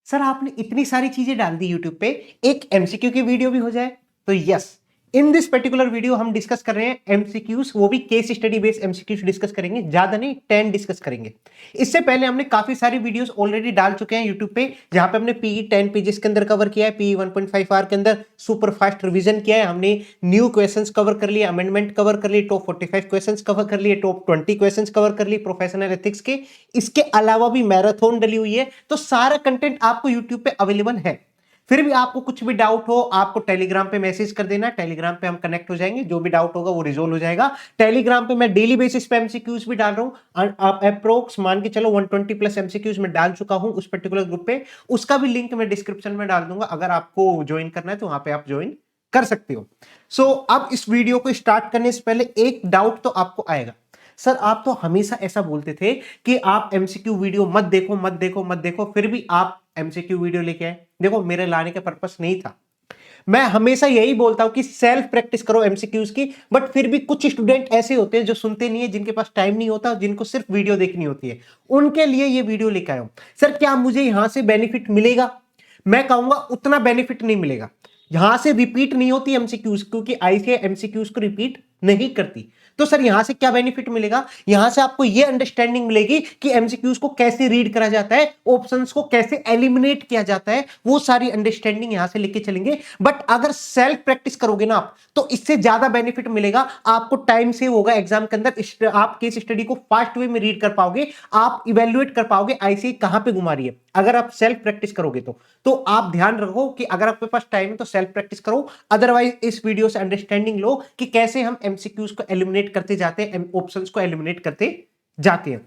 Sir आपने इतनी सारी चीजें डाल दी यूट्यूब पे, एक एमसीक्यू की वीडियो भी हो जाए। तो yes, in this particular video हम डिस्कस कर रहे हैं एमसीक्यूज, वो भी case study based MCQs discuss करेंगे, ज्यादा नहीं 10 डिस्कस करेंगे। इससे पहले हमने काफी सारी वीडियोस ऑलरेडी डाल चुके हैं यूट्यूब पे, जहां पे हमने पीई 10 पेजेस के अंदर कवर किया है, पीई 1.5 आवर के अंदर सुपर फास्ट रिवीजन किया है हमने, न्यू क्वेश्चंस कवर कर लिए, अमेंडमेंट कवर कर लिए, टॉप 45 क्वेश्चंस कवर कर लिए, टॉप 20 क्वेश्चंस कवर कर लिए प्रोफेशनल एथिक्स के। इसके अलावा भी मैराथन डली हुई है, तो सारा कंटेंट आपको यूट्यूब पे अवेलेबल है। फिर भी आपको कुछ भी डाउट हो, आपको टेलीग्राम पे मैसेज कर देना, टेलीग्राम पे हम कनेक्ट हो जाएंगे, जो भी डाउट होगा वो रिजोल्व हो जाएगा। टेलीग्राम पे मैं डेली बेसिस पे एमसीक्यूज भी डाल रहा हूं, आप अप्रोक्स मान के चलो 120 प्लस एमसीक्यूज में डाल चुका हूं उस पर्टिकुलर ग्रुप पे। उसका भी लिंक मैं डिस्क्रिप्शन में डाल दूंगा, अगर आपको ज्वाइन करना है तो वहां पे आप ज्वाइन कर सकते हो। सो अब इस वीडियो को स्टार्ट करने से पहले एक डाउट तो आपको आएगा, सर आप तो हमेशा ऐसा बोलते थे कि आप एमसीक्यू वीडियो मत देखो मत देखो मत देखो, फिर भी आप एमसीक्यू वीडियो लेके आए। देखो मेरे लाने का पर्पस नहीं था, मैं हमेशा यही बोलता हूं कि सेल्फ प्रैक्टिस करो एमसीक्यूज की, बट फिर भी कुछ स्टूडेंट ऐसे होते हैं जो सुनते नहीं है, जिनके पास टाइम नहीं होता, जिनको सिर्फ वीडियो देखनी होती है, उनके लिए ये वीडियो लेके आया हूं। सर क्या मुझे यहां से बेनिफिट मिलेगा? मैं कहूंगा उतना बेनिफिट नहीं मिलेगा। यहां से रिपीट नहीं होती एमसीक्यूज, क्योंकि आईसीए एमसीक्यूज को रिपीट नहीं करती। तो सर यहां से क्या बेनिफिट मिलेगा? यहां से आपको यह अंडरस्टैंडिंग मिलेगी कि एमसीक्यूज को कैसे रीड करा जाता है, ऑप्शंस को कैसे एलिमिनेट किया जाता है, वो सारी अंडरस्टैंडिंग यहां से लेके चलेंगे। बट अगर सेल्फ प्रैक्टिस करोगे ना आप, तो इससे ज्यादा बेनिफिट मिलेगा, आपको टाइम सेव होगा एग्जाम के अंदर, आप केस स्टडी को फास्ट वे में रीड कर पाओगे, आप इवेल्युएट कर पाओगे आईसीए कहां पे घुमा रही है, अगर आप सेल्फ प्रैक्टिस करोगे तो आप ध्यान रखो कि अगर आपके पास टाइम है तो सेल्फ प्रैक्टिस करो, अदरवाइज इस वीडियो से अंडरस्टैंडिंग लो कि कैसे हम एमसीक्यूज को एलिमिनेट करते जाते हैं, ऑप्शंस को एलिमिनेट करते जाते हैं।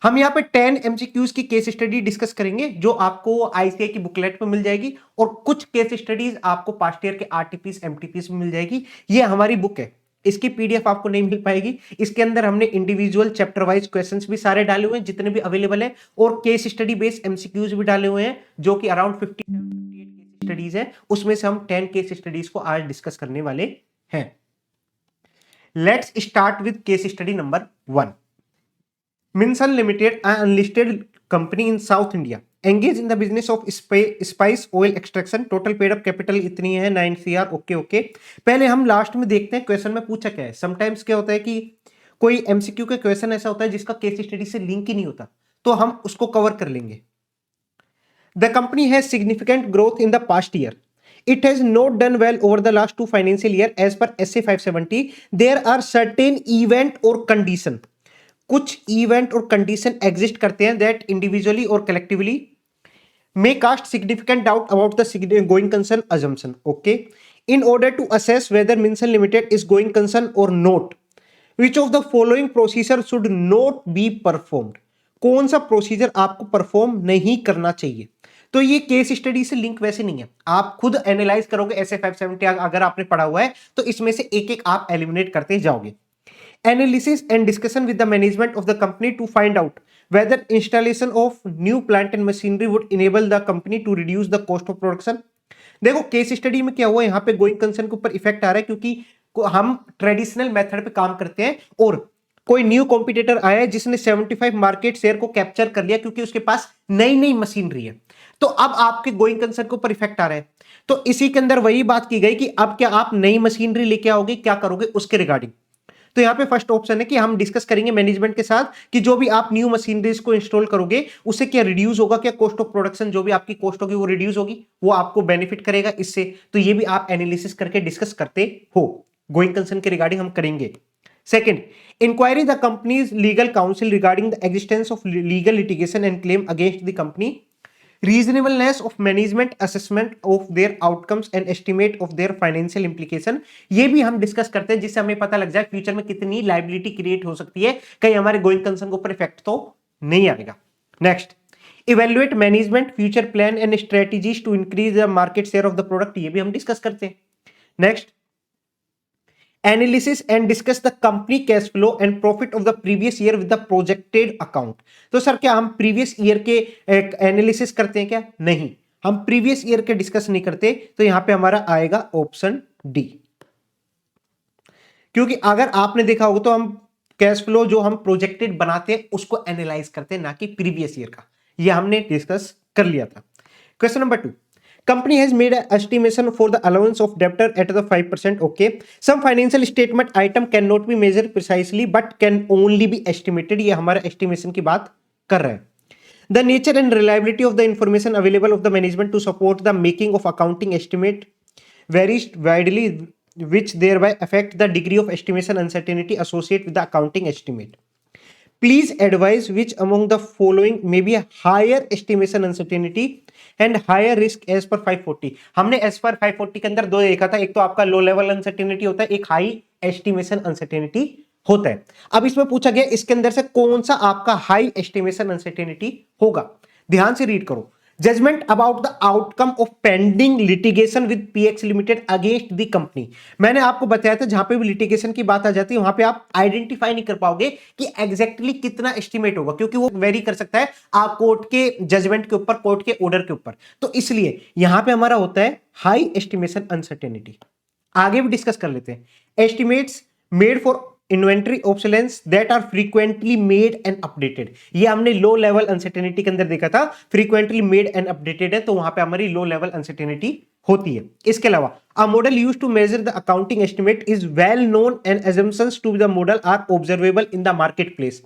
हम यहाँ पे 10 एमसीक्यूज की केस स्टडी डिस्कस करेंगे, जो आपको आईसीए की बुकलेट पे मिल जाएगी, और कुछ केस स्टडीज आपको पास्ट ईयर के आरटीपीस एमटीपीस में मिल जाएगी। ये हमारी बुक है, इसकी पीडीएफ आपको नहीं मिल पाएगी। इसके अंदर हमने इंडिविजुअल चैप्टर वाइज क्वेश्चंस भी सारे डाले हुए हैं जितने भी अवेलेबल है, और केस स्टडी बेस्ड एमसीक्यूज भी डाले हुए हैं, जो कि अराउंड 58 केस स्टडीज है, उसमें से हम 10 केस स्टडीज को आज डिस्कस करने वाले हैं। Let's start with case study number 1। Minson Limited, an unlisted company in South India, engage in the business of spice oil extraction. Total paid up capital इतनी है 9 CR। ओके। पहले हम last में देखते हैं क्वेश्चन में पूछा क्या है। समटाइम्स क्या होता है कि कोई एमसीक्यू का क्वेश्चन ऐसा होता है जिसका केस स्टडी से लिंक ही नहीं होता, तो हम उसको कवर कर लेंगे। The company has significant growth in the past year. It has not done well over the last 2 financial year as per SA 570. There are certain event or condition, कुछ event और condition exist करते हैं that individually और collectively may cast significant doubt about the going concern assumption. Okay, in order to assess whether Minson Limited is going concern or not, which of the following procedure should not be performed? कौन सा procedure आपको perform नहीं करना चाहिए? तो ये case study से link वैसे नहीं है, आप खुद एनालाइज करोगे ऐसे 570 अगर आपने पढ़ा हुआ है तो इसमें से एक एक आप एलिमिनेट करते जाओगे। Analysis and discussion with the management of the company to find out whether installation of new plant and machinery would enable the company to reduce the cost of production. देखो केस स्टडी में क्या हुआ, यहाँ पे going concern के ऊपर effect आ रहा है, क्योंकि हम ट्रेडिशनल मेथड पे काम करते हैं और कोई न्यू कॉम्पिटिटर आया है जिसने 75 मार्केट शेयर को कैप्चर कर लिया क्योंकि उसके पास नई नई मशीनरी है, तो अब आपके गोइंग कंसर्न के ऊपर इफेक्ट आ रहा है। तो इसी के अंदर वही बात की गई कि अब क्या आप नई मशीनरी लेके आओगे, क्या करोगे उसके रिगार्डिंग। तो यहाँ पे फर्स्ट ऑप्शन है कि हम डिस्कस करेंगे मैनेजमेंट के साथ कि जो भी आप न्यू मशीनरीज को इंस्टॉल करोगे उससे क्या रिड्यूस होगा, क्या कॉस्ट ऑफ प्रोडक्शन जो भी आपकी कॉस्ट होगी वो रिड्यूस होगी, वो आपको बेनिफिट करेगा इससे। तो ये भी आप एनालिसिस करके डिस्कस करते हो, गोइंग कंसर्न के रिगार्डिंग हम करेंगे। Second, inquiry the company's legal counsel regarding the existence of legal litigation and claim against the company, reasonableness of management assessment of their outcomes and estimate of their financial implication। ये भी हम discuss करते हैं जिससे हमें पता लग जाए फ्यूचर में कितनी लाइबिलिटी क्रिएट हो सकती है, कहीं हमारे गोइंग कंसर्न के ऊपर इफेक्ट तो नहीं आएगा। Next, evaluate management future plan and strategies to increase the market share of the product, ये भी हम डिस्कस करते हैं। Next, analysis and discuss the company cash flow and profit of the previous year with the projected account. तो sir क्या हम previous year के analysis करते हैं क्या? नहीं, हम प्रीवियस ईयर के डिस्कस नहीं करते। तो यहां पे हमारा आएगा ऑप्शन डी, क्योंकि अगर आपने देखा होगा तो हम कैश फ्लो जो हम प्रोजेक्टेड बनाते हैं उसको एनालाइज करते हैं, ना कि प्रीवियस ईयर का। ये हमने डिस्कस कर लिया था। Question number 2. Company has made an estimation for the allowance of debtor at the 5%. Okay. Some financial statement item cannot be measured precisely but can only be estimated. ये हमारा estimation की बात कर रहा है. The nature and reliability of the information available of the management to support the making of accounting estimate varies widely, which thereby affect the degree of estimation uncertainty associated with the accounting estimate. Please advise which among the following may be a higher estimation uncertainty and higher risk as per 540. हमने as per 540 के अंदर दो देखा था, एक तो आपका low level uncertainty होता है, एक हाई एस्टिमेशन अनसर्टेनिटी होता है. अब इसमें पूछा गया इसके अंदर से कौन सा आपका हाई एस्टिमेशन अनसर्टेनिटी होगा. ध्यान से रीड करो. Judgment about the outcome of pending litigation with PX limited against the company. मैंने आपको बताया था जहां पे भी लिटिगेशन की बात आ जाती है वहां पे आप आइडेंटिफाई नहीं कर पाओगे कि एग्जैक्टली कितना एस्टिमेट होगा, क्योंकि वो वेरी कर सकता है आप कोर्ट के जजमेंट के ऊपर, कोर्ट के ऑर्डर के ऊपर. तो इसलिए यहां पे हमारा होता है हाई एस्टिमेशन अनसर्टेनिटी. आगे भी डिस्कस कर लेते हैं. Estimates made for inventory obsolescence that are frequently made and updated. ये हमने लो लेवल अनसर्टेनिटी के अंदर देखा था, फ्रीक्वेंटली मेड एंड अपडेटेड है, तो वहां पे हमारी लो लेवल अनसर्टेनिटी होती है. इसके अलावा a model used to measure the accounting estimate is well known and assumptions to the model are observable in the market place.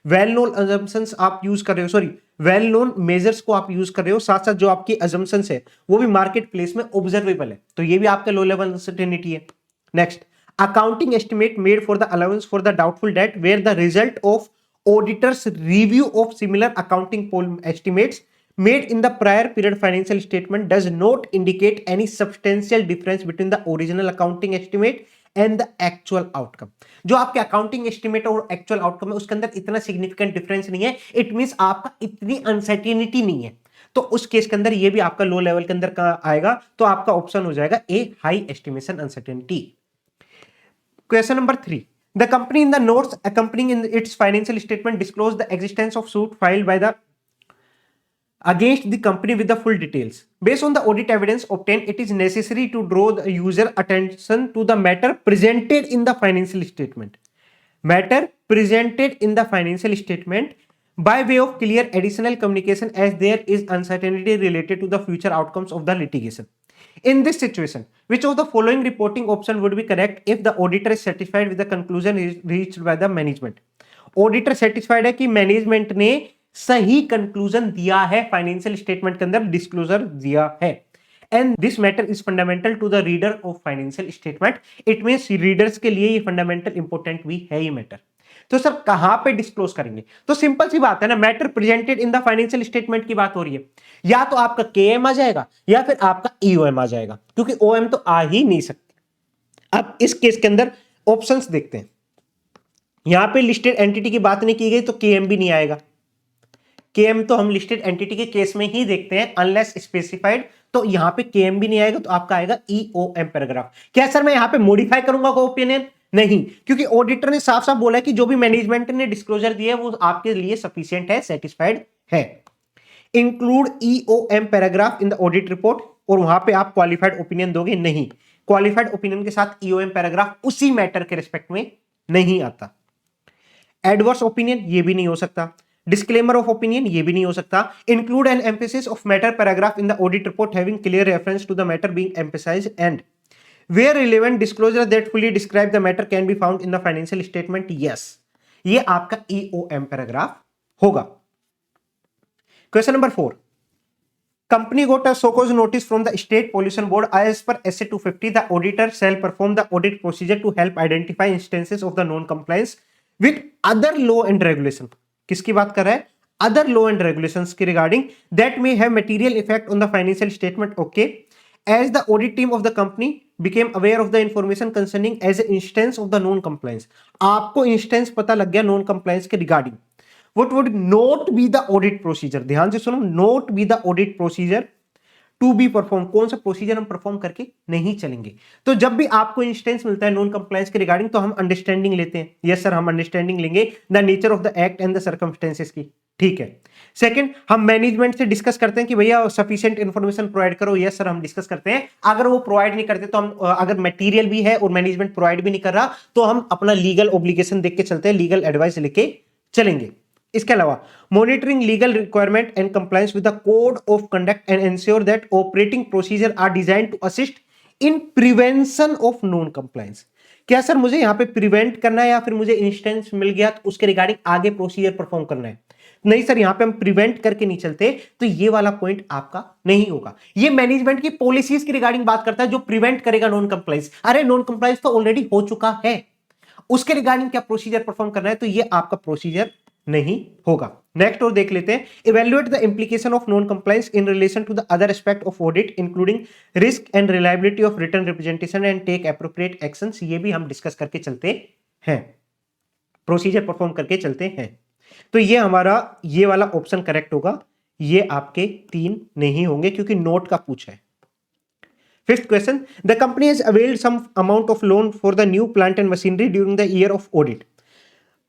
Well known assumptions आप यूज कर रहे हो, सॉरी वेल नोन मेजर्स को आप यूज कर रहे हो, साथ साथ जो आपकी assumptions है वो भी मार्केट प्लेस में ऑब्जर्वेबल है, तो ये भी आपका लो लेवल अनसर्टेनिटी है. Next, accounting estimate made for the allowance for the doubtful debt where the result of auditors review of similar accounting estimates made in the prior period financial statement does not indicate any substantial difference between the original accounting estimate and the actual outcome. जो आपके accounting estimate और actual outcome है उसके अंदर इतना significant difference नहीं है, it means आपका इतनी uncertainty नहीं है, तो उस केस के अंदर ये भी आपका लो लेवल के अंदर का आएगा, तो आपका ऑप्शन हो जाएगा a high estimation uncertainty. Question number 3. The company in the notes accompanying in its financial statement disclosed the existence of suit filed by the against the company with the full details. Based on the audit evidence obtained, it is necessary to draw the user attention to the matter presented in the financial statement. Matter presented in the financial statement by way of clear additional communication as there is uncertainty related to the future outcomes of the litigation. In this situation, which of the following reporting option would be correct if the auditor is satisfied with the conclusion reached by the management? Auditor satisfied है कि management ने सही conclusion दिया है, financial statement के अंदर disclosure दिया है. And this matter is fundamental to the reader of financial statement. It means readers के लिए ये फंडामेंटल इंपॉर्टेंट भी है ये मैटर. तो सर कहां पे डिस्क्लोज करेंगे? तो सिंपल सी बात है ना, matter presented in the financial statement की बात हो रही है, या तो आपका केएम आ जाएगा या फिर आपका ईओएम आ जाएगा, क्योंकि ओएम तो आ ही नहीं सकती. अब इस केस के अंदर ऑप्शंस देखते हैं. यहां पे लिस्टेड एंटिटी की बात नहीं की गई तो केएम भी नहीं आएगा. केएम तो हम लिस्टेड एंटिटी के केस में ही देखते हैं अनलेस स्पेसिफाइड, तो यहां पे केएम भी नहीं आएगा, तो आपका आएगा ईओएम पैराग्राफ. क्या सर मैं यहां पे मॉडिफाई करूंगा को ओपिनियन? नहीं, क्योंकि ऑडिटर ने साफ साफ बोला है कि जो भी मैनेजमेंट ने डिस्क्लोजर दिया है वो आपके लिए सफिशिएंट है, सेटिस्फाइड है. Include EOM paragraph in the audit report, और वहां पे आप क्वालिफाइड ओपिनियन दोगे? नहीं, क्वालिफाइड ओपिनियन के साथ ईओएम पैराग्राफ उसी मैटर के रिस्पेक्ट में नहीं आता. एडवर्स ओपिनियन ये भी नहीं हो सकता. डिस्क्लेमर ऑफ ओपिनियन ये भी नहीं हो सकता. Include an emphasis of matter paragraph in the audit report having clear reference to the matter being emphasised and where relevant disclosure that fully describe the matter can be found in the financial statement. Yes, ये आपका EOM paragraph होगा. Question number 4. Company got a so-called notice from the State Pollution Board. As per SA 250, the auditor shall perform the audit procedure to help identify instances of the non-compliance with other law and regulation. किसकी बात कर रहा है? Other law and regulations के regarding that may have material effect on the financial statement. Okay. As the audit team of the company became aware of the information concerning as an instance of the non-compliance, आपको instance पता लग गया non compliance के regarding, what would not be the audit procedure? ध्यान से सुनो, not be the audit procedure to be performed. कौन सा प्रोसीजर हम परफॉर्म करके नहीं चलेंगे? तो जब भी आपको इंस्टेंस मिलता है नॉन कंप्लायंस के रिगार्डिंग तो हम अंडरस्टैंडिंग लेते हैं. यस सर, हम अंडरस्टैंडिंग लेंगे the nature of the act and the circumstances की. ठीक है. सेकंड, हम मैनेजमेंट से डिस्कस करते हैं कि भैया सफिशिएंट इंफॉर्मेशन प्रोवाइड करो. यस सर, हम डिस्कस करते हैं. अगर वो प्रोवाइड नहीं करते तो हम, अगर मटेरियल भी है और मैनेजमेंट प्रोवाइड भी नहीं कर रहा तो हम अपना लीगल ऑब्लिगेशन देख के चलते हैं, लीगल एडवाइस लेके चलेंगे. इसके अलावा monitoring legal requirement and compliance with the code of conduct and ensure that operating procedure are designed to assist in prevention of non compliance. क्या सर मुझे यहाँ पे प्रिवेंट करना है या फिर मुझे इंस्टेंस मिल गया तो उसके रिगार्डिंग आगे प्रोसीजर परफॉर्म करना है? नहीं सर, यहां पे हम प्रिवेंट करके नहीं चलते, तो ये वाला पॉइंट आपका नहीं होगा। ये मैनेजमेंट की पॉलिसीज की रिगार्डिंग बात करता है जो प्रिवेंट करेगा नॉन कंप्लायंस। अरे नॉन कंप्लायंस तो ऑलरेडी हो चुका है, उसके रिगार्डिंग क्या प्रोसीजर परफॉर्म करना है, तो ये आपका प्रोसीजर नहीं होगा। नेक्स्ट और देख लेते हैं, evaluate the implication of non compliance in relation to the other aspect of audit including risk and reliability of return representation and take appropriate actions. ये भी हम डिस्कस करके चलते हैं, प्रोसीजर परफॉर्म करके चलते हैं। तो ये हमारा ये वाला ऑप्शन करेक्ट होगा, ये आपके 3 नहीं होंगे क्योंकि नोट का पूछा है। Fifth question, the company has availed some amount of loan for the new plant and machinery during the year of audit.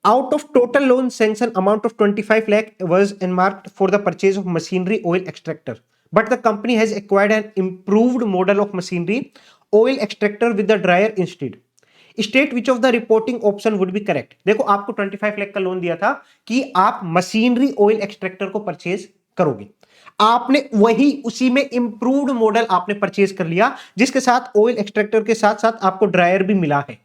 Out of total loan sanction amount of 25 lakh was earmarked for the purchase of machinery oil extractor, but the company has acquired an improved model of machinery oil extractor with the dryer instead. State which of the reporting option would be correct. देखो आपको 25 लाख का loan दिया था कि आप machinery oil extractor को purchase करोगे, आपने वही उसी में इंप्रूव्ड मॉडल आपने परचेज कर लिया जिसके साथ ऑयल एक्सट्रैक्टर के साथ साथ आपको ड्रायर भी मिला है,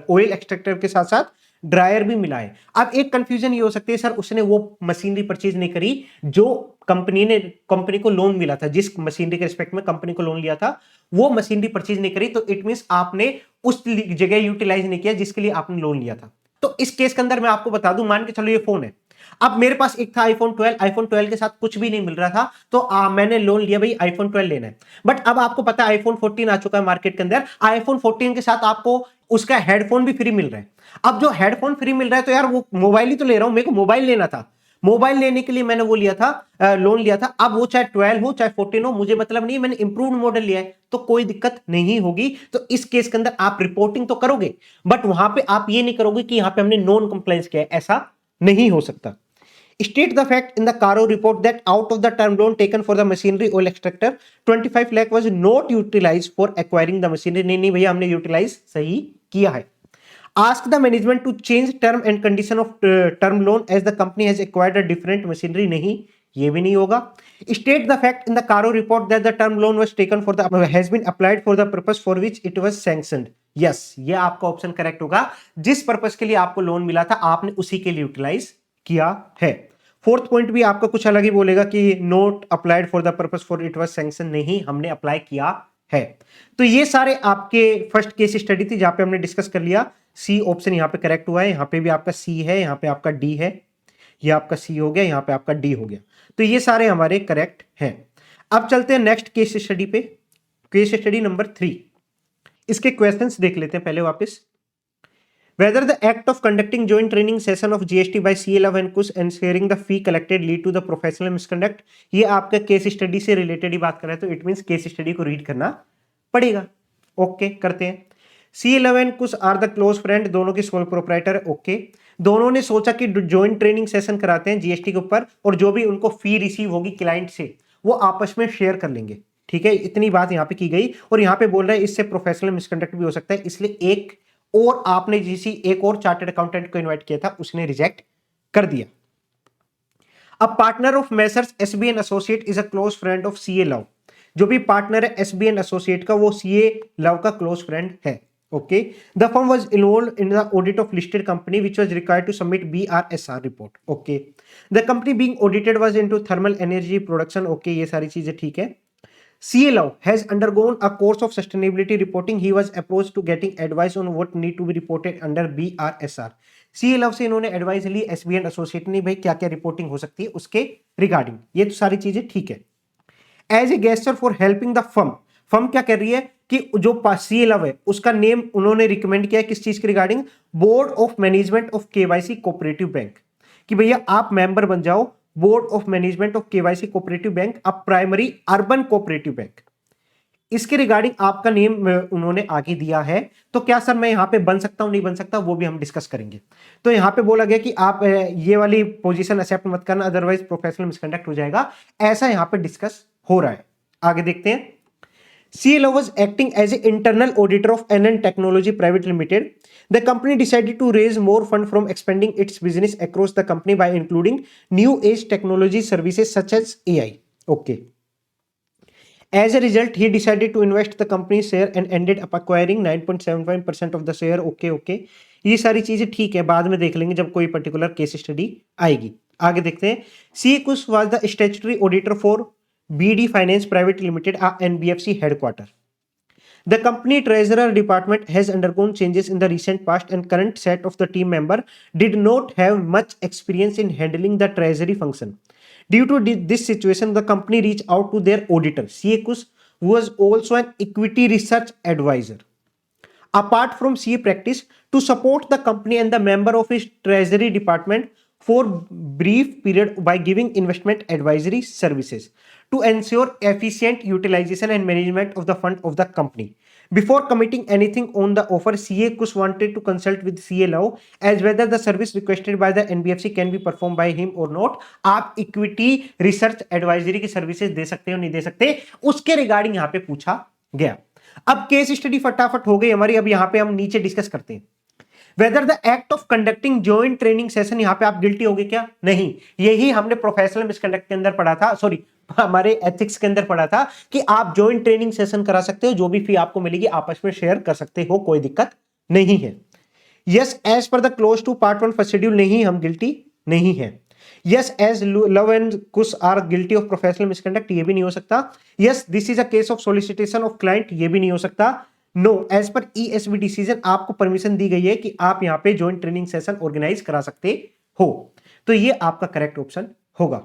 ऑयल एक्सट्रैक्टर के साथ साथ ड्रायर भी मिला है। अब एक कंफ्यूजन ये हो सकती है, सर उसने वो मशीनरी परचेज नहीं करी जो कंपनी को लोन मिला था, जिस मशीनरी के रिस्पेक्ट में कंपनी को लोन लिया था वो मशीनरी परचेज नहीं करी, तो इट मींस आपने उस जगह यूटिलाइज नहीं किया जिसके लिए आपने लोन लिया था। तो इस केस के अंदर मैं आपको बता दूं, मान के चलो ये फोन है, अब मेरे पास एक था आईफोन 12 के साथ कुछ भी नहीं मिल रहा था, तो मैंने लोन लिया भाई आईफोन 12 लेना है। बट अब आपको पता है आईफोन 14 आ चुका है मार्केट के अंदर, आईफोन 14 के साथ आपको उसका हेडफोन भी फ्री मिल रहा है। अब जो हेडफोन फ्री मिल रहा है तो यार वो मोबाइल ही तो ले रहा हूं, मेरे को मोबाइल लेना था, मोबाइल लेने के लिए मैंने वो लिया था, लोन लिया था। अब वो चाहे 12 हो चाहे 14 हो, मुझे मतलब नहीं, मैंने इंप्रूव्ड मॉडल लिया है तो कोई दिक्कत नहीं होगी। तो इस केस के अंदर आप रिपोर्टिंग तो करोगे बट वहां पे आप ये नहीं करोगे कि यहां पे हमने नॉन कंप्लायंस किया है, ऐसा नहीं हो सकता। State the fact in the Caro report that out of the term loan taken for the machinery oil extractor, 25 lakh was not utilized for acquiring the machinery. नहीं भैया, हमने यूटिलाइज सही किया है। Ask the management to change term and condition of term loan as the company has acquired a different machinery. नहीं, ये भी नहीं होगा। State the fact in the Caro report that the term loan was taken for the has been applied for the purpose for which it was sanctioned. Yes, ये आपका option correct होगा, जिस purpose के लिए आपको लोन मिला था आपने उसी के लिए यूटिलाइज किया है। फोर्थ पॉइंट भी आपका कुछ अलग ही बोलेगा कि note applied for the purpose for it was sanction, नहीं हमने अप्लाई किया है। तो ये सारे आपके फर्स्ट केस स्टडी थी जहां पे हमने डिस्कस कर लिया। सी ऑप्शन यहां पे करेक्ट हुआ है, यहां पे भी आपका सी है, यहां पे आपका डी है, ये आपका सी हो गया, यहां पे आपका डी हो गया। तो ये सारे हमारे करेक्ट हैं। अब चलते हैं नेक्स्ट केस स्टडी पे, केस स्टडी नंबर 3। इसके क्वेश्चंस देख लेते हैं पहले वापस। Whether the act of conducting joint training session of GST by CLF and KUS and sharing the fee collected lead to the professional misconduct, ये आपका case study से रिलेटेड ही बात कर रहा है, तो इट मींस केस स्टडी को रीड करना पड़ेगा। ओके करते हैं। CLF and KUS are the close friend, दोनों के सोल प्रोप्राइटर। ओके, दोनों ने सोचा कि ज्वाइंट ट्रेनिंग सेशन कराते हैं जीएसटी के ऊपर और जो भी उनको फी रिसीव होगी क्लाइंट से वो आपस में शेयर कर लेंगे। ठीक है, इतनी बात यहाँ पे की गई और यहाँ पे बोल रहा है इससे प्रोफेशनल मिसकंडक्ट भी हो सकता है, इसलिए एक और आपने जिसी एक और चार्टर्ड अकाउंटेंट को इनवाइट किया था उसने रिजेक्ट कर दिया। अब partner of messrs SB and associate is a close friend of CA Luv, जो भी पार्टनर है एसबी एंड एसोसिएट का वो सीए लव का क्लोज फ्रेंड है। Okay, the firm was involved in the audit of listed company which was required to submit BRSR report. Okay, the company being audited was into thermal energy production. Okay, ये सारी चीजें ठीक है। CLO has undergone a course of sustainability reporting. He was approached to getting advice on what need to be reported under BRSR. CLO से इन्होंने advice ली SB and associate ने, भाई क्या क्या रिपोर्टिंग हो सकती है उसके रिगार्डिंग। ये तो सारी चीजें ठीक है। As a gesture for helping the firm, firm क्या कर रही है कि जो CLO है उसका नेम उन्होंने रिकमेंड किया है किस चीज के regarding, board of management of KYC cooperative bank, कि भैया आप मेंबर बन जाओ board of management of KYC cooperative bank, अब प्राइमरी अर्बन कोऑपरेटिव बैंक। इसके रिगार्डिंग आपका नेम उन्होंने आगे दिया है। तो क्या सर मैं यहां पे बन सकता हूं, नहीं बन सकता, वो भी हम डिस्कस करेंगे। तो यहां पे बोला गया कि आप ये वाली पोजीशन एक्सेप्ट मत करना अदरवाइज प्रोफेशनल मिसकंडक्ट हो जाएगा, ऐसा यहां पे डिस्कस हो रहा है। आगे देखते हैं। CLO was acting as an internal auditor of NN Technology Private Limited. The company decided to raise more fund from expanding its business across the company by including new age technology services such as AI. Okay. As a result, he decided to invest the company's share and ended up acquiring 9.75% of the share. Okay. ये सारी चीजें ठीक है, बाद में देख लेंगे जब कोई पर्टिकुलर केस स्टडी आएगी। आगे देखते हैं। C Kush was the statutory auditor for BD Finance Private Limited, NBFC headquarter. The company treasurer department has undergone changes in the recent past and current set of the team member did not have much experience in handling the treasury function. Due to this situation, the company reached out to their auditor, CA Kush, who was also an equity research advisor. Apart from CA practice, to support the company and the member of his treasury department for brief period by giving investment advisory services to ensure efficient utilization and management of the fund of the company. Before committing anything on the offer, CA Kush wanted to consult with CA Lau as whether the service requested by the NBFC can be performed by him or not. आप equity research advisory की services दे सकते हो नहीं दे सकते, उसके regarding यहां पे पूछा गया। अब केस स्टडी फटाफट हो गई हमारी। अब यहां पे हम नीचे डिस्कस करते हैं। Whether the act of conducting joint training session, यहां पे आप गिल्टी होगे क्या? नहीं, यही हमने प्रोफेशनल मिसकंडक्ट के अंदर पढ़ा था, सॉरी हमारे एथिक्स के अंदर पढ़ा था कि आप जॉइंट ट्रेनिंग सेशन करा सकते हो, जो भी फी आपको मिलेगी आपस में शेयर कर सकते हो, कोई दिक्कत नहीं है। Yes as per the clause two part 1 first schedule, नहीं हम गिल्टी नहीं है। Yes as Luv and Kush are guilty of professional misconduct, ये भी नहीं हो सकता। Yes this is a case of solicitation of client, ये भी नहीं हो सकता। No as per ESB decision आपको परमिशन दी गई है कि आप यहां पे जॉइंट ट्रेनिंग सेशन ऑर्गेनाइज करा सकते हो, तो ये आपका करेक्ट ऑप्शन होगा।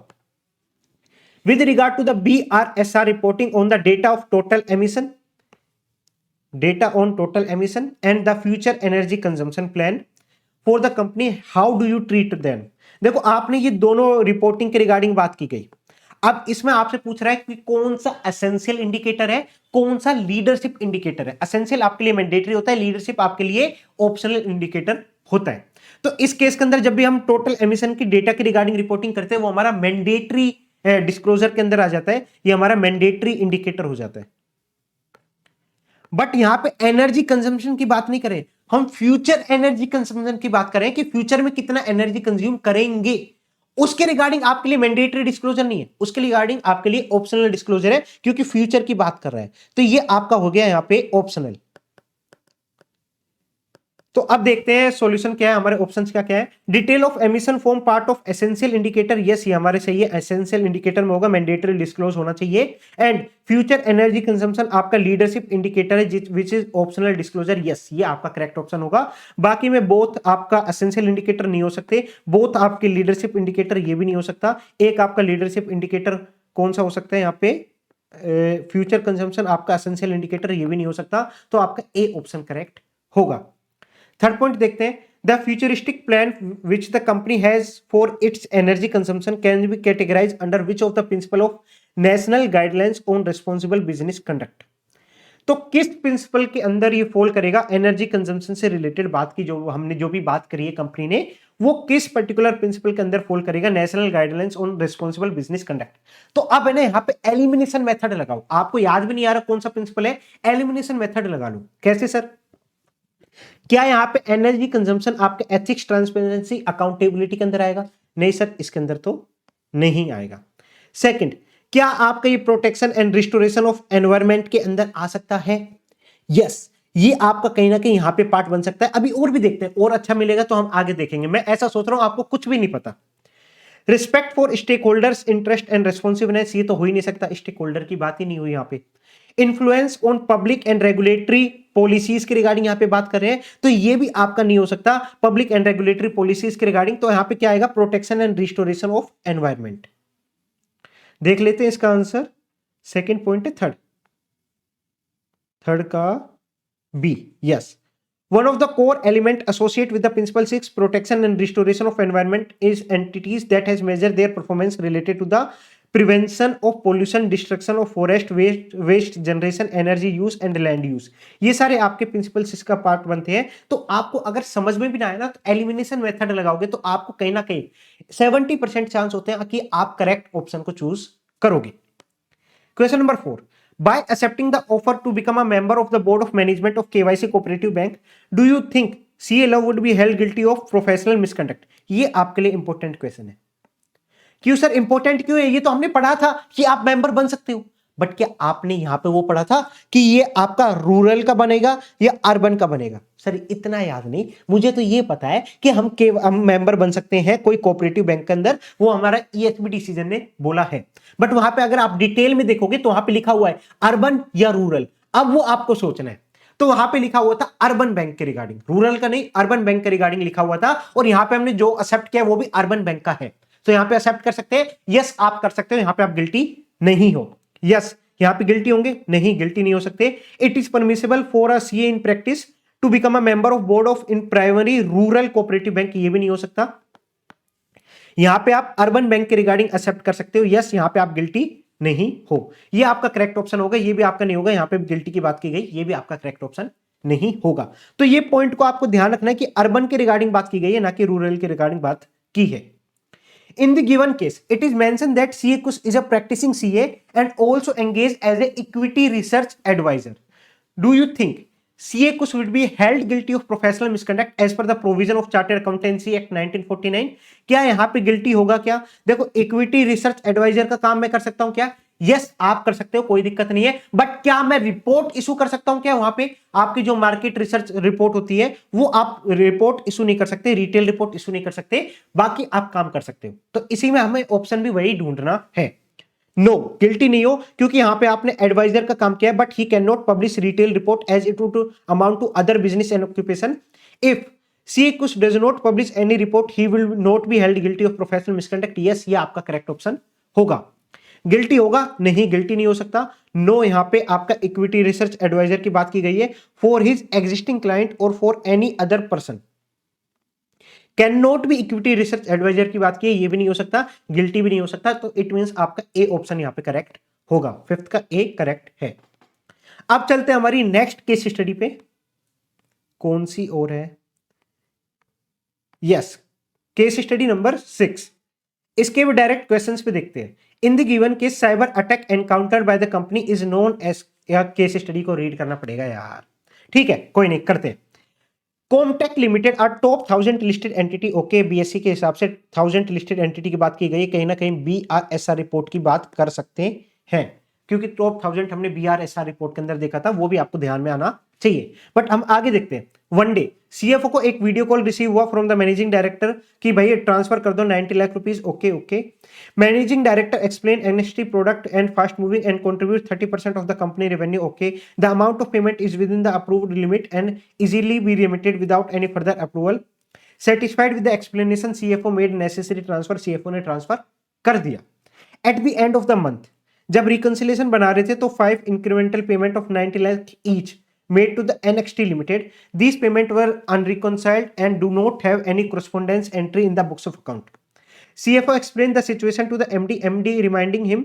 With regard to the BRSR reporting on the data of total emission, data on total emission and the future energy consumption plan for the company, how do you treat them. देखो आपने ये दोनों reporting के regarding बात की गई। अब इसमें आपसे पूछ रहा है कि कौन सा एसेंशियल इंडिकेटर है, कौन सा लीडरशिप इंडिकेटर है। एसेंशियल आपके लिए मैंडेटरी होता है, लीडरशिप आपके लिए ऑप्शनल इंडिकेटर होता है। तो इस केस के अंदर जब भी हम टोटल एमिशन की डेटा की रिगार्डिंग रिपोर्टिंग करते हैं, वो हमारा मैंडेटरी डिस्क्लोजर के अंदर आ जाता है, ये हमारा मैंडेटरी इंडिकेटर हो जाता है। बट यहां पे एनर्जी कंजम्पशन की बात नहीं करें, हम फ्यूचर एनर्जी कंजम्पशन की बात करें कि फ्यूचर में कितना एनर्जी कंज्यूम करेंगे, उसके रिगार्डिंग आपके लिए मैंडेटरी डिस्क्लोजर नहीं है, उसके रिगार्डिंग आपके लिए ऑप्शनल डिस्क्लोजर है, क्योंकि फ्यूचर की बात कर रहा है। तो ये आपका हो गया यहां पे ऑप्शनल। तो अब देखते हैं सॉल्यूशन क्या है, हमारे ऑप्शंस क्या है। Detail of emission form part of essential indicator, yes ये हमारे सही है, एसेंशियल इंडिकेटर में होगा, मैंडेटरी डिस्क्लोज होना चाहिए। एंड फ्यूचर एनर्जी कंजम्पशन आपका लीडरशिप इंडिकेटर है, which is optional disclosure, yes ये आपका करेक्ट ऑप्शन होगा। बाकी में बोथ आपका एसेंशियल इंडिकेटर नहीं हो सकते, बोथ आपके लीडरशिप इंडिकेटर ये भी नहीं हो सकता। एक आपका लीडरशिप इंडिकेटर कौन सा हो सकता है यहाँ पे, फ्यूचर कंजम्पशन आपका एसेंशियल इंडिकेटर ये भी नहीं हो सकता, तो आपका ए ऑप्शन करेक्ट होगा। थर्ड पॉइंट देखते हैं, the futuristic plan which the company has for its energy consumption can be categorise under which of the principle of national guidelines on responsible business conduct. तो किस principal के अंदर ये fall करेगा, energy consumption से related बात की जो हमने जो भी बात करी है कंपनी ने, वो किस पर्टिकुलर प्रिंसिपल के अंदर फॉल करेगा, national guidelines on responsible business conduct. तो अब है ना यहाँ पे एलिमिनेशन मेथड लगाओ, आपको याद भी नहीं आ रहा कौन सा प्रिंसिपल है, एलिमिनेशन मेथड लगा लो। कैसे सर, क्या यहां पे एनर्जी कंजम्पशन आपके एथिक्स, ट्रांसपेरेंसी, अकाउंटेबिलिटी के अंदर आएगा? नहीं सर, इसके अंदर तो नहीं आएगा। सेकंड, क्या आपका ये protection and restoration of environment के अंदर आ सकता है? यस, ये आपका कहीं ना कहीं यहां पे पार्ट बन सकता है। अभी और भी देखते हैं, और अच्छा मिलेगा तो हम आगे देखेंगे। मैं ऐसा सोच रहा हूं आपको कुछ भी नहीं पता। Respect for stakeholders interest and responsiveness, ये तो हो ही नहीं सकता, स्टेक होल्डर की बात ही नहीं हुई यहां पे। Influence on public and regulatory policies के रिगार्डिंग यहां पे बात कर रहे हैं, तो ये भी आपका नहीं हो सकता, पब्लिक एंड रेगुलेटरी पॉलिसीज के रिगार्डिंग। तो यहां पे क्या आएगा, protection and restoration of environment. देख लेते हैं इसका आंसर। सेकंड पॉइंट है थर्ड का B, yes. One of the core element associated with the principle 6 protection and restoration of environment is entities that has measured their performance related to the prevention of pollution, destruction of forest, waste generation, energy use and land use। ये सारे आपके principal 6 का part बनते हैं। तो आपको अगर समझ में भी ना आए ना, तो एलिमिनेशन मेथड लगाओगे तो आपको कहीं ना कहीं 70% चांस होते हैं कि आप करेक्ट ऑप्शन को चूज करोगे। Question number 4, by accepting the offer to become a member of the board of management of KYC cooperative bank, do you think CA Love would be held guilty of professional misconduct? ये आपके लिए important question है। क्यों sir important क्यों है? ये तो हमने पढ़ा था कि आप मेंबर बन सकते हो, बट क्या आपने यहां पे वो पढ़ा था कि ये आपका रूरल का बनेगा या अर्बन का बनेगा? सर इतना याद नहीं, मुझे तो ये पता है कि हम मेंबर बन सकते हैं कोई कोऑपरेटिव बैंक के अंदर, वो हमारा ईएचबी डिसीजन ने बोला है। बट वहां पे अगर आप डिटेल में देखोगे तो वहां पे लिखा हुआ है अर्बन या रूरल। अब वो आपको सोचना है। तो वहां पे लिखा हुआ था अर्बन बैंक के रिगार्डिंग, रूरल का नहीं, अर्बन बैंक के रिगार्डिंग लिखा हुआ था, और यहां पे हमने जो एक्सेप्ट किया वो भी अर्बन बैंक का है। तो यहां पे एक्सेप्ट कर सकते हैं, यस आप कर सकते हो, यहां पे आप गिल्टी नहीं हो। यस यहां पे गिल्टी होंगे? नहीं, गिल्टी नहीं हो सकते। It is permissible for a CA in practice to become a member of board of in primary rural cooperative bank, ये भी नहीं हो सकता। यहां पे आप अर्बन बैंक के रिगार्डिंग एक्सेप्ट कर सकते हो, यस यहां पे आप गिल्टी नहीं हो। ये आपका करेक्ट ऑप्शन होगा, ये भी आपका नहीं होगा। यहां पे गिल्टी की बात की गई, ये भी आपका करेक्ट ऑप्शन नहीं होगा। तो ये पॉइंट को आपको ध्यान रखना है कि अर्बन के रिगार्डिंग बात की गई है, ना कि रूरल के रिगार्डिंग बात की है। In the given case, it is mentioned that CA Kush is a practicing CA and also engaged as a equity research advisor. Do you think CA Kush would be held guilty of professional misconduct as per the provision of Chartered Accountancy Act 1949? क्या यहाँ पे guilty होगा? क्या देखो, equity research adviser का काम मैं कर सकता हूँ क्या? यस आप कर सकते हो, कोई दिक्कत नहीं है। बट क्या मैं रिपोर्ट इशू कर सकता हूं क्या? वहां पे आपकी जो मार्केट रिसर्च रिपोर्ट होती है वो आप रिपोर्ट इशू नहीं कर सकते, रिटेल रिपोर्ट इशू नहीं कर सकते, बाकी आप काम कर सकते हो। तो इसी में हमें ऑप्शन भी वही ढूंढना है। नो, गिल्टी नहीं हो, क्योंकि यहां पे आपने एडवाइजर का काम किया है, but he can not publish retail report as it would amount to other business and occupation. If CA Kush does not publish any report, he will not be held guilty of professional misconduct. Yes, ये आपका correct option होगा। Guilty होगा? नहीं, guilty नहीं हो सकता। No, यहां पे आपका इक्विटी रिसर्च एडवाइजर की बात की गई है, फॉर हिज एग्जिस्टिंग क्लाइंट और for any other person. Can not be equity research adviser की बात की है, ये भी नहीं हो सकता, गिल्टी भी नहीं हो सकता। तो इट मींस आपका ए ऑप्शन यहां पे करेक्ट होगा, फिफ्थ का ए करेक्ट है। अब चलते हैं हमारी नेक्स्ट केस स्टडी पे। कौन सी और है? Yes, case study number 6। इसके भी डायरेक्ट क्वेश्चंस पे देखते हैं। In the given case cyber attack encountered by the company is known as, या केस स्टडी को रीड करना पड़ेगा यार, ठीक है कोई नहीं, करते हैं। Comtech limited are top 1000 listed entity. Okay, BSC के हिसाब से 1000 लिस्टेड एंटिटी की बात की गई है, कहीं ना कहीं BRSR रिपोर्ट की बात कर सकते हैं, क्योंकि टॉप 1000 हमने BRSR रिपोर्ट के अंदर देखा था, वो भी आपको ध्यान में आना चाहिए। बट हम आगे देखते हैं। वन डे CFO को एक वीडियो कॉल रिसीव हुआ फ्रॉम द मैनेजिंग डायरेक्टर कि भाई ट्रांसफर कर दो 90 lakh rupees. Okay okay. Managing director explain NST product and fast moving and contribute 30% of the company revenue. Okay, the amount of payment is with in the approved limit and easily B remitted without any further approval. Satisfied with the explanation, CFO made necessary transfer. CFO ने transfer कर दिया। At the end of the month जब reconciliation बना रहे थे तो 5 incremental payment of 90 lakh each made to the NXT Limited. These payments were unreconciled and do not have any correspondence entry in the books of account. CFO explained the situation to the MD reminding him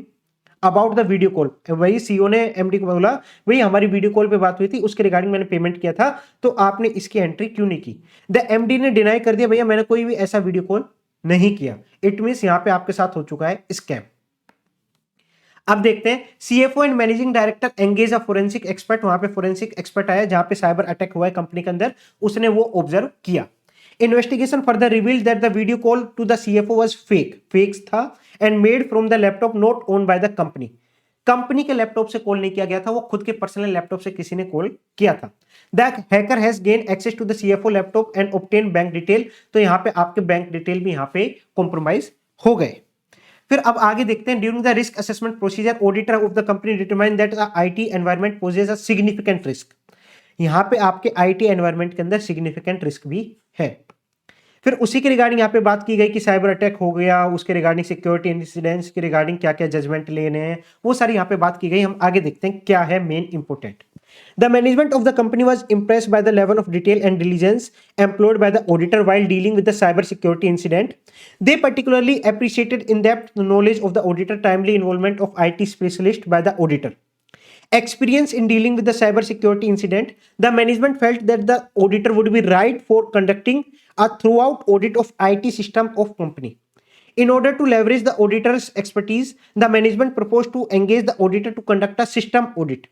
about the video call. वही CEO ने MD को बोला, वही हमारी video call पे बात हुई थी, उसके रिगार्डिंग मैंने पेमेंट किया था, तो आपने इसकी एंट्री क्यों नहीं की? द MD ने डिनाई कर दिया, भैया मैंने कोई भी ऐसा वीडियो कॉल नहीं किया। इट मींस यहाँ पे आपके साथ हो चुका है स्कैम। अब देखते हैं, CFO and managing director engage a forensic expert. वहां पे फोरेंसिक एक्सपर्ट आया जहां पे साइबर अटैक हुआ है कंपनी के अंदर, उसने वो ऑब्जर्व किया। Investigation further revealed that the video call to the CFO was fakes था and made from the laptop not own by the company. Company के लैपटॉप से कॉल नहीं किया गया था, वो खुद के पर्सनल लैपटॉप से किसी ने कॉल किया था। The hacker has gain access to the CFO laptop and obtain bank detail. तो यहाँ पे आपके बैंक डिटेल भी यहाँ पे कॉम्प्रोमाइज हो गए। फिर अब आगे देखते हैं, during the risk assessment procedure auditor of the company determine that the IT environment poses a significant risk. यहाँ पे आपके IT एनवायरनमेंट के अंदर सिग्निफिकेंट रिस्क भी है। फिर उसी के रिगार्डिंग यहाँ पे बात की गई कि साइबर अटैक हो गया, उसके रिगार्डिंग सिक्योरिटी इंसिडेंट्स के रिगार्डिंग क्या क्या जजमेंट लेने हैं, वो सारी यहाँ पे बात की गई। हम आगे देखते हैं क्या है main important. The management of the company was impressed by the level of detail and diligence employed by the auditor while dealing with the cybersecurity incident. They particularly appreciated in-depth knowledge of the auditor, timely involvement of IT specialist by the auditor. Experience in dealing with the cybersecurity incident, the management felt that the auditor would be right for conducting a throughout audit of IT system of company. In order to leverage the auditor's expertise, the management proposed to engage the auditor to conduct a system audit.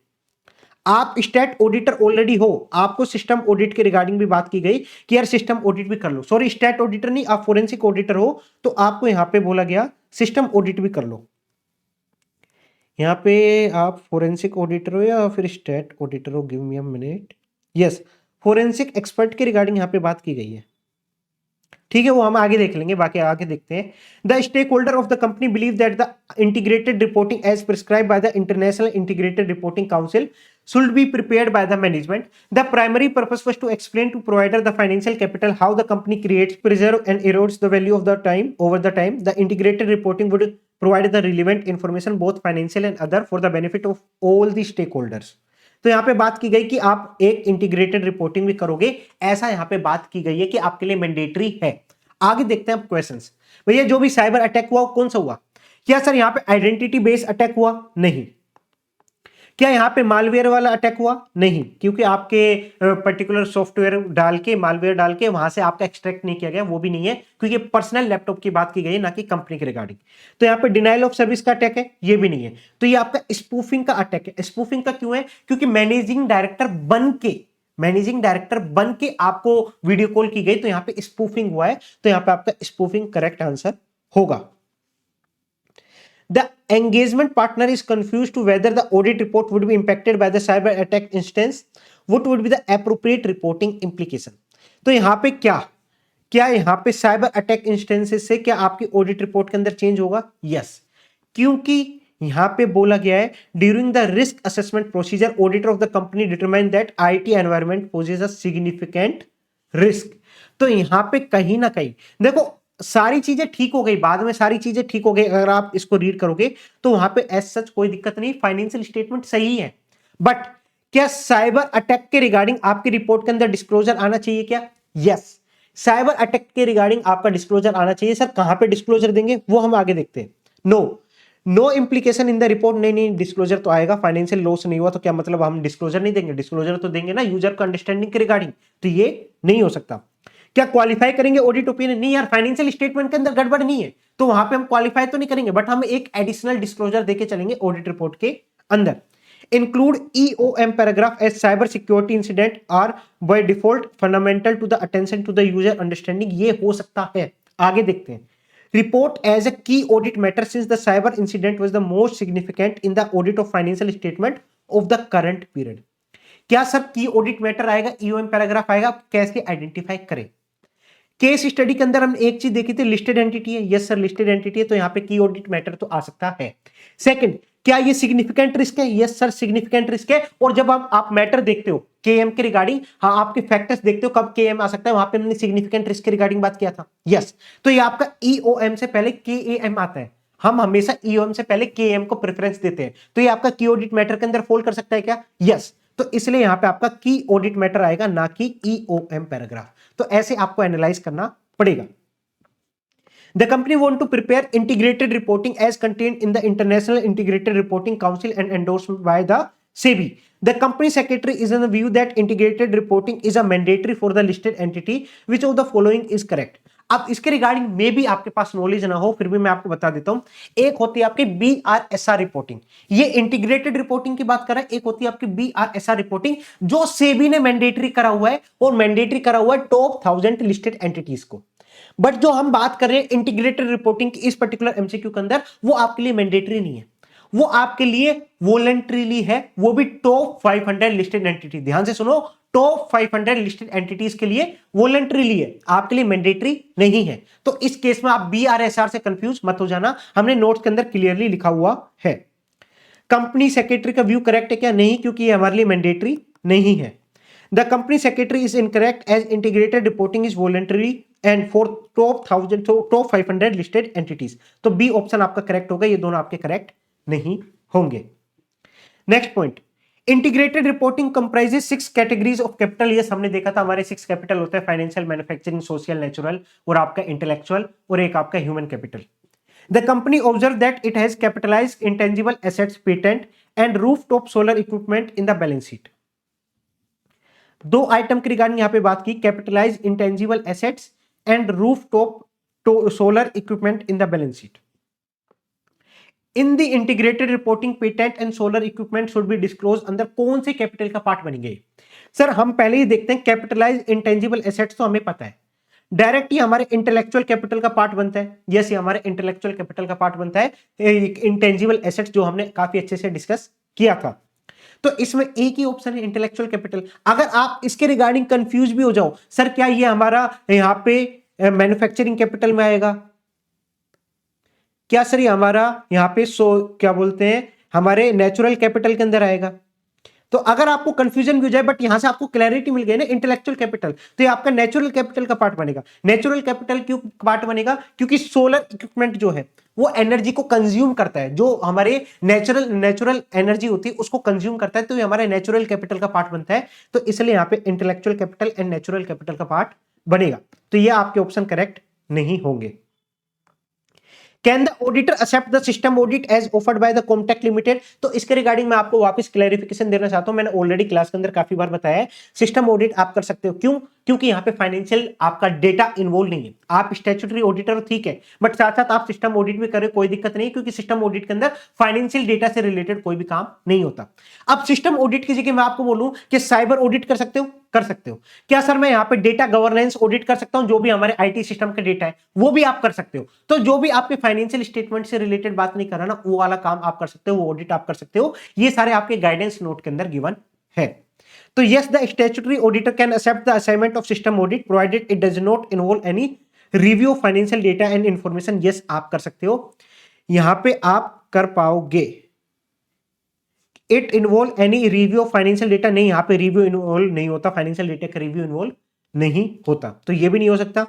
आप stat auditor already हो, आपको system audit के regarding भी बात की गई कि यार सिस्टम ऑडिट भी कर लो। सॉरी, स्टैट ऑडिटर नहीं, आप फोरेंसिक ऑडिटर हो, तो आपको यहां पे बोला गया सिस्टम ऑडिट भी कर लो। यहां पे आप फोरेंसिक ऑडिटर हो या फिर स्टैट ऑडिटर हो, give me a minute. Yes, forensic expert के रिगार्डिंग यहां पे बात की गई है, ठीक है, वो हम आगे देख लेंगे, बाकी आगे देखते हैं। The stakeholder of the company believe that the integrated reporting as prescribe by the international integrated reporting council should be prepared by the management. The primary purpose was to explain to provider the financial capital how the company creates, preserve and erodes the value of the time over the time. The integrated reporting would provide the relevant information both financial and other for the benefit of all the stakeholders. तो यहाँ पे बात की गई कि आप एक integrated reporting भी करोगे, ऐसा यहाँ पे बात की गई है कि आपके लिए मैंडेटरी है। आगे देखते हैं क्वेश्चंस। भैया जो भी साइबर अटैक हुआ कौन सा हुआ? क्या सर यहाँ पे आइडेंटिटी बेस्ड अटैक हुआ? नहीं। क्या यहां पे मालवेयर वाला अटैक हुआ? नहीं, क्योंकि आपके पर्टिकुलर सॉफ्टवेयर डाल के, मालवेयर डाल के वहां से आपका एक्सट्रैक्ट नहीं किया गया, वो भी नहीं है, क्योंकि पर्सनल लैपटॉप की बात की गई है, ना कि कंपनी के रिगार्डिंग। तो यहाँ पे डिनाइल ऑफ सर्विस का अटैक है, ये भी नहीं है। तो ये आपका स्पूफिंग का अटैक है। स्पूफिंग का क्यों है? क्योंकि मैनेजिंग डायरेक्टर बन के आपको वीडियो कॉल की गई, तो यहाँ पे स्पूफिंग हुआ है, तो यहाँ पे आपका स्पूफिंग करेक्ट आंसर होगा। The engagement partner is confused to whether the audit report would be impacted by the cyber attack instance. What would be the appropriate reporting implication? तो यहां पे क्या यहां पे साइबर अटैक इंस्टेंसेस से क्या आपकी ऑडिट रिपोर्ट के अंदर चेंज होगा? यस, क्योंकि यहां पे बोला गया है during the risk assessment procedure auditor of the company determine that IT environment poses a significant risk. तो यहां पे कहीं ना कहीं देखो सारी चीजें ठीक हो गई, बाद में सारी चीजें ठीक हो गई, अगर आप इसको रीड करोगे तो वहां पे एज सच कोई दिक्कत नहीं, फाइनेंशियल स्टेटमेंट सही है। बट क्या साइबर अटैक के रिगार्डिंग आपकी रिपोर्ट के अंदर डिस्क्लोजर आना चाहिए क्या? यस, साइबर अटैक के रिगार्डिंग आपका डिस्क्लोजर आना चाहिए। सर कहां पे डिस्क्लोजर देंगे वो हम आगे देखते हैं। No implication in the report, नहीं डिस्क्लोजर तो आएगा। फाइनेंशियल लॉस नहीं हुआ तो क्या मतलब हम डिस्क्लोजर नहीं देंगे? डिस्क्लोजर तो देंगे ना यूजर को अंडरस्टैंडिंग के रिगार्डिंग, तो ये नहीं हो सकता। क्या क्वालिफाई करेंगे ऑडिट ओपिनियन? नहीं यार, फाइनेंशियल स्टेटमेंट के अंदर गड़बड़ नहीं है, तो वहां पे हम क्वालिफाई तो नहीं करेंगे, बट हम एक एडिशनल डिस्क्लोजर देके चलेंगे ऑडिट रिपोर्ट के अंदर। Include EOM paragraph as cyber security incident are by default fundamental to the attention to the user understanding, ये हो सकता है। आगे देखते हैं। रिपोर्ट एज अ की audit matter since the cyber incident was the most significant in the audit of financial statement of the current period. क्या sir की ऑडिट मैटर आएगा, EOM पैराग्राफ आएगा, कैसे आइडेंटिफाई करें? केस स्टडी के अंदर हमने एक चीज देखी थी, लिस्टेड एंटिटी है। यस सर, लिस्टेड एंटिटी है, तो यहाँ पे की ऑडिट मैटर तो आ सकता है। सेकंड, क्या ये सिग्निफिकेंट रिस्क है? यस सर, सिग्निफिकेंट रिस्क है। और जब आप मैटर देखते हो केएम के रिगार्डिंग, हाँ आपके फैक्टर्स देखते हो कब केएम आ सकता है, वहां पे हमने सिग्निफिकेंट रिस्क के रिगार्डिंग बात किया था। यस, तो ये आपका EOM से पहले KAM आता है। हम हमेशा EOM से पहले KAM को प्रेफरेंस देते हैं, तो ये आपका की ऑडिट मैटर के अंदर फॉल कर सकता है क्या? यस, तो इसलिए यहां पे आपका की ऑडिट मैटर आएगा, ना कि EOM पैराग्राफ। तो ऐसे आपको एनालाइज करना पड़ेगा। The company want to prepare integrated reporting as contained in the International Integrated Reporting Council and endorsed by the SEBI. The company secretary is in the view that integrated reporting is a mandatory for the listed entity. Which of the following is correct? अब इसके रिगार्डिंग में भी आपके पास knowledge ना हो, फिर भी मैं आपको बता देता हूं। एक होती है आपकी BRSR रिपोर्टिंग, ये इंटीग्रेटेड रिपोर्टिंग की बात कर रहा है। एक होती है आपकी BRSR रिपोर्टिंग जो सेबी ने मैंडेटरी करा हुआ है, और मैंडेटरी करा हुआ है टॉप 1000 लिस्टेड एंटिटीज को। बट जो हम बात कर रहे हैं इंटीग्रेटेड रिपोर्टिंग की इस पर्टिकुलर एमसीक्यू के अंदर, वो आपके लिए मैंडेटरी नहीं है, वो आपके लिए वॉलंटरीली है, वो भी टॉप 500 लिस्टेड एंटिटी। ध्यान से सुनो, टॉप 500 लिस्टेड एंटिटीज के लिए वॉलंटरीली है, आपके लिए मैंडेटरी नहीं है। तो इस केस में आप BRSR से कंफ्यूज मत हो जाना, हमने नोट्स के अंदर क्लियरली लिखा हुआ है। कंपनी सेक्रेटरी का व्यू करेक्ट है क्या? नहीं, क्योंकि ये हमारे लिए मैंडेटरी नहीं है। The company secretary is incorrect as integrated reporting is voluntary and for top 500 listed entities. तो B ऑप्शन आपका करेक्ट होगा, ये दोनों आपके करेक्ट नहीं होंगे। Next point, integrated reporting comprises 6 categories of capital. ये हमने देखा था, हमारे 6 कैपिटल होते हैं, फाइनेंशियल, मैन्युफैक्चरिंग, सोशल, नेचुरल, और आपका इंटेलेक्चुअल, और एक आपका human capital. The company observed that it has capitalized intangible assets, patent and rooftop solar equipment in the balance sheet. दो आइटम के रिगार्डिंग यहां पे बात की, capitalise intangible assets and rooftop solar equipment in the balance sheet. In the integrated reporting, patent and solar equipment should be disclosed under कौन से capital का part बनेंगे? सर हम पहले ही देखते हैं, कैपिटलाइज इंटेंजिबल एसेट्स तो हमें पता है, डायरेक्ट ही हमारे इंटेलेक्चुअल कैपिटल का पार्ट बनता है। यस, ये हमारे इंटेलेक्चुअल कैपिटल का पार्ट बनता है, इंटेंजिबल एसेट्स जो हमने काफी अच्छे से डिस्कस किया था। तो इसमें एक ही ऑप्शन है इंटेलेक्चुअल कैपिटल। अगर आप इसके रिगार्डिंग कंफ्यूज भी हो जाओ, सर क्या ये हमारा यहाँ पे मैन्युफैक्चरिंग कैपिटल में आएगा, क्या सर ये हमारा यहाँ पे क्या बोलते हैं हमारे नेचुरल कैपिटल के अंदर आएगा? तो अगर आपको कंफ्यूजन भी हो जाए बट यहां से आपको क्लैरिटी मिल गई ना इंटेलेक्चुअल कैपिटल, तो ये आपका नेचुरल कैपिटल का पार्ट बनेगा। नेचुरल कैपिटल क्यों पार्ट बनेगा? क्योंकि सोलर इक्विपमेंट जो है वो एनर्जी को कंज्यूम करता है, जो हमारे नेचुरल एनर्जी होती है उसको कंज्यूम करता है, तो ये हमारे नेचुरल कैपिटल का पार्ट बनता है। तो इसलिए यहाँ पे intellectual capital and natural capital का पार्ट बनेगा। तो ये आपके ऑप्शन करेक्ट नहीं होंगे। Can the auditor accept the system audit as offered by the Comtech Limited? तो इसके रिगार्डिंग मैं आपको वापस क्लैरिफिकेशन देना चाहता हूं। मैंने ऑलरेडी क्लास के अंदर काफी बार बताया है, सिस्टम ऑडिट आप कर सकते हो। क्यों? क्योंकि यहाँ पे फाइनेंशियल आपका डेटा इन्वॉल्व नहीं है। आप स्टैट्यूटरी ऑडिटर ठीक है, बट साथ साथ आप सिस्टम ऑडिट भी करें, कोई दिक्कत नहीं, क्योंकि सिस्टम ऑडिट के अंदर फाइनेंशियल डेटा से रिलेटेड कोई भी काम नहीं होता। अब सिस्टम ऑडिट की जगह मैं आपको बोलूं कि साइबर ऑडिट कर सकते हो, कर सकते हो। क्या सर मैं यहाँ पे डेटा गवर्नेंस ऑडिट कर सकता हूं? जो भी हमारे आईटी सिस्टम का डेटा है वो भी आप कर सकते हो। तो जो भी आपके फाइनेंशियल स्टेटमेंट से रिलेटेड बात नहीं कर रहा ना, वो वाला काम आप कर सकते हो, वो ऑडिट आप कर सकते हो। ये सारे आपके गाइडेंस नोट के अंदर गिवन है। तो yes, the statutory auditor can accept the assignment of system audit provided it does not involve any review of financial data and information. Yes, आप कर सकते हो, यहां पे आप कर पाओगे। It involve any review of financial data, नहीं, यहाँ पे रिव्यू इन्वॉल्व नहीं होता, फाइनेंशियल डेटा का रिव्यू इन्वॉल्व नहीं होता, तो ये भी नहीं हो सकता।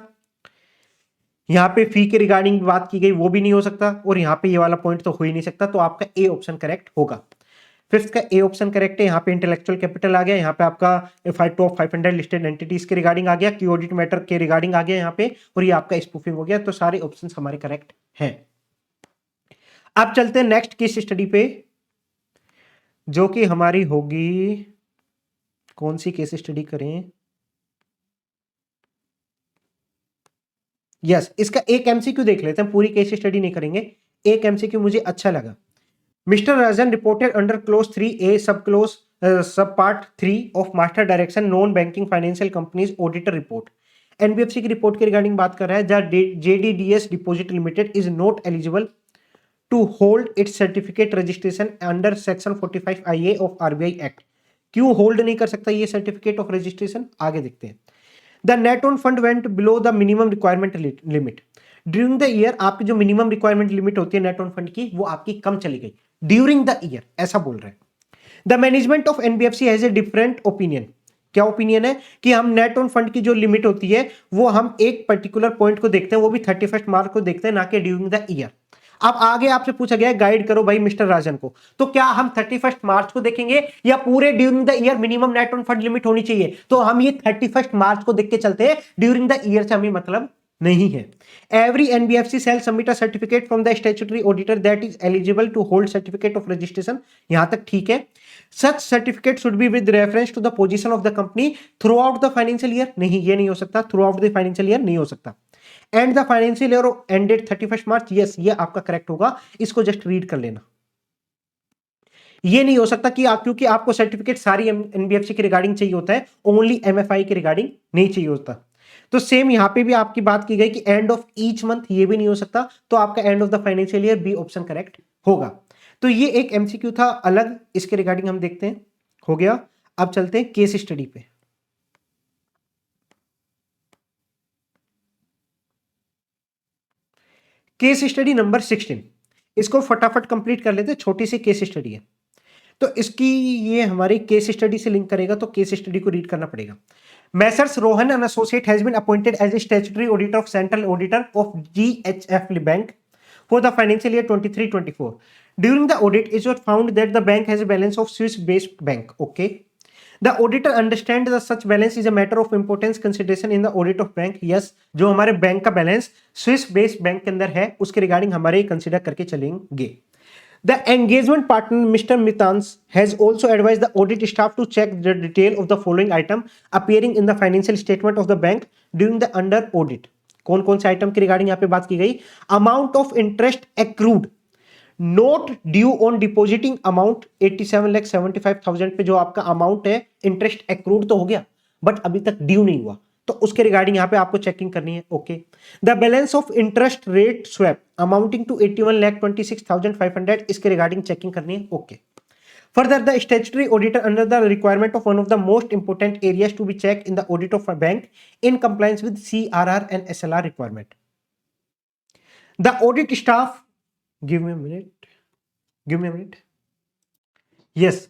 यहाँ पे फी के रिगार्डिंग बात की गई, वो भी नहीं हो सकता, और यहाँ पे ये वाला पॉइंट तो हो ही नहीं सकता। तो आपका ए ऑप्शन करेक्ट होगा। फिफ्थ का ए ऑप्शन करेक्ट है। यहाँ पे इंटेलेक्चुअल कैपिटल आ गया, यहाँ पे आपका टॉप 500 लिस्टेड एंटिटीज के रिगार्डिंग आ गया, की ऑडिट मैटर के रिगार्डिंग आ गया यहाँ पे, और ये आपका स्पूफिंग हो गया। तो सारे ऑप्शन हमारे करेक्ट हैं। अब चलते हैं नेक्स्ट केस स्टडी पे, जो कि हमारी होगी, कौन सी केस स्टडी करें? यस, इसका एक एमसीक्यू देख लेते हैं, पूरी केस स्टडी नहीं करेंगे। एक एमसीक्यू मुझे अच्छा लगा। Mister Rajan reported under clause 3A sub clause sub part 3 of master direction non banking financial companies auditor report. NBFC की रिपोर्ट के रिगार्डिंग बात कर रहा है, जहां JDDS deposit limited is not eligible to hold its certificate registration under section 45 IA of RBI Act। क्यों hold नहीं कर सकता ये सर्टिफिकेट ऑफ रजिस्ट्रेशन? आगे देखते हैं। The net on fund went below the minimum requirement limit during the year. आपकी जो मिनिमम रिक्वायरमेंट लिमिट होती है नेट ऑन फंड की, वो आपकी कम चली गई ड्यूरिंग द ईयर, ऐसा बोल रहे हैं। The management of NBFC has a different opinion. क्या ओपिनियन है? कि हम नेट ऑन फंड की जो लिमिट होती है वो हम एक पर्टिकुलर पॉइंट को देखते हैं, वो भी 31 मार्च को देखते हैं, ना कि ड्यूरिंग द ईयर। अब आगे आपसे पूछा गया है गाइड करो भाई मिस्टर राजन को, तो क्या हम 31 मार्च को देखेंगे या पूरे during the year minimum net on fund limit होनी चाहिए? तो हम ये 31 मार्च को देख के चलते हैं, ड्यूरिंग द ईयर से हमें मतलब नहीं है। Every NBFC shall submit a certificate from the statutory auditor that is eligible to hold certificate of registration। यहां तक ठीक है। Such certificate should be with reference to the position of the company throughout the financial year। नहीं, ये नहीं हो सकता, throughout the financial year नहीं हो सकता। And the financial year ended 31 March. Yes, ये आपका करेक्ट होगा, इसको जस्ट रीड कर लेना। ये नहीं हो सकता कि क्योंकि आपको सर्टिफिकेट सारी एनबीएफसी के रिगार्डिंग चाहिए होता है, ओनली एमएफआई के रिगार्डिंग नहीं चाहिए होता। तो सेम यहां पे भी आपकी बात की गई कि एंड ऑफ ईच मंथ, ये भी नहीं हो सकता, तो आपका end of the financial year B option correct होगा। तो ये एक एमसीक्यू था अलग, इसके रिगार्डिंग हम देखते हैं, हो गया। अब चलते हैं केस स्टडी पे। केस स्टडी नंबर 16, इसको फटाफट कंप्लीट कर लेते हैं, छोटी सी केस स्टडी है। तो इसकी ये हमारी केस स्टडी से लिंक करेगा, तो केस स्टडी को रीड करना पड़ेगा। Messrs Rohan and associate has been appointed as a statutory auditor of central auditor of GHF bank for the financial year 23-24. During the audit, it was found that the bank has a balance of Swiss-based bank. Okay. The auditor understands that such balance is a matter of importance consideration in the audit of bank. Yes, जो हमारे bank का balance Swiss based bank के अंदर है, उसके regarding हमारे consider करके चलेंगे। The engagement partner, Mr. Mitans, has also advised the audit staff to check the detail of the following item appearing in the financial statement of the bank during the under audit. कौन कौन से item की regarding यहाँ पे बात की गई? Amount of interest accrued note due on depositing amount 87,75,000 पे जो आपका अमाउंट है इंटरेस्ट एक्रूड तो हो गया बट अभी तक ड्यू नहीं हुआ, तो उसके रिगार्डिंग यहां पे आपको चेकिंग करनी है। Okay, the balance of interest rate swap amounting to 81,26,500 इसके रिगार्डिंग चेकिंग करनी है। Okay, further the statutory auditor under the requirement of one of the most important areas to be checked in the audit of a bank in compliance with CRR and SLR requirement. The audit staff, give me a minute. Yes,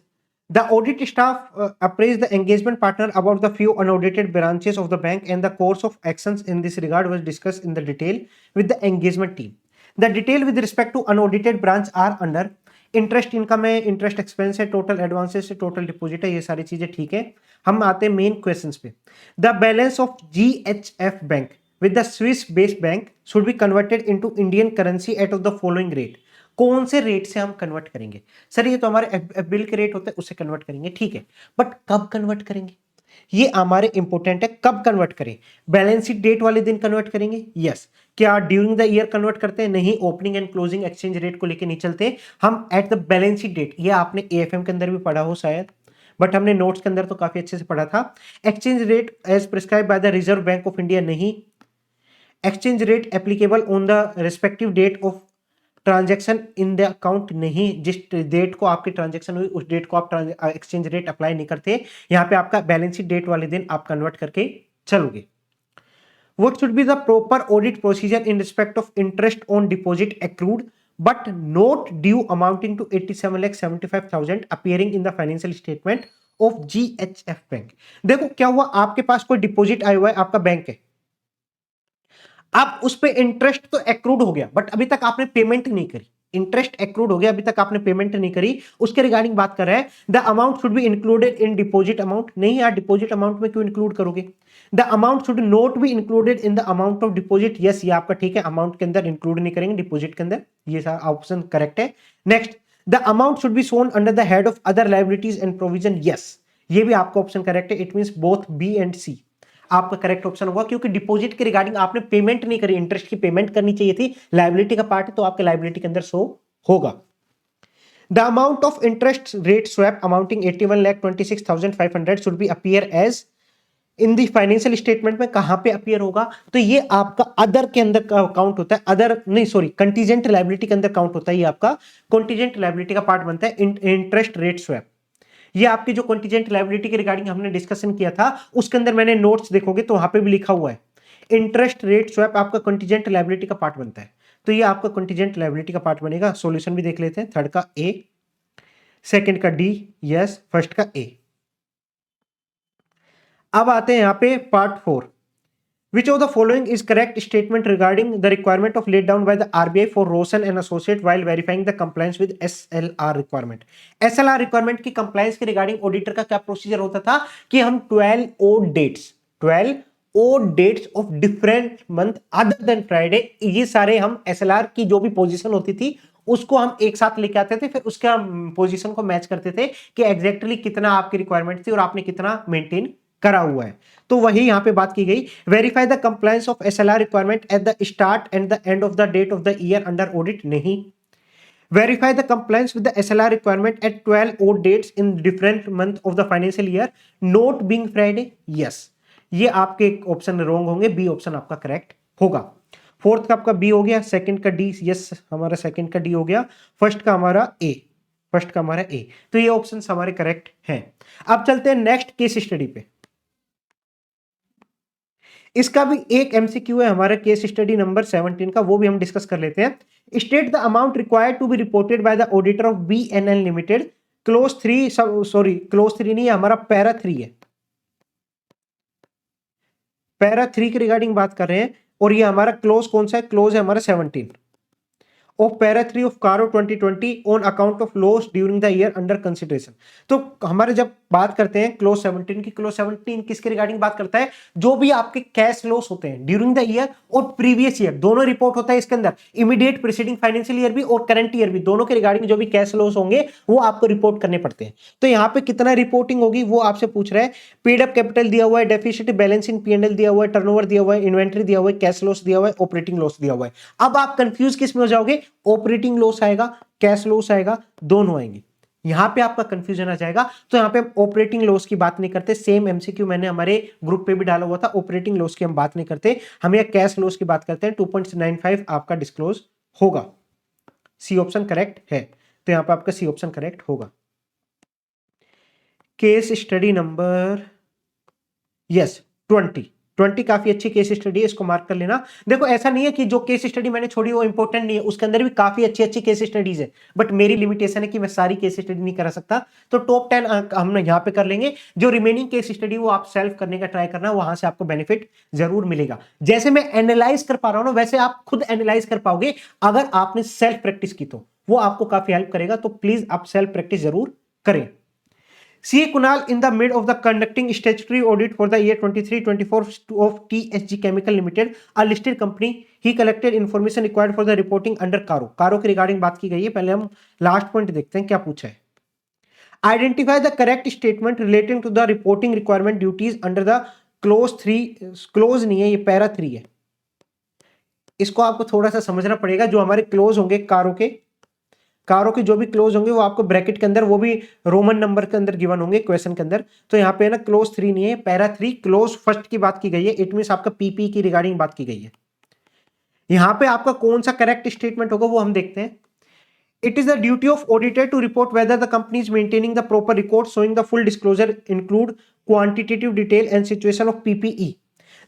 the audit staff appraised the engagement partner about the few unaudited branches of the bank, and the course of actions in this regard was discussed in the detail with the engagement team. The detail with respect to unaudited branch are under interest income है, interest expense है, total advances है, total deposit है, ये सारी चीजें ठीक है। हम आते हैं मेन क्वेश्चंस पे। The balance of GHF bank with the Swiss based bank should be converted into Indian currency at of the following rate. कौन से रेट से हम कन्वर्ट करेंगे? सर ये तो हमारे बिल के रेट होते हैं, उससे कन्वर्ट करेंगे, ठीक है, बट कब कन्वर्ट करेंगे ये हमारे इंपॉर्टेंट है। कब कन्वर्ट करें? बैलेंस शीट डेट वाले दिन कन्वर्ट करेंगे। यस। क्या ड्यूरिंग द ईयर कन्वर्ट करते हैं? नहीं, opening and closing exchange rate को लेके नहीं चलते हम, at the balance sheet date. ये आपने AFM के अंदर भी पढ़ा हो शायद, बट हमने नोट्स के अंदर तो काफी अच्छे से पढ़ा था। Exchange rate as prescribe by the Reserve Bank of India, नहीं। Exchange rate applicable on the respective date of transaction in the account, नहीं। जिस डेट को आपकी ट्रांजैक्शन हुई उस डेट को आप एक्सचेंज रेट अप्लाई नहीं करते। यहां पे आपका बैलेंस शीट डेट वाले दिन आप कन्वर्ट करके चलोगे। What should be the proper audit procedure in respect of interest on deposit accrued but not due amounting to 87,75,000 appearing in the financial statement of GHF bank? देखो क्या हुआ, आपके पास कोई डिपॉजिट आया हुआ है, आपका बैंक है, अब उस पे इंटरेस्ट तो एक्रूड हो गया बट अभी तक आपने पेमेंट नहीं करी। इंटरेस्ट एक्रूड हो गया, अभी तक आपने पेमेंट नहीं करी, उसके रिगार्डिंग बात कर रहा है। The amount should be included in deposit amount, नहीं यार डिपॉजिट अमाउंट में क्यों इंक्लूड करोगे? The amount should not be included in the amount of deposit, yes ये आपका ठीक है, अमाउंट के अंदर इंक्लूड नहीं करेंगे, डिपॉजिट के अंदर, ये सारा ऑप्शन करेक्ट है। Next, the amount should be shown under the head of other liabilities and provision, yes ये भी आपका ऑप्शन करेक्ट है। It means both B and C आपका करेक्ट ऑप्शन होगा, क्योंकि डिपॉजिट के रिगार्डिंग आपने पेमेंट नहीं करी, इंटरेस्ट की पेमेंट करनी चाहिए थी, लायबिलिटी का पार्ट है तो आपके लायबिलिटी के अंदर शो होगा। The amount of interest rate swap amounting 81,26,500 should be appear as in the financial statement में, कहां पे अपीयर होगा? तो ये आपका अदर के अंदर काउंट होता है, अदर नहीं सॉरी कंटीजेंट लायबिलिटी के अंदर काउंट होता है, ये आपका कंटीजेंट लायबिलिटी का पार्ट बनता है इंटरेस्ट रेट स्वैप। ये आपकी जो कंटीजेंट लायबिलिटी के रिगार्डिंग हमने डिस्कशन किया था उसके अंदर मैंने नोट्स देखोगे तो वहां पे भी लिखा हुआ है इंटरेस्ट रेट स्वैप आपका कंटीजेंट लायबिलिटी का पार्ट बनता है, तो ये आपका कंटीजेंट लायबिलिटी का पार्ट बनेगा। सॉल्यूशन भी देख लेते हैं, थर्ड का ए, सेकंड का डी, यस, फर्स्ट का ए। अब आते हैं यहां पे part 4, which of the following is correct statement regarding the requirement of laid down by the RBI for Roshan and Associate while verifying the compliance with SLR requirement? SLR requirement की compliance के regarding auditor का क्या procedure होता था कि हम 12 odd dates of different month other than Friday, ये सारे हम SLR की जो भी पोजीशन होती थी उसको हम एक साथ लेके आते थे, फिर उसका पोजीशन को मैच करते थे कि एग्जैक्टली कितना आपकी रिक्वायरमेंट थी और आपने कितना मेंटेन करा हुआ है। तो वही यहां पे बात की गई, verify the compliance of SLR requirement at the start and the end of the date of the year under audit, नहीं। Verify the compliance with the SLR requirement at 12 odd dates in different month of the financial year not being Friday, yes ये आपके option wrong होंगे, B option आपका correct होगा। Fourth का आपका B हो गया, सेकंड का डी, यस हमारा सेकंड का डी हो गया, फर्स्ट का हमारा ए, तो ये ऑप्शन हमारे करेक्ट हैं। अब चलते हैं नेक्स्ट केस स्टडी पे। इसका भी एक एमसीक्यू है हमारा केस स्टडी नंबर 17 का, वो भी हम डिस्कस कर लेते हैं। State the amount required to be reported by the auditor of BNL limited, clause 3 sorry clause 3 नहीं, हमारा पैरा 3 है, पैरा 3 के रिगार्डिंग बात कर रहे हैं और ये हमारा क्लोज कौन सा है? क्लोज है हमारा 17 of para 3 of Caro 2020 on account of loss during the year under consideration। तो हमारे जब बात करते हैं क्लोज 17 की, क्लोज 17 किसके रिगार्डिंग बात करता है? जो भी आपके कैश लॉस होते हैं ड्यूरिंग द ईयर और प्रीवियस ईयर, दोनों रिपोर्ट होता है इसके अंदर, इमीडिएट प्रीसीडिंग फाइनेंशियल ईयर भी और करंट ईयर भी, दोनों के रिगार्डिंग जो भी कैश लॉस होंगे वो आपको रिपोर्ट करने पड़ते हैं। तो यहाँ पे कितना रिपोर्टिंग होगी वो आपसे पूछ रहा है। पेड अप कैपिटल दिया हुआ है, डेफिसिट बैलेंस इन P&L दिया हुआ है, टर्नओवर दिया हुआ है, इन्वेंटरी दिया हुआ है, कैश लॉस दिया हुआ है, ऑपरेटिंग लॉस दिया हुआ है। अब आप कंफ्यूज किस में हो जाओगे? ऑपरेटिंग लॉस आएगा, कैश लॉस आएगा, दोनों आएंगे। यहां पे आपका कंफ्यूजन आ जाएगा। तो यहां पे हम ऑपरेटिंग लॉस की बात नहीं करते। सेम एमसीक्यू मैंने हमारे ग्रुप पे भी डाला हुआ था। ऑपरेटिंग लॉस की हम बात नहीं करते, हम यह कैश लॉस की बात करते हैं। 2.95 आपका डिस्क्लोज होगा। सी ऑप्शन करेक्ट है, तो यहां पे आपका सी ऑप्शन करेक्ट होगा। केस स्टडी नंबर यस 20 काफी अच्छी केस स्टडी है, इसको मार्क कर लेना। देखो ऐसा नहीं है कि जो केस स्टडी मैंने छोड़ी वो इंपॉर्टेंट नहीं है, उसके अंदर भी काफी अच्छी अच्छी केस स्टडीज है, बट मेरी लिमिटेशन है कि मैं सारी केस स्टडी नहीं करा सकता। तो टॉप 10 हम यहाँ पे कर लेंगे। जो रिमेनिंग केस स्टडी वो आप सेल्फ करने का ट्राई करना, वहां से आपको बेनिफिट जरूर मिलेगा। जैसे मैं एनालाइज कर पा रहा हूं ना, वैसे आप खुद एनालाइज कर पाओगे अगर आपने सेल्फ प्रैक्टिस की, तो वो आपको काफी हेल्प करेगा। तो प्लीज आप सेल्फ प्रैक्टिस जरूर करें। CA Kunal, in the mid of the conducting statutory audit for the year 23-24 of TSG Chemical Limited, a listed company, he collected information required for the reporting under CARO। CARO के regarding बात की गई है। पहले हम last point देखते हैं क्या पूछा है। Identify the correct statement relating to the reporting requirement duties under the clause 3, clause नहीं है ये, पैरा 3 है। इसको आपको थोड़ा सा समझना पड़ेगा। जो हमारे क्लोज होंगे कारो के जो भी क्लोज होंगे वो आपको ब्रैकेट के अंदर, वो भी रोमन नंबर के अंदर गिवन होंगे क्वेश्चन के अंदर। तो यहाँ पे ना क्लोज 3 नहीं है, पैरा 3 क्लोज फर्स्ट की बात की गई है। इट मींस आपका पीपी की रिगार्डिंग बात की गई है। यहाँ पे आपका कौन सा करेक्ट स्टेटमेंट होगा वो हम देखते हैं। It is the duty of auditor to report whether the company is maintaining the proper record showing the full disclosure include quantitative detail and situation of PPE.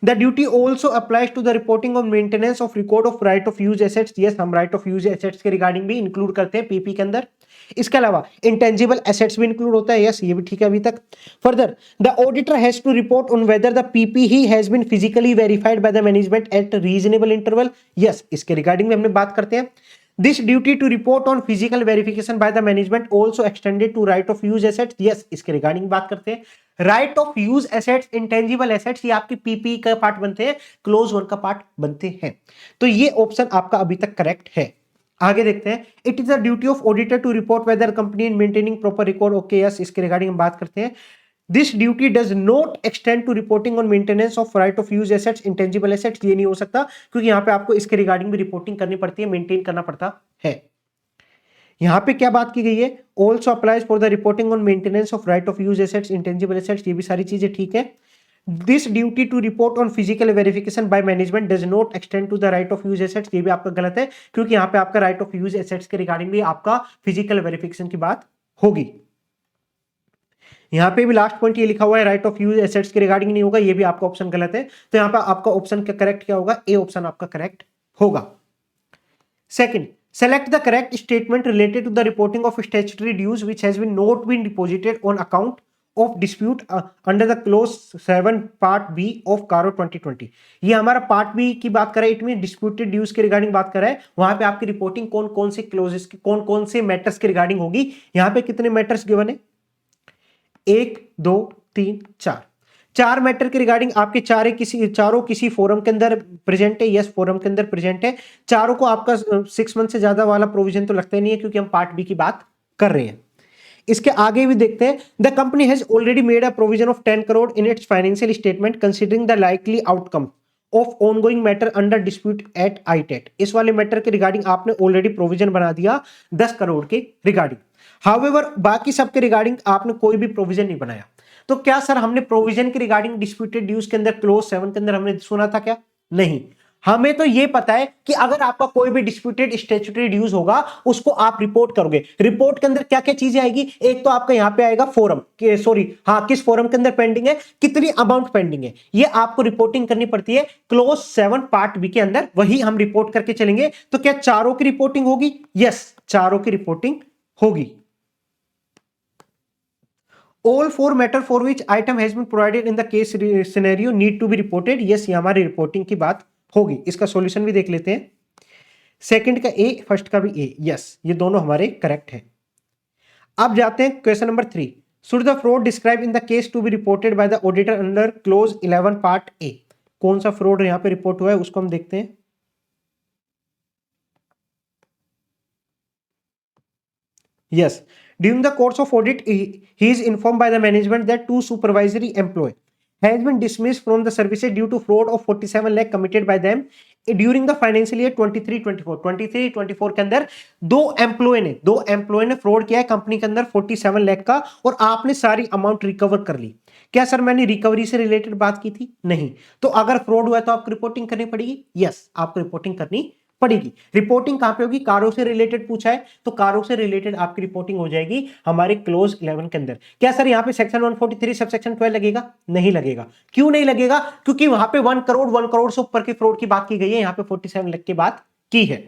The duty also applies to the reporting of maintenance of record of right of use assets। yes, हम right of use assets के regarding भी include करते हैं PP के अंदर। इसके अलावा intangible assets भी इंक्लूड होता है। यस, ये भी ठीक है अभी तक। Further, the auditor has to report on whether the PP he has been physically verified by the management at reasonable interval. Yes, इसके रिगार्डिंग में हमने बात करते हैं। This duty to report on physical verification by the management also extended to right of use assets। yes, इसके regarding बात करते हैं। Right of use assets, intangible assets, ये आपके पीपी का पार्ट बनते हैं, क्लोज 1 का पार्ट बनते हैं। तो ये ऑप्शन आपका अभी तक करेक्ट है। आगे देखते हैं। It is the duty of auditor to report whether company in maintaining proper record. Okay, yes, इसके रिगार्डिंग हम बात करते हैं। This duty does not extend to reporting on maintenance of right of use assets, intangible assets. ये नहीं हो सकता क्योंकि यहाँ पे आपको इसके रिगार्डिंग भी रिपोर्टिंग करनी पड़ती है, मेंटेन करना पड़ता है। यहां पे क्या बात की गई है? Also applies for the reporting on maintenance of right of use assets, intangible assets, ये भी सारी चीजें ठीक है। This duty to report on physical verification by management does not extend to the right of use assets, ये भी आपका गलत है क्योंकि यहाँ पे आपका राइट ऑफ यूज एसेट्स के रिगार्डिंग भी आपका फिजिकल वेरिफिकेशन की बात होगी। यहाँ पे भी लास्ट पॉइंट ये लिखा हुआ है राइट ऑफ यूज एसेट्स के रिगार्डिंग नहीं होगा, ये भी आपका ऑप्शन गलत है। तो यहाँ पे आपका ऑप्शन का करेक्ट क्या होगा? ए ऑप्शन आपका करेक्ट होगा। Second, select the correct statement related to the reporting of statutory dues which has been not been deposited on account of dispute under the clause 7 part B of CARO 2020। ये हमारा part B की बात कर रहा है, it mean disputed dues के regarding बात कर रहा है। वहां पे आपकी रिपोर्टिंग कौन कौन से क्लोजेस की, कौन कौन से मैटर्स के रिगार्डिंग होगी। यहाँ पे कितने मैटर्स गिवन है? 1 2 3 4 4 मैटर के रिगार्डिंग आपके चारों किसी फोरम के अंदर प्रेजेंट है। यस, फोरम के अंदर प्रेजेंट है। चारों को आपका 6 मंथ से ज्यादा वाला प्रोविजन तो लगता ही नहीं है क्योंकि हम पार्ट बी की बात कर रहे हैं। इसके आगे भी देखते हैं। The company has already made a provision of 10 crore in its financial statement considering the likely outcome of ongoing matter under dispute at ITAT. इस वाले मैटर के रिगार्डिंग आपने ऑलरेडी प्रोविजन बना दिया 10 करोड़ के रिगार्डिंग। हाउएवर बाकी सबके रिगार्डिंग आपने कोई भी प्रोविजन नहीं बनाया। तो क्या सर हमने प्रोविजन के रिगार्डिंग डिस्प्यूटेड ड्यूज के अंदर क्लोज 7 के अंदर हमने सुना था क्या? नहीं, हमें तो ये पता है कि अगर आपका कोई भी डिस्प्यूटेड स्टैट्यूटरी ड्यूज होगा उसको आप रिपोर्ट करोगे। रिपोर्ट के अंदर क्या क्या चीजें आएगी? एक तो आपका यहां पे आएगा फोरम, किस फोरम के अंदर पेंडिंग है, कितनी अमाउंट पेंडिंग है, ये आपको रिपोर्टिंग करनी पड़ती है क्लोज 7 पार्ट बी के अंदर, वही हम रिपोर्ट करके चलेंगे। तो क्या चारों की रिपोर्टिंग होगी? यस, चारों की रिपोर्टिंग होगी। All 4 matter for which item has been provided in the case scenario need to be reported। yes, ये हमारी रिपोर्टिंग की बात होगी। इसका सॉल्यूशन भी देख लेते हैं। सेकंड का ए, फर्स्ट का भी ए, यस, ये दोनों हमारे करेक्ट हैं। अब जाते हैं question number 3। Should the fraud describe in the case to be reported by the auditor under clause 11 part A. कौन सा फ्रॉड यहां पे रिपोर्ट हुआ है उसको हम देखते हैं। Yes, during the course of audit he is informed by the management that 2 supervisory employ has been dismissed from the services due to fraud of 47 lakh committed by them during the financial year 23-24 के अंदर दो employ ने fraud किया है company के अंदर 47 लाख का, और आपने सारी अमाउंट रिकवर कर ली। क्या सर मैंने रिकवरी से रिलेटेड बात की थी? नहीं। तो अगर फ्रॉड हुआ तो आपको रिपोर्टिंग करनी पड़ेगी। यस, आपको रिपोर्टिंग करनी पड़ेगी। रिपोर्टिंग कहां पे होगी? कारों से रिलेटेड पूछा है तो कारों से रिलेटेड आपकी रिपोर्टिंग हो जाएगी हमारे क्लोज 11 के अंदर। क्या सर यहां पे सेक्शन 143 सब सेक्शन 12 लगेगा? नहीं लगेगा। क्यों नहीं लगेगा? क्योंकि वहां पे 1 करोड़ से ऊपर की फ्रॉड की बात की गई है, यहां पे 47 लाख की बात की है।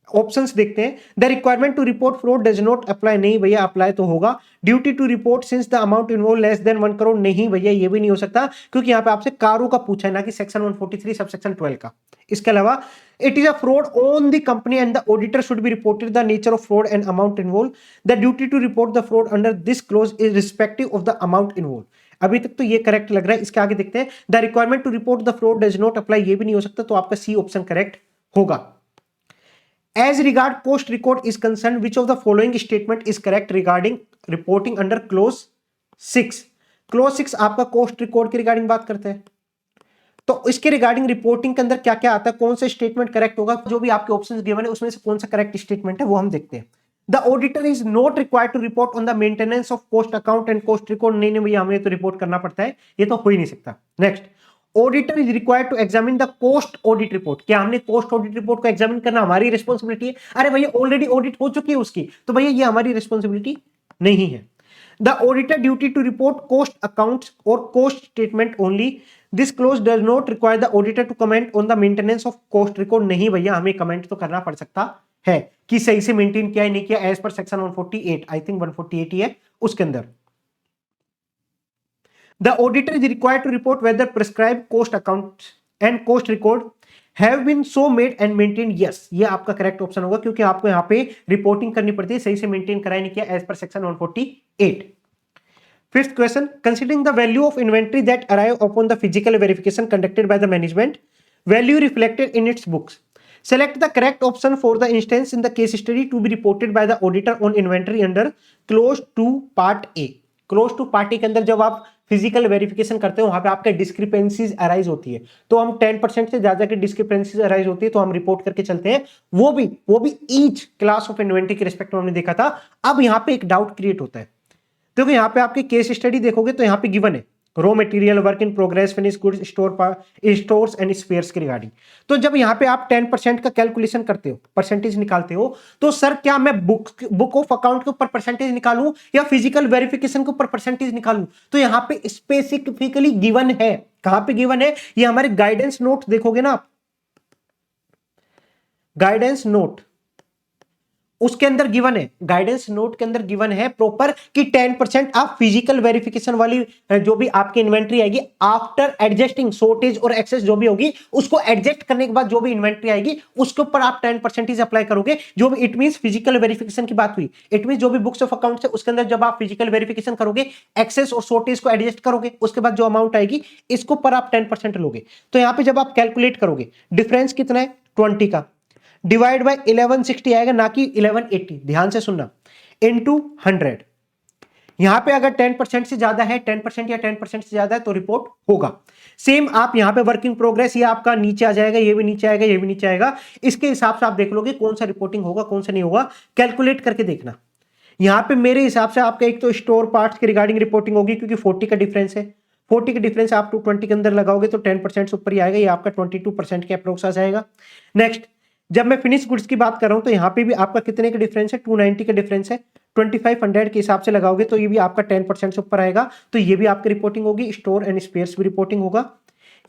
ऑप्शंस देखते हैं। The requirement to report fraud does not apply, नहीं भैया अप्लाई तो होगा। Duty to report since the amount involve less than 1 crore, नहीं भैया ये भी नहीं हो सकता क्योंकि यहां पे आपसे कारों का पूछा है ना कि सेक्शन 143 सब सेक्शन 12 का। इसके अलावा it is a fraud on the company and the auditor should be reported the nature of fraud and amount involve. The duty to report the fraud under this clause is respective of the amount involve. अभी तक तो ये correct लग रहा है। इसके आगे देखते हैं। The requirement to report the fraud does not apply, ये भी नहीं हो सकता, तो आपका सी ऑप्शन करेक्ट होगा। As regard post record is concerned, which of the following statement is correct regarding reporting under clause 6? Close 6 आपका पोस्ट रिकॉर्ड के रिगार्डिंग बात करते हैं, तो इसके रिगार्डिंग रिपोर्टिंग के अंदर क्या क्या आता है, कौन सा स्टेटमेंट करेक्ट होगा? जो भी आपके ऑप्शंस गिवन है उसमें से कौन सा करेक्ट स्टेटमेंट है वो हम देखते हैं। The auditor is not required to report on the maintenance of cost account and cost record, नहीं भैया हमें तो रिपोर्ट करना पड़ता है, ये तो हो ही नहीं सकता। Next, auditor is required to examine the cost audit report, क्या हमने कोस्ट ऑडिट रिपोर्ट को एग्जामिन करना हमारी रिस्पॉन्सिबिलिटी है? अरे भैया ऑलरेडी ऑडिट हो चुकी है उसकी, तो भैया ये हमारी रिस्पॉन्सिबिलिटी नहीं है। The auditor duty to report cost accounts और cost statement only, this clause does not require the auditor to comment on the maintenance of cost record, नहीं भैया हमें कमेंट तो करना पड़ सकता है कि सही से मेंटेन किया है नहीं किया, as per section 148, I think 148 ही है उसके अंदर। The auditor is required to report whether prescribed cost accounts and cost record have been so made and maintained. Yes, ये आपका करेक्ट ऑप्शन होगा क्योंकि आपको यहाँ पे रिपोर्टिंग करनी पड़ती है, सही से मेंटेन कराया नहीं किया as per section 148। Fifth question, considering the value of inventory that arrive upon the physical verification conducted by the management, value reflected in its books, select the correct option for the instance in the case study to be reported by the auditor on inventory under close to part A। Clause two party के अंदर जब आप physical verification करते हो वहां पे आपके discrepancies arise होती है, तो हम 10% से ज्यादा की डिस्क्रिपेंसीज अराइज होती है तो हम रिपोर्ट करके चलते हैं, वो भी ईच क्लास ऑफ इन्वेंट्री के रिस्पेक्ट में हमने देखा था। अब यहाँ पे एक डाउट क्रिएट होता है, क्योंकि यहाँ पे आपके केस स्टडी देखोगे तो यहाँ पे गिवन है raw material, work in progress, finish goods, stores and spheres के रिगार्डिंग। तो जब यहाँ पे आप 10% का कैलकुलेशन करते हो, परसेंटेज निकालते हो, तो सर क्या मैं बुक ऑफ अकाउंट के ऊपर परसेंटेज निकालूं या फिजिकल वेरिफिकेशन के ऊपर परसेंटेज निकालूं? तो यहाँ पे स्पेसिफिकली गिवन है, कहां पे गिवन है? ये हमारे गाइडेंस नोट देखोगे ना आप, गाइडेंस नोट उसके अंदर गिवन है, गाइडेंस नोट के अंदर गिवन है प्रॉपर कि 10% आप फिजिकल वेरिफिकेशन वाली जो भी आपकी इन्वेंट्री आएगी आफ्टर एडजस्टिंग शॉर्टेज और एक्सेस जो भी होगी उसको एडजस्ट करने के बाद जो भी इन्वेंट्री आएगी उसके ऊपर आप 10% अप्लाई करोगे। जो भी इट मींस फिजिकल वेरिफिकेशन की बात हुई, इट मींस जो भी बुक्स ऑफ अकाउंट है उसके अंदर जब आप फिजिकल वेरिफिकेशन करोगे, एक्सेस और शॉर्टेज को एडजस्ट करोगे, उसके बाद जो अमाउंट आएगी इसके ऊपर आप 10% लोगे। तो यहां पर जब आप कैलकुलेट करोगे डिफरेंस कितना है 20 का, डिवाइड बाय 1160 आएगा ना कि 1180, ध्यान से सुनना, इनटू 100। यहां पे अगर 10% से ज्यादा है, 10% या 10% से ज्यादा है तो रिपोर्ट होगा। सेम आप यहां पे वर्क इन प्रोग्रेस, ये आपका नीचे आ जाएगा, ये भी नीचे आएगा, ये भी नीचे आएगा। इसके हिसाब से आप देख लोगे कौन सा रिपोर्टिंग होगा कौन सा नहीं होगा, कैलकुलेट करके देखना। यहां पे मेरे हिसाब से आपका एक तो स्टोर पार्ट्स के रिगार्डिंग रिपोर्टिंग होगी क्योंकि 40 का डिफरेंस है, 40 का डिफरेंस आप 220 के अंदर लगाओगे तो 10% से ऊपर ही आएगा, ये आपका 22% के अप्रोक्स आ जाएगा। नेक्स्ट, जब मैं फिनिश गुड्स की बात कर रहा हूं तो यहां पे भी आपका कितने का डिफरेंस है, 290 का डिफरेंस है, 2500 के हिसाब से लगाओगे तो ये भी आपका 10% से ऊपर आएगा, तो ये भी आपकी रिपोर्टिंग होगी। स्टोर एंड स्पेयर्स भी रिपोर्टिंग होगा।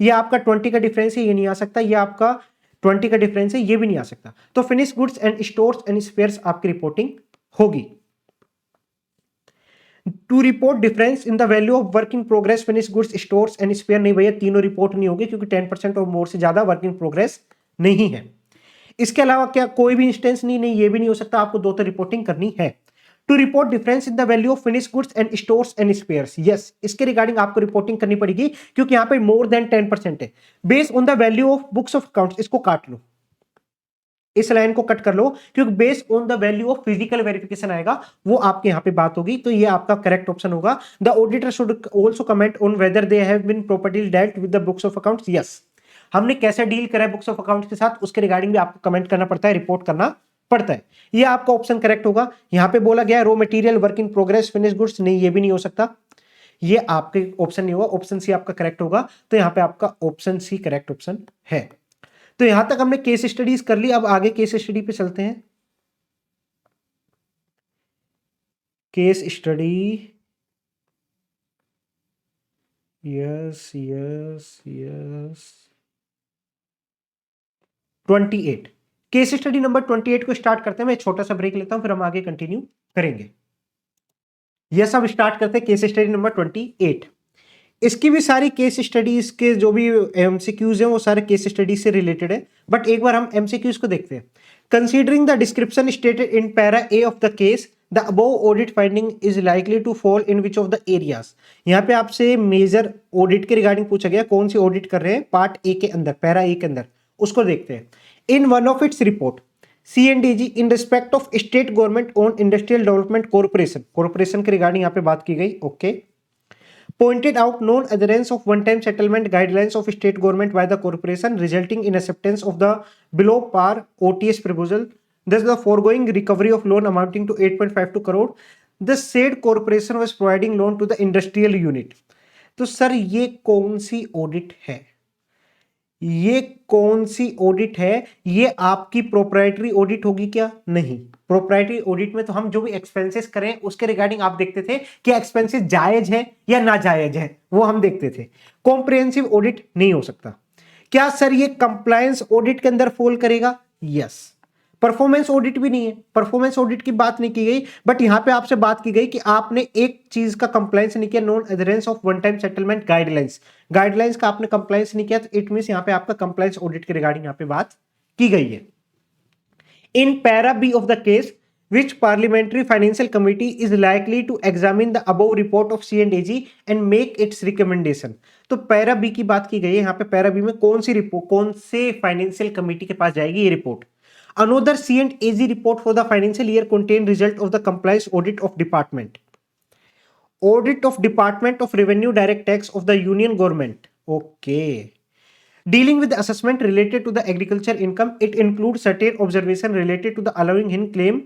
ये आपका 20 का डिफरेंस है, ये नहीं आ सकता, ये आपका 20 का डिफरेंस है, ये भी नहीं आ सकता। तो finish goods and stores and spares आपकी रिपोर्टिंग होगी। To report difference in the value of work in progress, finish goods, stores and spare, नहीं भैया तीनों रिपोर्ट नहीं होगी क्योंकि 10% और मोर से ज्यादा वर्क इन प्रोग्रेस नहीं है। इसके अलावा क्या कोई भी इंस्टेंस नहीं, ये भी नहीं हो सकता, आपको दो तो रिपोर्टिंग करनी है। To report difference in the value of finish goods and stores and spares, yes इसके रिगार्डिंग आपको रिपोर्टिंग करनी पड़ेगी, क्योंकि यहां पे मोर देन 10% है। Based on the value of books of accounts, इसको काट लो, इस लाइन को कट कर लो, क्योंकि based on the value of physical verification आएगा, वो आपके यहां पे बात होगी, तो ये आपका करेक्ट ऑप्शन होगा। The auditor should also comment on whether they have been properly dealt with the books of accounts, yes हमने कैसे डील करा है बुक्स ऑफ अकाउंट्स के साथ, उसके रिगार्डिंग भी आपको कमेंट करना पड़ता है, रिपोर्ट करना पड़ता है। ये आपका ऑप्शन करेक्ट होगा। यहां पे बोला गया raw material, work in progress, finish goods, नहीं ये भी नहीं हो सकता, ये आपके ऑप्शन नहीं होगा, ऑप्शन सी आपका करेक्ट होगा। तो यहां पे आपका ऑप्शन सी करेक्ट ऑप्शन है। तो यहां तक हमने केस स्टडीज कर ली, अब आगे केस स्टडी पे चलते हैं। Case study, yes yes yes, 28 case study number 28 को स्टार्ट करते हैं। मैं छोटा सा ब्रेक लेता हूं, फिर हम आगे कंटिन्यू करेंगे। यस अब स्टार्ट करते हैं केस स्टडी नंबर 28। इसकी भी सारी केस स्टडीज के जो भी एमसीक्यूज हैं वो सारे केस स्टडीज से रिलेटेड है, बट एक बार हम एमसीक्यूज को देखते हैं। Considering the description stated in para A of the case, the above audit finding is likely to fall in which of the areas. यहाँ पे आपसे मेजर ऑडिट के रिगार्डिंग पूछा गया, कौन सी ऑडिट कर रहे हैं पार्ट ए के अंदर, पैरा ए के अंदर, उसको देखते हैं। In one of its report CNDG in respect of state government owned industrial development corporation के रिगार्डिंग यहाँ पे बात की गई, okay. Pointed out non-adherence of one-time settlement guidelines of state government by the corporation, resulting in acceptance of the below par OTS proposal. Thus, the foregoing recovery of loan amounting to 8.52 crore. The said corporation was providing loan to the industrial unit. तो sir ये कौन C audit है, ये कौन C audit है? ये आपकी proprietary audit होगी क्या? नहीं, प्रोप्राइटरी ऑडिट में तो हम जो भी एक्सपेंसेस करें उसके रिगार्डिंग आप देखते थे कि एक्सपेंसेस जायज है या ना जायज है, वो हम देखते थे। कॉम्प्रिहेंसिव ऑडिट नहीं हो सकता। क्या सर ये कंप्लायंस ऑडिट के अंदर फॉल करेगा? यस। परफॉर्मेंस ऑडिट भी नहीं है, परफॉर्मेंस ऑडिट की बात नहीं की गई, बट यहां पे आपसे बात की गई कि आपने एक चीज का कंप्लायंस नहीं किया, non adherence of one time settlement guidelines का आपने कंप्लायंस नहीं किया, तो इट मींस यहां पे आपका कंप्लायंस ऑडिट के रिगार्डिंग यहां पे बात की गई है। In para B of the case which parliamentary financial committee is likely to examine the above report of C&AG and make its recommendation। तो पैरा बी की बात की गई है, यहाँ पे पैरा बी में कौन सी रिपोर्ट, कौन से फाइनेंशियल कमिटी के पास जाएगी ये report? Another C&AG report for the financial year contain result of the compliance audit of department of revenue direct tax of the union government, okay, dealing with the assessment related to the agriculture income. It includes certain observation related to the allowing in claim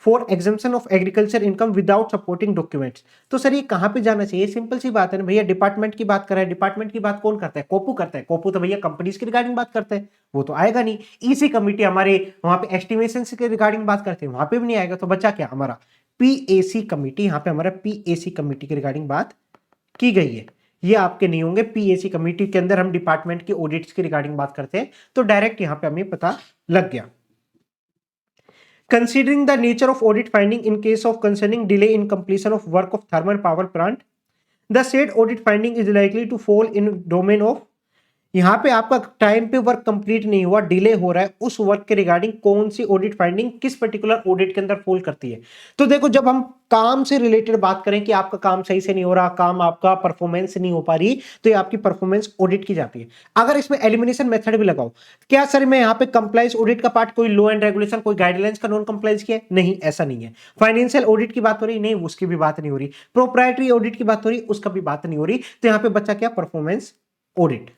for exemption of agriculture income without supporting documents. तो sir ये कहां पे जाना चाहिए? Simple सी बात है ना भैया, डिपार्टमेंट की बात कर रहा है, डिपार्टमेंट की बात कौन करता है? कोपू करता है। कोपू तो भैया कंपनीज के रिगार्डिंग बात करता है, वो तो आएगा नहीं। ईसी कमिटी हमारे वहां पे एस्टिमेशन के रिगार्डिंग बात करते हैं, वहां पे भी नहीं आएगा। तो बचा क्या हमारा पीएसी कमिटी, यहाँ पे हमारा पीएसी कमिटी के रिगार्डिंग बात की गई है। ये आपके नहीं होंगे, पीएसी कमिटी के अंदर हम डिपार्टमेंट की ऑडिट्स के रिगार्डिंग बात करते हैं, तो डायरेक्ट यहाँ पे हमें पता लग गया। Considering the nature of audit finding in case of concerning delay in completion of work of thermal power plant, the said audit finding is likely to fall in domain of, यहां पे आपका time पे work complete नहीं हुआ, delay हो रहा है, उस वर्क के रिगार्डिंग कौन सी ऑडिट फाइंडिंग किस पर्टिकुलर ऑडिट के अंदर फॉल करती है? तो देखो, जब हम काम से रिलेटेड बात करें कि आपका काम सही से नहीं हो रहा, काम आपका परफॉर्मेंस नहीं हो पा रही, तो ये आपकी परफॉर्मेंस ऑडिट की जाती है। अगर इसमें एलिमिनेशन मेथड भी लगाओ, क्या सर मैं यहाँ पे कंप्लायंस ऑडिट का पार्ट, कोई लॉ एंड रेगुलेशन, कोई गाइडलाइंस का नॉन कंप्लायंस किया? नहीं, ऐसा नहीं है। फाइनेंशियल ऑडिट की बात हो रही? नहीं, उसकी भी बात नहीं हो रही। प्रोप्राइटरी ऑडिट की बात हो रही? उसका भी बात नहीं हो रही। तो यहाँ पे बच्चा क्या? Performance audit.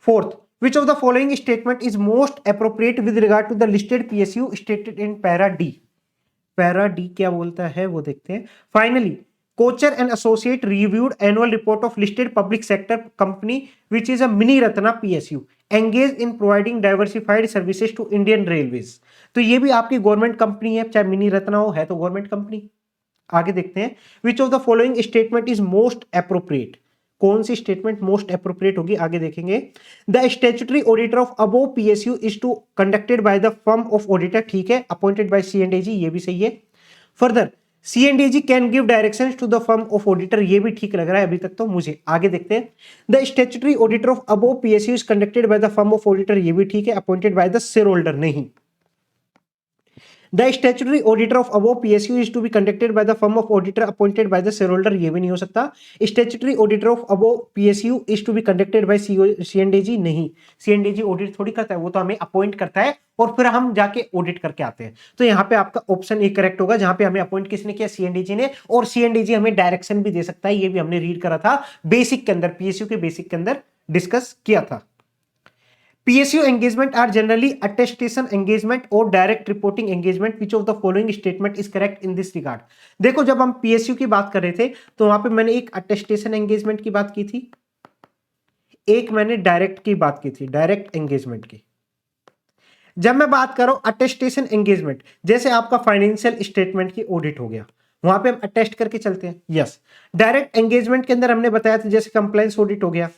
Fourth, which of the following statement is most appropriate with regard to the listed PSU stated in para D? Para D क्या बोलता है वो देखते हैं। Finally, Kocher and Associate reviewed annual report of listed public sector company which is a mini Ratna PSU engaged in providing diversified services to Indian Railways। तो ये भी आपकी गवर्नमेंट कंपनी है, चाहे मिनी रत्ना हो, है तो गवर्नमेंट कंपनी। आगे देखते हैं, which of the following statement is most appropriate? कौन सी स्टेटमेंट मोस्ट एप्रोप्रिएट होगी? आगे देखेंगे। The statutory auditor of above PSU is to conducted by the firm of auditor, ठीक है, अपॉइंटेड बाय C&AG, ये भी सही है। Further, CNDG can give directions to the firm of auditor, ये भी ठीक लग रहा है अभी तक तो मुझे। आगे देखते हैं। The statutory auditor of above PSU is conducted by the firm of auditor, ये भी ठीक है। Appointed by the share holder, नहीं। The statutory auditor of above PSU is to be conducted by the firm of auditor appointed by the shareholder, ये भी नहीं हो सकता। Statutory auditor of above PSU is to be conducted by CNDG, नहीं। CNDG audit थोड़ी करता है, वो तो हमें अपॉइंट करता है और फिर हम जाके ऑडिट करके आते हैं। तो यहाँ पे आपका ऑप्शन ए करेक्ट होगा, जहां पे हमें अपॉइंट किसने किया, CNDG ने, और CNDG हमें डायरेक्शन भी दे सकता है, ये भी हमने रीड करा था बेसिक के अंदर, PSU के बेसिक के अंदर डिस्कस किया था। PSU engagement are generally attestation engagement or direct reporting engagement. Which of the following statement is correct in this regard? देखो, जब हम PSU की बात कर रहे थे तो वहां पे मैंने एक attestation engagement की बात की थी, एक मैंने डायरेक्ट की बात की थी, डायरेक्ट एंगेजमेंट की। जब मैं बात कर रहा हूं अटेस्टेशन एंगेजमेंट, जैसे आपका फाइनेंशियल स्टेटमेंट की ऑडिट हो गया, वहां पे हम अटेस्ट करके चलते हैं, यस। डायरेक्ट एंगेजमेंट के अंदर हमने बताया था जैसे कंप्लायंस ऑडिट हो गया,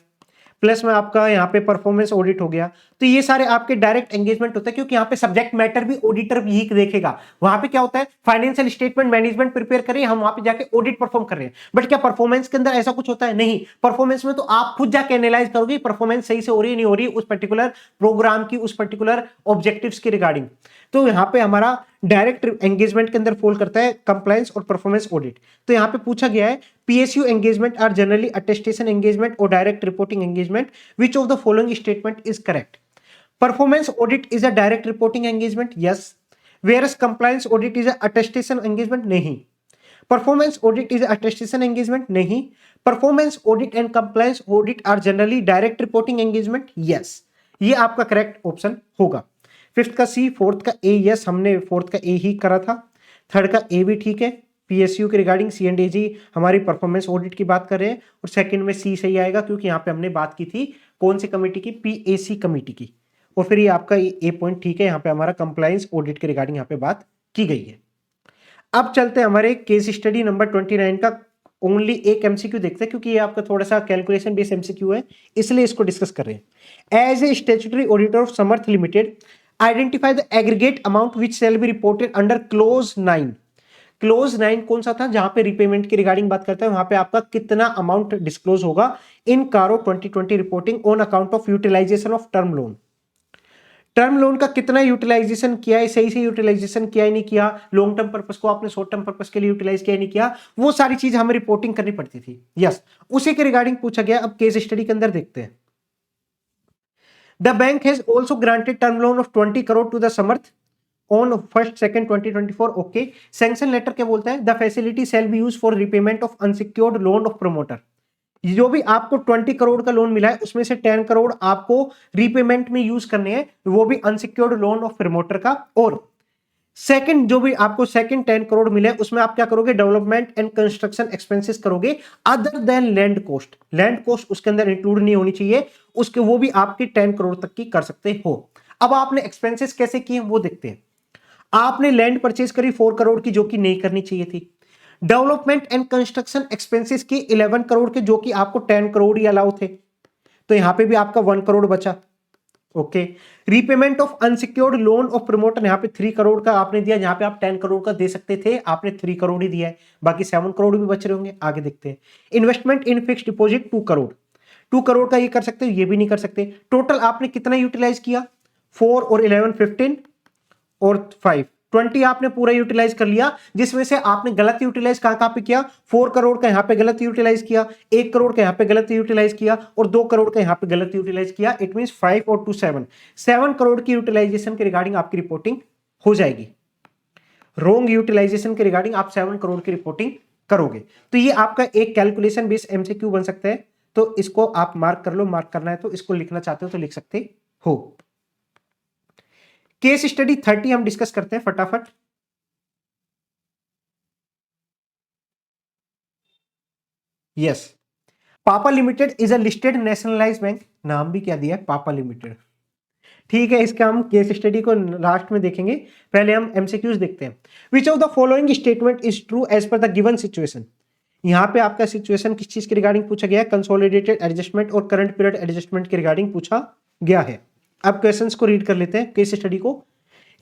प्लस में आपका यहाँ पे परफॉर्मेंस ऑडिट हो गया, तो ये सारे आपके डायरेक्ट एंगेजमेंट होता है, क्योंकि यहाँ पे सब्जेक्ट मैटर भी ऑडिटर भी ही देखेगा। वहां पे क्या होता है, फाइनेंशियल स्टेटमेंट मैनेजमेंट प्रिपेयर करें, हम वहां पे जाके ऑडिट परफॉर्म कर रहे हैं, बट क्या परफॉर्मेंस के अंदर ऐसा कुछ होता है, नहीं। परफॉर्मेंस में तो आप खुद जाके एनालाइज करोगे परफॉर्मेंस सही से हो रही है नहीं हो रही उस पर्टिकुलर प्रोग्राम की, उस पर्टिकुलर ऑब्जेक्टिव्स के रिगार्डिंग। तो यहाँ पे हमारा डायरेक्ट एंगेजमेंट के अंदर फॉल करता है कंप्लायंस और परफॉर्मेंस ऑडिट। तो यहाँ पे पूछा गया है PSU engagement are generally attestation engagement और direct reporting engagement, which of the following statement is correct? Performance audit is a direct reporting engagement, yes. Whereas compliance audit is a attestation engagement, नहीं। Performance audit is attestation engagement, नहीं। Performance audit and compliance audit are generally direct reporting engagement, yes. ये आपका correct option होगा। Fifth का सी, fourth का ए, yes, हमने fourth का ए ही करा था। थर्ड का ए भी ठीक है, PSU के रिगार्डिंग CNDG हमारी परफॉर्मेंस ऑडिट की बात कर रहे हैं, और सेकंड में सी सही आएगा, क्योंकि यहाँ पे हमने बात की थी कौन सी कमेटी की, PAC कमेटी की। और फिर ये आपका ए पॉइंट ठीक है, यहाँ पे हमारा कंप्लायंस ऑडिट के रिगार्डिंग यहाँ पे बात की गई है। अब चलते हैं हमारे केस स्टडी नंबर 29 का ओनली एक MCQ देखते हैं, क्योंकि ये आपका थोड़ा सा कैलकुलेशन बेस्ड MCQ है, इसलिए इसको डिस्कस कर रहे हैं। As a statutory auditor of Samarth limited, identify the aggregate amount which shall be reported under clause 9। Clause 9 कौन सा था, जहां पे रिपेमेंट की रिगार्डिंग बात करता है, वहां पे आपका कितना अमाउंट डिस्क्लोज होगा in CARO 2020 reporting on account of utilization of term loan. Term loan का कितना यूटिलाइजेशन किया है, सही से यूटिलाइजेशन किया है नहीं किया, लॉन्ग टर्म पर्पस को आपने शॉर्ट टर्म पर्पस के लिए यूटिलाइज किया नहीं किया, वो सारी चीज हमें रिपोर्टिंग करनी पड़ती थी, यस। उसी के रिगार्डिंग पूछा गया। अब केस स्टडी के अंदर देखते हैं। The bank has also granted term loan of 20 crore to the Samarth on 1st 2nd 2024. Okay. Sanction letter क्या बोलता है? The facility shall be used for repayment of unsecured loan of promoter. जो भी आपको 20 करोड़ का लोन मिला है उसमें से 10 करोड़ आपको रीपेमेंट में यूज करने हैं, वो भी अनसिक्योर्ड लोन ऑफ प्रमोटर का। और सेकंड जो भी आपको सेकंड 10 करोड़ मिले उसमें आप क्या करोगे, डेवलपमेंट एंड कंस्ट्रक्शन एक्सपेंसेस करोगे other than land cost. Land cost उसके अंदर इंक्लूड नहीं होनी चाहिए, उसके वो भी आपकी 10 करोड़ तक की कर सकते हो। अब आपने एक्सपेंसेस कैसे किए वो देखते हैं। आपने लैंड परचेज करी 4 करोड़ की, जो कि नहीं करनी चाहिए थी। डेवलपमेंट एंड कंस्ट्रक्शन एक्सपेंसेस की 11 करोड़ के, जो कि आपको 10 करोड़ ही अलाउ थे, तो यहां पे भी आपका 1 करोड़ बचा। Okay. Repayment of unsecured loan of promoter, यहां पे 3 करोड़ का आपने दिया, जहां पे आप 10 करोड़ का दे सकते थे, आपने 3 करोड़ ही दिया है, बाकी 7 करोड़ भी बच रहे होंगे। आगे देखते हैं। Investment in fixed deposit 2 crore, 2 crore का ये कर सकते हो, ये भी नहीं कर सकते। टोटल आपने कितना यूटिलाइज किया, 4 और 11 15 और 5 20 आपने पूरा यूटिलाइज कर लिया, जिसमें से आपने गलत यूटिलाइज कहां पे किया, 4 करोड़ का यहां पे गलत यूटिलाइज किया, 1 करोड़ का यहां पे गलत यूटिलाइज किया, और 2 करोड़ का यहां पे गलत यूटिलाइज किया। इट मींस 5 और 2 7 करोड़ की यूटिलाइजेशन के रिगार्डिंग आपकी रिपोर्टिंग हो जाएगी। रॉन्ग यूटिलाइजेशन के रिगार्डिंग आप 7 करोड़ की रिपोर्टिंग करोगे। तो ये आपका एक कैलकुलेशन बेस्ड MCQ बन सकता है, तो इसको आप मार्क कर लो। मार्क करना है तो इसको लिखना चाहते हो तो लिख सकते हो। केस स्टडी 30 हम डिस्कस करते हैं फटाफट। यस, पापा limited is a listed nationalised bank. नाम भी क्या दिया है, पापा लिमिटेड। ठीक है, इसका हम केस स्टडी को लास्ट में देखेंगे, पहले हम MCQs देखते हैं। Which of the following statement is true as per the given situation. यहां पे आपका सिचुएशन किस चीज के रिगार्डिंग पूछा गया है, कंसोलिडेटेड एडजस्टमेंट और करंट पीरियड एडजस्टमेंट के रिगार्डिंग पूछा गया है। अब क्वेश्चंस को रीड कर लेते हैं, केस स्टडी को।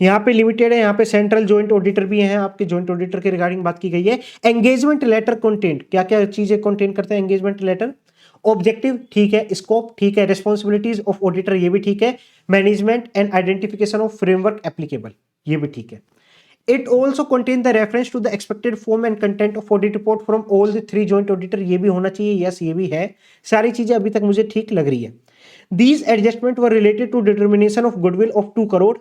यहाँ पे लिमिटेड है, यहाँ पे सेंट्रल जॉइंट ऑडिटर भी हैं, आपके जॉइंट ऑडिटर के रिगार्डिंग बात की गई है। एंगेजमेंट लेटर कंटेंट, क्या क्या चीजें कंटेन करते हैं एंगेजमेंट लेटर? ऑब्जेक्टिव ठीक है, स्कोप ठीक है, रिस्पॉन्सिबिलिटीज ऑफ ऑडिटर ये भी ठीक है, management and identification of framework applicable ये भी ठीक है। It also contain the reference to the expected form and content of audit report from all the 3 joint auditor, ये भी होना चाहिए, यस ये भी है। सारी चीजें अभी तक मुझे ठीक लग रही है। These adjustment were related to determination of goodwill of 2 crore.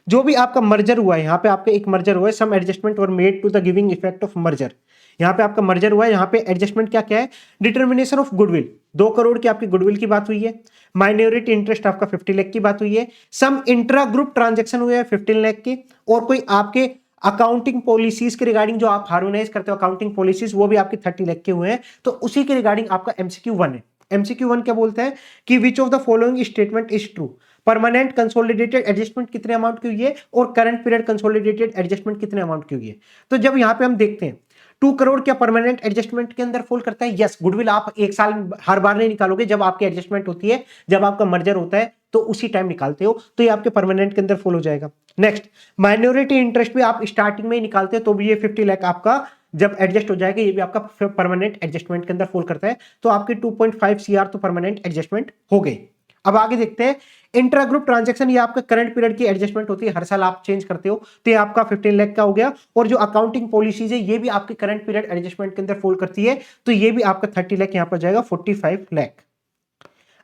जो भी आपका मर्जर हुआ है, यहाँ पे आपका एक मर्जर हुआ है, some adjustment were made to the giving effect of merger. यहाँ पे आपका मर्जर हुआ है, यहाँ पे एडजस्टमेंट क्या क्या है? डिटर्मिनेशन ऑफ गुडविल, 2 करोड़ की आपकी गुडविल की बात हुई है। माइनॉरिटी इंटरेस्ट आपका 50 लाख की बात हुई है। सम इंट्रा ग्रुप ट्रांजेक्शन हुए हैं 15 लाख के, और कोई आपके अकाउंटिंग पॉलिसीज के रिगार्डिंग जो आप हार्मोनाइज करते हो अकाउंटिंग पॉलिसीज, वो भी आपके 30 लाख के हुए हैं। तो उसी के रिगार्डिंग आपका एमसीक्यू 1 है। एमसीक्यू 1 क्या बोलता है कि विच of the following statement is true? Permanent consolidated adjustment कितने अमाउंट की हुई है, और करंट पीरियड कंसोलिडेटेड एडजस्टमेंट कितने अमाउंट की हुई है। तो जब यहां पे हम देखते हैं 2 करोड़ क्या परमानेंट एडजस्टमेंट के अंदर फॉल करता है? यस। गुडविल आप एक साल हर बार नहीं निकालोगे, जब आपकी एडजस्टमेंट होती है, जब आपका मर्जर होता है तो उसी टाइम निकालते हो, तो ये आपके परमानेंट के अंदर फॉल हो जाएगा। नेक्स्ट, माइनॉरिटी इंटरेस्ट भी आप स्टार्टिंग में ही निकालते हो, तो भी ये 50 लाख आपका जब एडजस्ट हो जाएगा, ये भी आपका परमानेंट एडजस्टमेंट के अंदर फॉल करता है। तो आपके 2.5 सीआर तो परमानेंट एडजस्टमेंट हो गई। अब आगे देखते हैं इंट्रा ग्रुप ट्रांजैक्शन, ये आपका करंट पीरियड की एडजस्टमेंट होती है, हर साल आप चेंज करते हो, तो ये आपका 15 लाख का हो गया। और जो अकाउंटिंग पॉलिसीज है ये भी आपके करंट पीरियड एडजस्टमेंट के अंदर फॉल करती है, तो ये भी आपका 30 लाख यहां पर जाएगा, 45 लाख।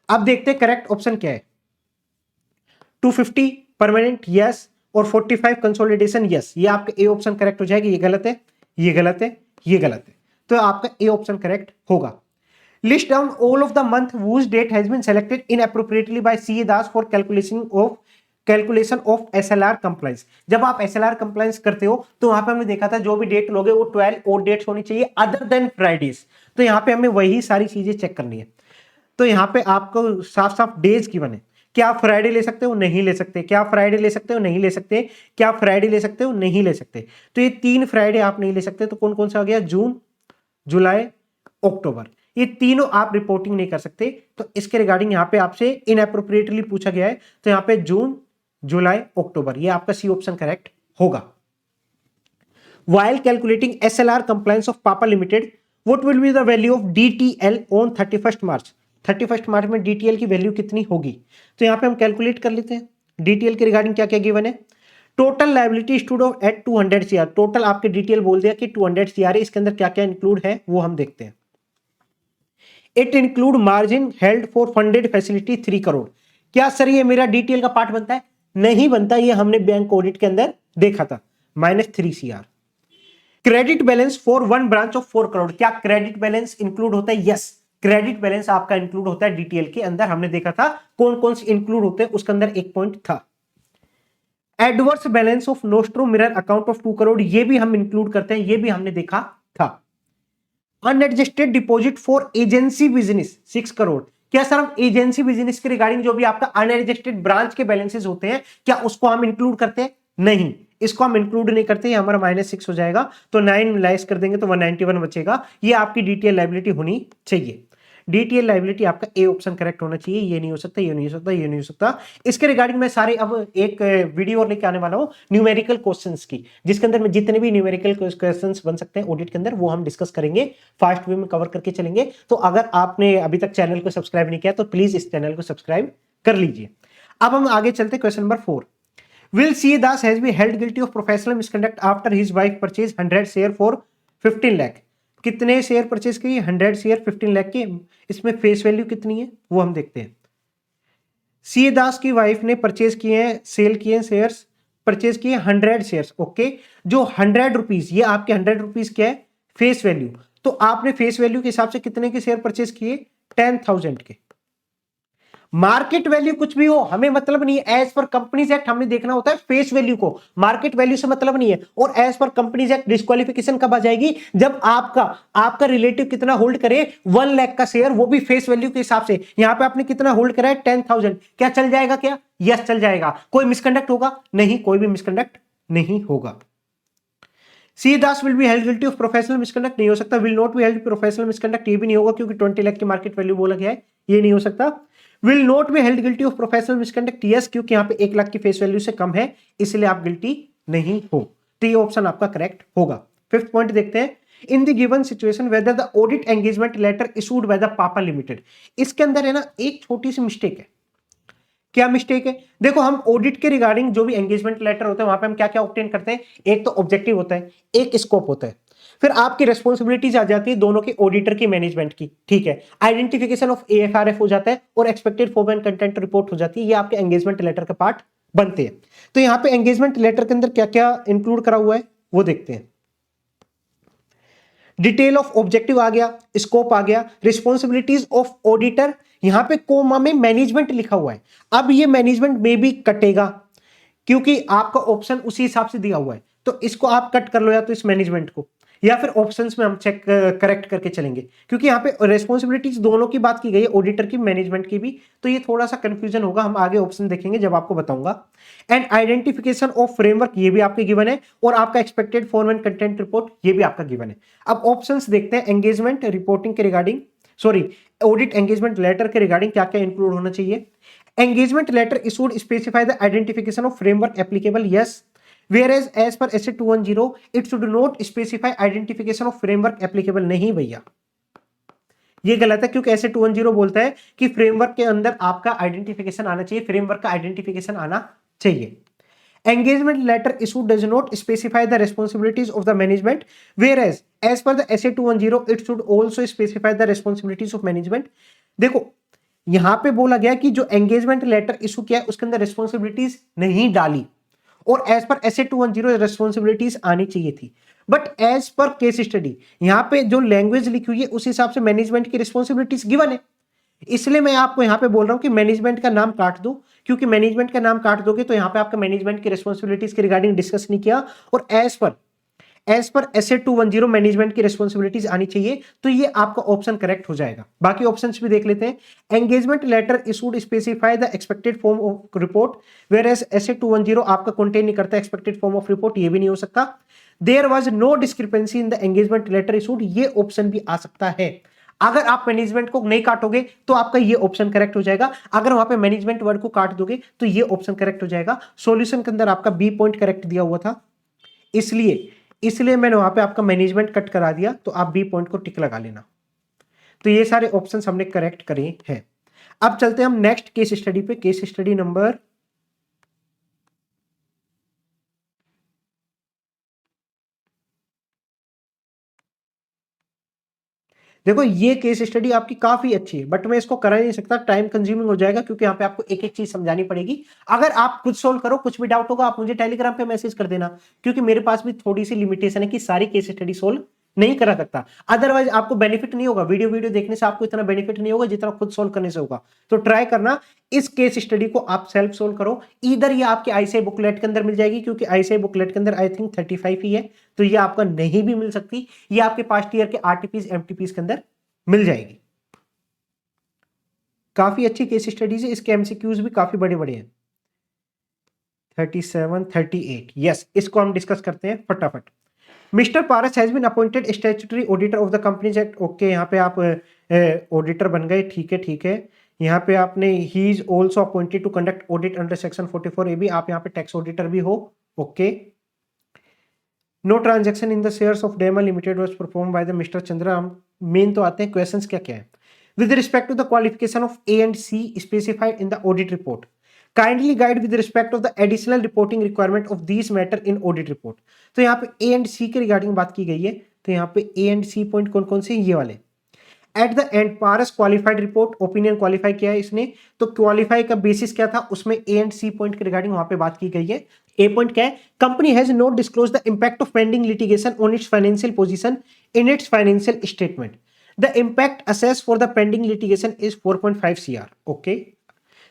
अब देखते हैं करेक्ट ऑप्शन क्या है। 250 परमानेंट यस, और 45 कंसोलिडेशन यस, ये आपका ए ऑप्शन करेक्ट हो जाएगा। ये गलत है, ये गलत है, ये गलत है, तो आपका ए ऑप्शन करेक्ट होगा। List down all of the month whose date has been selected inappropriately by CA Das for calculation of SLR compliance। जब आप SLR compliance करते हो तो वहां पे हमने देखा था जो भी डेट लोगे वो 12 और डेट्स होनी चाहिए अदर देन फ्राइडेज। तो यहाँ पे हमें वही सारी चीजें चेक करनी है। तो यहाँ पे आपको साफ साफ डेज की बने, क्या आप फ्राइडे ले सकते हो? नहीं ले सकते। क्या आप फ्राइडे ले सकते हो? नहीं ले सकते। क्या आप फ्राइडे ले सकते हो? नहीं ले सकते। तो ये 3 फ्राइडे आप नहीं ले सकते। तो कौन कौन सा हो गया? जून, जुलाई, अक्टूबर, ये तीनों आप रिपोर्टिंग नहीं कर सकते। तो इसके रिगार्डिंग यहां पे आपसे इनएप्रोप्रिएटली पूछा गया है, तो यहां पे जून, जुलाई, अक्टूबर, ये आपका सी ऑप्शन करेक्ट होगा। While calculating SLR compliance of Papa Limited, what will be the value of DTL on 31st March? 31st मार्च में DTL की वैल्यू कितनी होगी? तो यहां पे हम कैलकुलेट कर लेते हैं। DTL के रिगार्डिंग क्या क्या गिवन है? Total liability stood at 200 CR। Total आपके DTL बोल दिया कि 200 CR है, इसके अंदर क्या क्या इंक्लूड है वो हम देखते हैं। It include margin held for funded facility 3 crore. क्या सर ये मेरा डीटीएल का पार्ट बनता है? नहीं बनता, ये हमने बैंक ऑडिट के अंदर देखा था, -3 CR। Credit balance for 1 branch of 4 crore. क्या क्रेडिट बैलेंस इंक्लूड होता है? यस, क्रेडिट बैलेंस आपका इंक्लूड होता है डीटीएल के अंदर। हमने देखा था कौन कौन से इंक्लूड होते हैं, उसके अंदर एक पॉइंट था। Adverse balance of nostro mirror account of 2 crore, ये भी हम इंक्लूड करते हैं, ये भी हमने देखा था। Unadjusted deposit for agency business 6 crore. क्या सर हम एजेंसी बिजनेस के रिगार्डिंग जो भी आपका अनएडजस्टेड ब्रांच के बैलेंसेस होते हैं, क्या उसको हम इंक्लूड करते हैं? नहीं, इसको हम इंक्लूड नहीं करते, ये हमारा -6 हो जाएगा। तो 9 लेस कर देंगे तो 191 बचेगा। ये आपकी डीटीएल लायबिलिटी होनी चाहिए। डीटीएल लायबिलिटी आपका ए ऑप्शन करेक्ट होना चाहिए। ये नहीं हो सकता, ये नहीं हो सकता, ये नहीं हो सकता। इसके रिगार्डिंग मैं सारे अब एक वीडियो और लेके आने वाला हूं न्यूमेरिकल क्वेश्चंस की, जिसके अंदर में जितने भी न्यूमेरिकल क्वेश्चंस बन सकते हैं ऑडिट के अंदर वो हम डिस्कस करेंगे, फास्ट वे में कवर करके चलेंगे। तो अगर आपने अभी तक चैनल को सब्सक्राइब नहीं किया तो प्लीज इस चैनल को सब्सक्राइब कर लीजिए। अब हम आगे चलते question number 4। Will C. Das has been held guilty of professional misconduct after his wife purchased 100 share for 15 lakh. कितने शेयर परचेज किए? 100 शेयर 15 लाख के। इसमें फेस वैल्यू कितनी है वो हम देखते हैं। सी दास की वाइफ ने परचेज किए हैं, सेल किए हैं शेयर्स, परचेज किए 100 शेयर्स। ओके, जो 100 रुपीज, ये आपके 100 रुपीज क्या है? Face value. तो आपने फेस वैल्यू के हिसाब से कितने के शेयर परचेज किए? 10,000 के। मार्केट वैल्यू कुछ भी हो हमें मतलब नहीं है, एज पर कंपनीज एक्ट हमने देखना होता है फेस वैल्यू को, मार्केट वैल्यू से मतलब नहीं है। और as per companies act disqualification कब आ जाएगी? जब आपका रिलेटिव कितना होल्ड करे? 1 लाख का शेयर, वो भी फेस वैल्यू के हिसाब से। यहां पे आपने कितना होल्ड करा है? 10,000। क्या चल जाएगा? क्या यस चल जाएगा। कोई मिसकंडक्ट होगा? नहीं, कोई भी मिसकंडक्ट नहीं होगा। C Das will be held guilty of professional misconduct नहीं हो सकता। Will not be held professional misconduct, ये भी नहीं होगा क्योंकि 20 लाख की मार्केट वैल्यू बोला गया है, ये नहीं हो सकता। Will not be held guilty of professional misconduct, yes, क्योंकि यहाँ पे 1 लाख की फेस वैल्यू से कम है, इसलिए आप गिल्टी नहीं हो। तो ये ऑप्शन आपका करेक्ट होगा। फिफ्थ पॉइंट देखते हैं, in the given situation whether the audit engagement letter issued by the Papa limited. इसके अंदर है ना एक छोटी सी मिस्टेक है। क्या मिस्टेक है? देखो, हम ऑडिट के रिगार्डिंग जो भी एंगेजमेंट लेटर होता है वहां पे हम क्या क्या ऑब्टेन करते हैं, एक तो ऑब्जेक्टिव होता है, एक स्कोप होता है, फिर आपकी रिस्पॉन्सिबिलिटीज आ जाती है दोनों की, ऑडिटर की, मैनेजमेंट की, ठीक है, आइडेंटिफिकेशन ऑफ एएफआरएफ हो जाता है और expected form and content report हो जाती है। ये आपके एंगेजमेंट लेटर का पार्ट बनते हैं। तो यहाँ पे एंगेजमेंट लेटर के अंदर क्या क्या इंक्लूड करा हुआ है वो देखते हैं। डिटेल ऑफ ऑब्जेक्टिव आ गया, स्कोप आ गया, रिस्पॉन्सिबिलिटीज ऑफ ऑडिटर, यहां पे कोमा में मैनेजमेंट लिखा हुआ है। अब ये मैनेजमेंट में भी कटेगा क्योंकि आपका ऑप्शन उसी हिसाब से दिया हुआ है, तो इसको आप कट कर लो, या तो इस मैनेजमेंट को, या फिर ऑप्शंस में हम चेक करेक्ट करके चलेंगे, क्योंकि यहाँ पे रिस्पॉन्सिबिलिटीज दोनों की बात की गई है, ऑडिटर की, मैनेजमेंट की भी, तो ये थोड़ा सा कंफ्यूजन होगा, हम आगे ऑप्शन देखेंगे जब आपको बताऊंगा। एंड आइडेंटिफिकेशन ऑफ फ्रेमवर्क, ये भी आपके गिवन है, और आपका expected form and content report, ये भी आपका गिवन है। अब ऑप्शंस देखते हैं, एंगेजमेंट रिपोर्टिंग के regarding, sorry, audit engagement letter के रिगार्डिंग क्या क्या इंक्लूड होना चाहिए। Engagement letter issued specify the identification of framework applicable, yes, whereas as per SA 210 it should not specify identification of framework applicable, नहीं भैया, ये गलत है, क्योंकि ऐसे 210 बोलता है कि फ्रेमवर्क के अंदर आपका आइडेंटिफिकेशन आना चाहिए, फ्रेमवर्क का आइडेंटिफिकेशन आना चाहिए। Engagement letter issued does not specify the responsibilities of the management, whereas as per the SA 210 it should also specify the responsibilities of management। देखो, यहां पे बोला गया कि जो एंगेजमेंट लेटर इशू किया है उसके अंदर रिस्पॉन्सिबिलिटीज नहीं डाली, और एज पर एस 210 रिस्पॉन्सिबिलिटीज आनी चाहिए थी, but as per case study यहां पे जो लैंग्वेज लिखी हुई है उस हिसाब से मैनेजमेंट की रिस्पॉन्सिबिलिटीज गिवन है। इसलिए मैं आपको यहां पे बोल रहा हूं कि मैनेजमेंट का नाम काट दो, क्योंकि मैनेजमेंट का नाम काट दोगे तो यहां पे आपका मैनेजमेंट की रिस्पॉन्सिबिलिटीज के रिगार्डिंग डिस्कस नहीं किया, और एज पर एस 210 मैनेजमेंट की रिस्पॉन्सिबिलिटीज आनी चाहिए, तो ये आपका ऑप्शन करेक्ट हो जाएगा। बाकी ऑप्शंस भी देख लेते हैं। Engagement letter issued specify the expected form of report, whereas S 210 आपका कंटेन नहीं करता एक्सपेक्टेड फॉर्म ऑफ रिपोर्ट, ये भी नहीं हो सकता। There was no discrepancy in the engagement letter issued, ये ऑप्शन भी आ सकता है। अगर आप मैनेजमेंट को नहीं काटोगे तो आपका ये ऑप्शन करेक्ट हो जाएगा, अगर वहां पे मैनेजमेंट वर्ड को काट दोगे तो ये ऑप्शन करेक्ट हो जाएगा। सॉल्यूशन के अंदर आपका बी पॉइंट करेक्ट दिया हुआ था, इसलिए मैंने वहां पे आपका मैनेजमेंट कट करा दिया, तो आप बी पॉइंट को टिक लगा लेना। तो ये सारे ऑप्शंस हमने करेक्ट करे हैं। अब चलते हैं हम नेक्स्ट केस स्टडी पे, केस स्टडी नंबर देखो, ये केस स्टडी आपकी काफी अच्छी है, बट मैं इसको करा नहीं सकता, टाइम कंज्यूमिंग हो जाएगा, क्योंकि यहाँ पे आपको एक एक चीज समझानी पड़ेगी। अगर आप खुद सोल्व करो, कुछ भी डाउट होगा आप मुझे टेलीग्राम पे मैसेज कर देना, क्योंकि मेरे पास भी थोड़ी सी लिमिटेशन है कि सारी केस स्टडी सोल्व नहीं करा सकता, अदरवाइज आपको बेनिफिट नहीं होगा, वीडियो देखने से आपको इतना बेनिफिट नहीं होगा जितना खुद सोल्व करने से होगा। तो ट्राई करना, इस केस स्टडी को आप सेल्फ सोल्व करो, इधर ये आपके आईसीआई बुकलेट के अंदर मिल जाएगी, क्योंकि आईसीआई बुकलेट के अंदर आई थिंक 35 ही है, तो ये आपका नहीं भी मिल सकती, ये आपके पास्ट ईयर के आरटीपीज एमटीपीज के अंदर मिल जाएगी। काफी अच्छी केस स्टडीज है, इसके एमसीक्यूज भी काफी बड़े बड़े हैं। 37, 38, यस, इसको हम डिस्कस करते हैं फटाफट। Mister Paras has been appointed statutory auditor of the companies act, okay, यहाँ पे आप ऑडिटर बन गए, ठीक है ठीक है। यहाँ पे आपने he is also appointed to conduct audit under section 44 A B, आप यहाँ पे टैक्स ऑडिटर भी हो, okay. No transaction in the shares of Dema limited was perform by the mister Chandra. मेन तो आते हैं क्वेश्चंस क्या क्या है। With respect to the qualification of A and C specified in the audit report, kindly guide with respect of the additional reporting requirement of this matter in audit report. तो यहाँ पे ए एंड सी के regarding बात की गई है, तो यहाँ पे ए एंड सी पॉइंट कौन कौन से, ये वाले। At the end Paras qualified report, opinion qualify किया है इसने, तो क्वालिफाई का बेसिस क्या था, उसमें ए एंड सी पॉइंट के रिगार्डिंग वहां पे बात की गई है। ए पॉइंट क्या है, company has not disclose the impact of pending litigation on its financial position in its financial statement. The impact assess for the pending litigation is 4.5 CR, okay.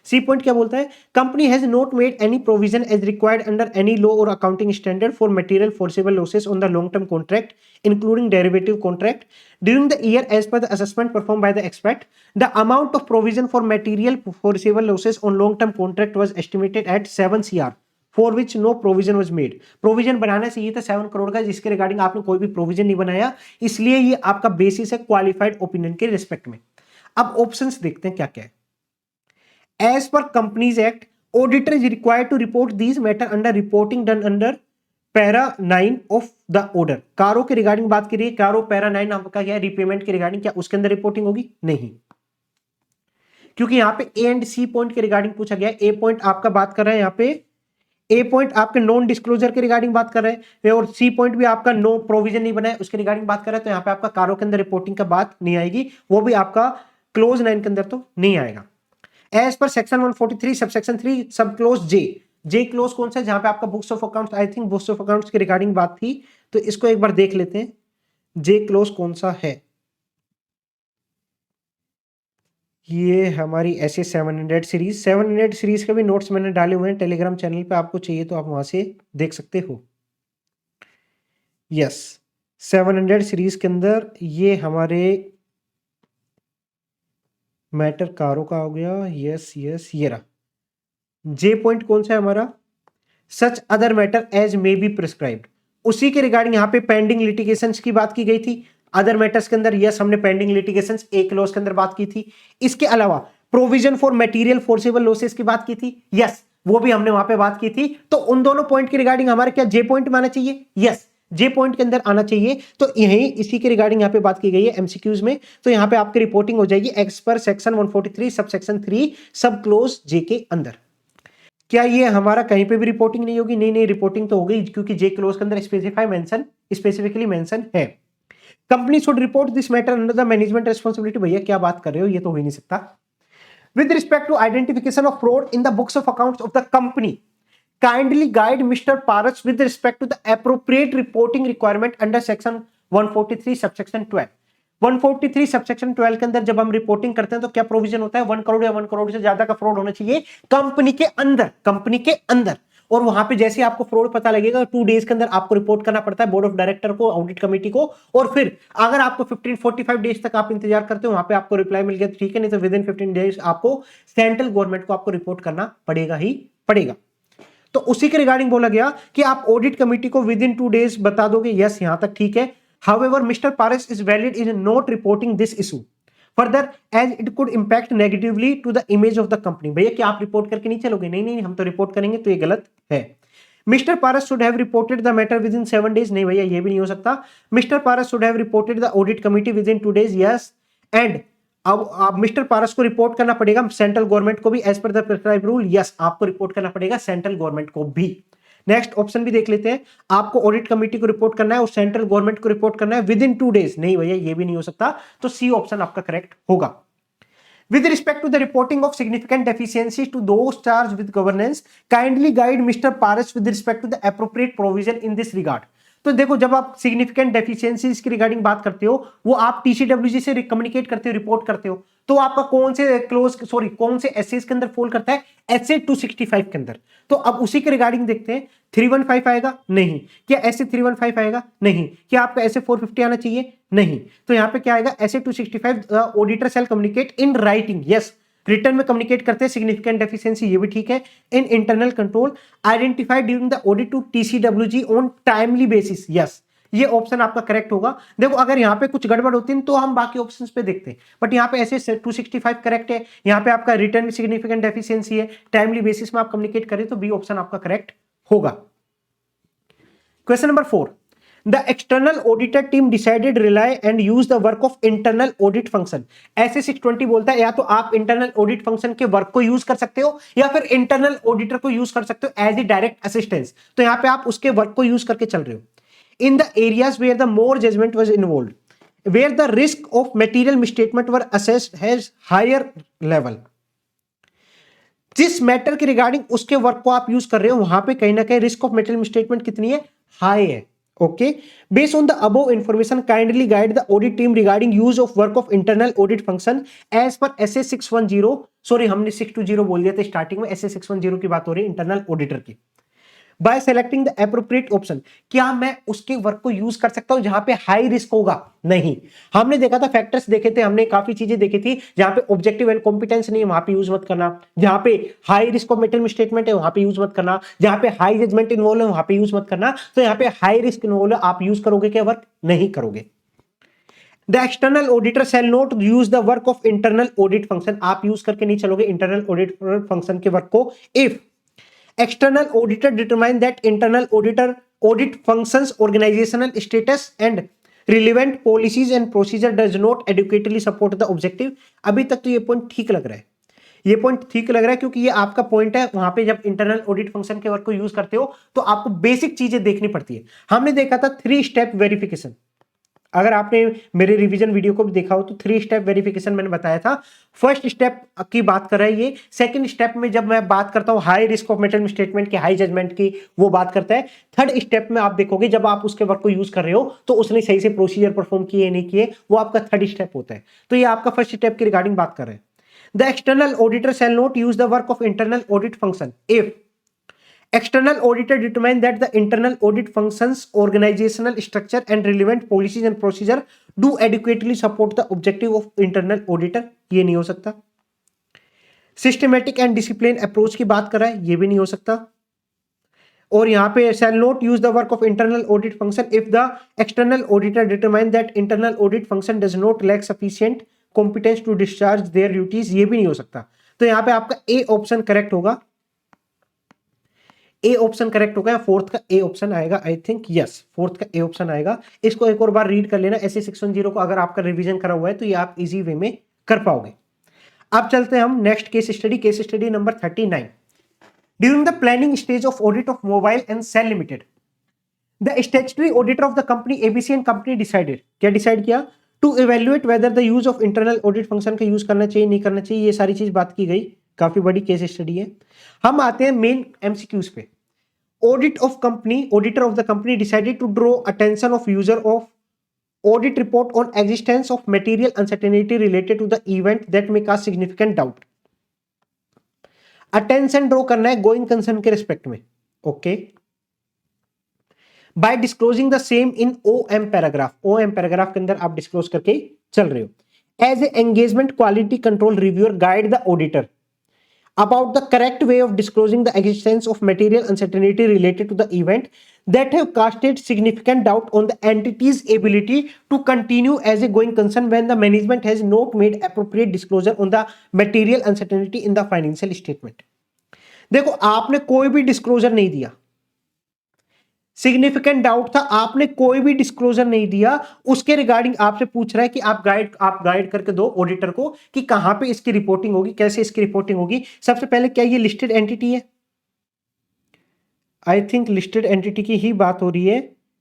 C point क्या बोलता है, company has not made any provision as required under any law और accounting standard for material foreseeable losses on the long term contract including derivative contract during the year as per the assessment perform by the expert. The amount of provision for material foreseeable losses on long term contract was estimated at 7 CR for which no provision was made. Provision बनाना चाहिए था 7 करोड़ का, जिसके regarding आपने कोई भी provision नहीं बनाया, इसलिए ये आपका बेसिस है क्वालिफाइड ओपिनियन के रिस्पेक्ट में। अब ऑप्शंस देखते हैं क्या क्या है। As per companies act auditor is required to report these matter under reporting done under para 9 of the order. CARO के रिगार्डिंग बात करिए, कारो पैरा 9 आपका क्या है, रिपेमेंट के रिगार्डिंग, क्या उसके अंदर रिपोर्टिंग होगी? नहीं, क्योंकि यहां पे ए एंड सी पॉइंट के रिगार्डिंग पूछा गया। ए पॉइंट आपका बात कर रहे हैं, यहां पे ए पॉइंट आपके नॉन डिस्क्लोजर के रिगार्डिंग बात कर रहे हैं, और सी पॉइंट भी आपका नो प्रोविजन नहीं बना है उसके रिगार्डिंग बात कर रहे हैं। तो यहाँ पे आपका कारो के अंदर रिपोर्टिंग का बात नहीं आएगी, वो भी आपका क्लोज 9 के अंदर तो नहीं आएगा। एज पर सेक्शन 143 सबसेक्शन 3 सब क्लोज जे, जे क्लोज कौन सा है? जहां पे आपका books of accounts, I think books of accounts की रिगार्डिंग बात थी, तो इसको एक बार देख लेते हैं, जे क्लोज कौन सा है। ये हमारी ऐसे 700 सीरीज, 700 सीरीज के भी नोट्स मैंने डाले हुए हैं टेलीग्राम चैनल पे, आपको चाहिए तो आप वहां से देख सकते हो। यस, 700 सीरीज के अंदर ये हमारे मैटर कारो का हो गया। यस यस, ये रहा जे पॉइंट कौन सा है हमारा, such other matter as may be prescribed, उसी के रिगार्डिंग यहाँ पे पेंडिंग लिटिगेशंस की बात की गई थी। अदर मैटर्स के अंदर यस हमने पेंडिंग लिटिगेशंस ए क्लॉज के अंदर बात की थी। इसके अलावा provision for material foreseeable losses की बात की थी, यस वो भी हमने वहां पे बात की थी। तो उन दोनों पॉइंट के रिगार्डिंग हमारे क्या जे पॉइंट में आना चाहिए? यस, जे पॉइंट के अंदर आना चाहिए। तो यही इसी के रिगार्डिंग यहाँ पे बात की गई है एमसीक्यूज में। तो यहाँ पे आपकी रिपोर्टिंग हो जाएगी एक्स पर सेक्शन 143 सब सेक्शन 3 सब क्लोज जे के अंदर। क्या ये हमारा कहीं पे भी रिपोर्टिंग नहीं होगी? नहीं नहीं, रिपोर्टिंग तो होगी, क्योंकि जे क्लोज के अंदर स्पेसिफिकली मेंशन है। Company should report this matter under the management responsibility. भैया क्या बात कर रहे हो, ये तो हो ही नहीं सकता। With respect to identification of fraud in the books of accounts of the company, kindly guide mister Paras with respect to the appropriate reporting requirement under section 143 subsection 12। 143 subsection 12 के अंदर जब हम रिपोर्टिंग करते हैं तो क्या प्रोविजन होता है? 1 करोड़ या 1 करोड़ से ज्यादा का फ्रॉड होना चाहिए कंपनी के अंदर। और वहां पे जैसे आपको फ्रॉड पता लगेगा 2 डेज के अंदर आपको रिपोर्ट करना पड़ता है बोर्ड ऑफ डायरेक्टर को, ऑडिट कमेटी को। और फिर अगर आपको 45 डेज तक आप इंतजार करते हो, वहां पे आपको रिप्लाई मिल गया ठीक है, नहीं तो विद इन 15 डेज आपको सेंट्रल गवर्नमेंट को आपको रिपोर्ट करना पड़ेगा ही पड़ेगा। तो उसी के रिगार्डिंग बोला गया कि आप ऑडिट कमेटी को विद इन 2 डेज बता दोगे। यस, यहां तक ठीक है। However, Mr. Paris is valid in not reporting this issue further as it could impact negatively to the image of the company। भैया क्या आप रिपोर्ट करके नहीं चलोगे? नहीं नहीं, हम तो रिपोर्ट करेंगे, तो ये गलत है। Mr. Paris should have reported the matter within 7 days। नहीं भैया, ये भी नहीं हो सकता। Mr. Paris should have reported the audit committee within 2 days। Yes, and अब मिस्टर पारस को रिपोर्ट करना पड़ेगा सेंट्रल गवर्नमेंट को भी as per the prescribed rule. Yes, आपको रिपोर्ट करना पड़ेगा सेंट्रल गवर्नमेंट को भी। नेक्स्ट ऑप्शन भी देख लेते हैं, आपको ऑडिट कमेटी को रिपोर्ट करना है और सेंट्रल गवर्नमेंट को रिपोर्ट करना है विद इन 2 डेज। नहीं भैया, ये भी नहीं हो सकता, तो सी ऑप्शन आपका करेक्ट होगा। With respect to the reporting of significant deficiencies to those charged with governance, kindly guide Mr. Paris with respect to the appropriate provision in this regard। तो देखो, जब आप सिग्निफिकेंट डेफिशिएंसीज की regarding बात करते हो, वो आप टीसीडब्ल्यूजी से कम्युनिकेट करते हो, रिपोर्ट करते हो, तो आपका कौन से एसएस के अंदर फॉल करता है? एसए 265 के अंदर। तो अब उसी के रिगार्डिंग देखते हैं, 315 आएगा? नहीं। क्या एसए 315 आएगा? नहीं। क्या आपका एसए 450 आना चाहिए? नहीं। तो यहां पे क्या आएगा? SA 265 auditor shall communicate in writing. Yes, return में कम्युनिकेट करते हैं सिग्निफिकेंट डेफिशिएंसी, ये भी ठीक है। In internal control identified during the audit to TCWG on timely basis. Yes, ये ऑप्शन आपका करेक्ट होगा। देखो, अगर यहाँ पे कुछ गड़बड़ होती है तो हम बाकी ऑप्शंस पे देखते हैं, बट यहाँ पे ऐसे 265 करेक्ट है, यहाँ पे आपका रिटर्न में सिग्निफिकेंट डेफिशिएंसी है, टाइमली बेसिस में आप कम्युनिकेट करें, तो बी ऑप्शन आपका करेक्ट होगा। Question number 4, The external auditor team decided rely and use the work of internal audit function। ऐसे 620 बोलता है या तो आप इंटरनल ऑडिट फंक्शन के वर्क को यूज कर सकते हो या फिर इंटरनल ऑडिटर को यूज कर सकते हो एज ए डायरेक्ट असिस्टेंस। तो यहां पे आप उसके वर्क को यूज करके चल रहे हो। In the areas where the more judgement was involved, where the risk of material misstatement were assessed has higher level. जिस मैटर के रिगार्डिंग उसके वर्क को आप यूज कर रहे हो, वहां पे कहीं ना कहीं रिस्क ऑफ मटेरियल मिसस्टेटमेंट कितनी है? हाई है। Okay, based on the above information, kindly guide the audit team regarding use of work of internal audit function as per SA 610। Sorry, हमने 620 बोल दिया था स्टार्टिंग में, SA 610 की बात हो रही है इंटरनल ऑडिटर की। Bye selecting the appropriate option, क्या मैं उसके वर्क को यूज कर सकता हूं जहां पे हाई रिस्क होगा? नहीं। हमने देखा था, फैक्टर्स देखे थे, हमने काफी चीजें देखी थी, जहां पे ऑब्जेक्टिव एंड कॉम्पिटेंस नहीं है वहां पे यूज मत करना, जहां पे high risk of material misstatement है वहां पे यूज मत करना, जहां पे हाई जजमेंट इन्वॉल्व है वहां पे यूज मत करना। तो यहाँ पे हाई रिस्क इन्वॉल्व है, आप यूज करोगे क्या वर्क? नहीं करोगे। The external auditor shall not use the work of internal audit function, आप यूज करके नहीं चलोगे इंटरनल ऑडिट फंक्शन के वर्क को, if external auditor determine that internal auditor audit functions organisational status and relevant policies and procedure does not adequately support the objective. अभी तक तो ये पॉइंट ठीक लग रहा है, ये पॉइंट ठीक लग रहा है क्योंकि ये आपका पॉइंट है, वहां पे जब इंटरनल ऑडिट फंक्शन के वर्क को यूज करते हो तो आपको बेसिक चीजें देखनी पड़ती है। हमने देखा था 3 स्टेप वेरिफिकेशन, अगर आपने मेरे रिवीजन वीडियो को भी देखा हो तो 3 स्टेप वेरिफिकेशन मैंने बताया था। फर्स्ट स्टेप की बात कर रहा है ये, सेकंड स्टेप में जब मैं बात करता हूं high risk of metal statement की, हाई जजमेंट की, वो बात करता है। थर्ड स्टेप में आप देखोगे जब आप उसके वर्क को यूज कर रहे हो तो उसने सही से प्रोसीजर परफॉर्म किए नहीं किए, वो आपका थर्ड स्टेप होता है। तो ये आपका फर्स्ट स्टेप की रिगार्डिंग बात कर रहे हैं। The external auditor shall not use the work of internal audit function if external auditor determine that the internal audit functions organizational structure and relevant policies and procedure do adequately support the objective of internal auditor, ये नहीं हो सकता। Systematic and discipline approach की बात कर रहा है, ये भी नहीं हो सकता। और यहां पे shall not use the work of internal audit function if the external auditor determine that internal audit function does not lack sufficient competence to discharge their duties, ये भी नहीं हो सकता। तो यहां पे आपका ए ऑप्शन करेक्ट होगा, ए ऑप्शन करेक्ट होगा, फोर्थ का ए ऑप्शन आएगा, आई थिंक यस फोर्थ का ए ऑप्शन आएगा। इसको एक और बार रीड कर लेना, ऐसे 610 को अगर आपका रिवीजन करा हुआ है तो ये आप इजी वे में कर पाओगे। अब चलते हैं हम next case study number 39। During the planning stage of audit of mobile and cell limited the statutory auditor of the company ABC and company decided, क्या डिसाइड किया, to evaluate whether the use of internal audit function का use करना चाहिए नहीं करना चाहिए, ये सारी चीज बात की गई, काफी बड़ी केस स्टडी है। हम आते हैं मेन एमसीक्यूज पे। Audit of company, auditor of the company decided to draw attention of user of audit report on existence of material uncertainty related to the event that may cast significant doubt. Attention draw करना है going concern के respect में, okay, by disclosing the same in OM paragraph, OM paragraph के अंदर आप disclose करके चल रहे हो। As a engagement quality control reviewer guide the auditor about the correct way of disclosing the existence of material uncertainty related to the event that have casted significant doubt on the entity's ability to continue as a going concern when the management has not made appropriate disclosure on the material uncertainty in the financial statement। देखो आपने कोई भी disclosure नहीं दिया, significant doubt था, आपने कोई भी डिस्क्लोजर नहीं दिया, उसके रिगार्डिंग आपसे पूछ रहा है कि आप गाइड करके दो ऑडिटर को कि कहां पे इसकी रिपोर्टिंग होगी, कैसे इसकी रिपोर्टिंग होगी। सबसे पहले क्या ये लिस्टेड एंटिटी है, आई थिंक लिस्टेड एंटिटी की ही बात हो रही है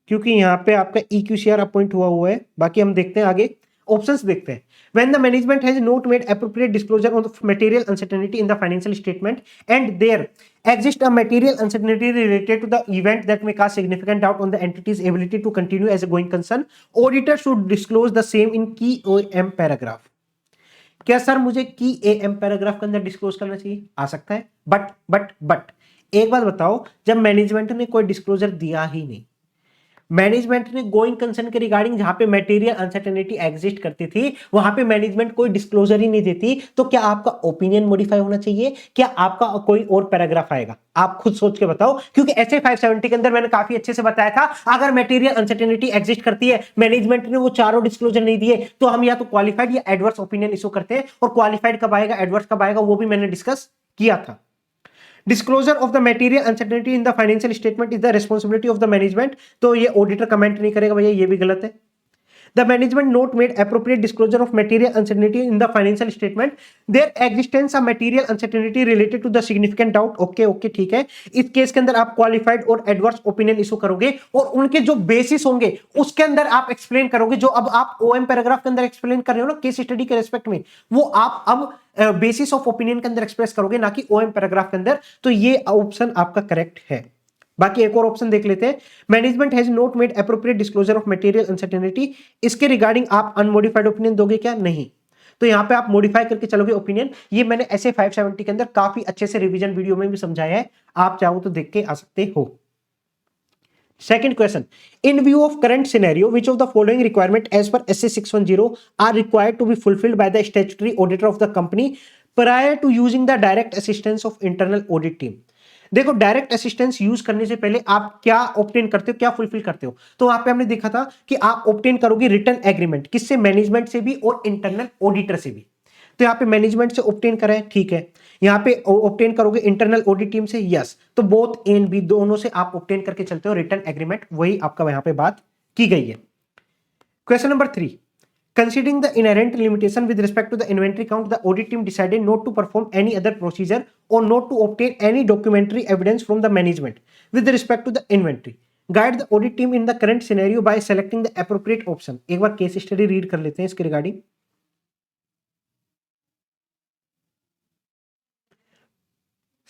क्योंकि यहां पे आपका EQCR अपॉइंट हुआ है। बाकी हम देखते हैं आगे, ऑप्शंस देखते हैं। When the management has not made appropriate disclosure on the material uncertainty in the financial statement and there exists a material uncertainty related to the event that may cause significant doubt on the entity's ability to continue as a going concern, auditor should disclose the same in key AM paragraph। क्या sir मुझे की AM paragraph के अंदर disclose करना चाहिए? आ सकता है, but एक बात बताओ, जब मैनेजमेंट ने कोई डिस्क्लोजर दिया ही नहीं, मैनेजमेंट ने गोइंग कंसर्न के रिगार्डिंग जहां पे मटेरियल अनसर्टेनिटी एग्जिस्ट करती थी वहां पे मैनेजमेंट कोई डिस्क्लोजर ही नहीं देती, तो क्या आपका ओपिनियन मॉडिफाई होना चाहिए? क्या आपका कोई और पैराग्राफ आएगा? आप खुद सोच के बताओ, क्योंकि ऐसे 570 के अंदर मैंने काफी अच्छे से बताया था, अगर मटेरियल अनसर्टेनिटी एग्जिस्ट करती है, मैनेजमेंट ने वो चारों डिस्क्लोजर नहीं दिए, तो हम या तो क्वालिफाइड या एडवर्स ओपिनियन इशू करते हैं, और क्वालिफाइड कब आएगा, एडवर्स कब आएगा, वो भी मैंने डिस्कस किया था। Disclosure of the material uncertainty in the financial statement is the responsibility of the management, तो ये ऑडिटर कमेंट नहीं करेगा भैया, ये भी गलत है। The management not made appropriate disclosure of material uncertainty in the financial statement. There existence of material uncertainty related to the significant doubt. Okay, ठीक है। इस केस के अंदर आप क्वालिफाइड और एडवर्स ओपिनियन इशू करोगे और उनके जो बेसिस होंगे उसके अंदर आप एक्सप्लेन करोगे, जो अब आप ओएम पैराग्राफ के अंदर एक्सप्लेन कर रहे हो ना केस स्टडी के रेस्पेक्ट में, वो आप अब बेसिस ऑफ ओपिनियन के अंदर एक्सप्रेस करोगे, ना कि ओएम पैराग्राफ के अंदर। तो ये ऑप्शन आपका करेक्ट है। बाकी एक और ऑप्शन देख लेते हैं, management has not made appropriate disclosure of material uncertainty, इसके रिगार्डिंग आप अनमोडिफाइड ओपिनियन दोगे क्या? नहीं, तो यहां पे आप मॉडिफाई करके चलोगे ओपिनियन। ये मैंने ऐसे 570 के अंदर काफी अच्छे से रिवीजन वीडियो में भी समझाया है, आप चाहो तो देख के आ सकते हो। Second question, in view of current scenario, which of the following requirement as per SA 610 are required to be fulfilled by the statutory auditor of the company prior to using the direct assistance of internal audit team? देखो direct assistance use करने से पहले आप क्या obtain करते हो, क्या fulfil करते हो। तो वहां पे हमने देखा था कि आप ऑब्टेन करोगे रिटर्न एग्रीमेंट, किससे, मैनेजमेंट से भी और इंटरनल ऑडिटर से भी। तो यहाँ पे मैनेजमेंट से ऑब्टेन करा है, ठीक है। यहाँ पे ऑब्टेन करोगे इंटरनल ऑडिट टीम से, यस। तो बोथ ए एंड बी दोनों से आप ऑब्टेन करके चलते हो रिटर्न एग्रीमेंट, वही आपका यहाँ पे बात की गई है। Question number 3, considering the inherent limitation with respect to the inventory count, the audit team decided not to perform any other procedure or not to obtain any documentary evidence from the management with respect to the inventory. Guide the audit team in the current scenario by selecting the appropriate option. एक बार case study read कर लेते हैं इसके regarding.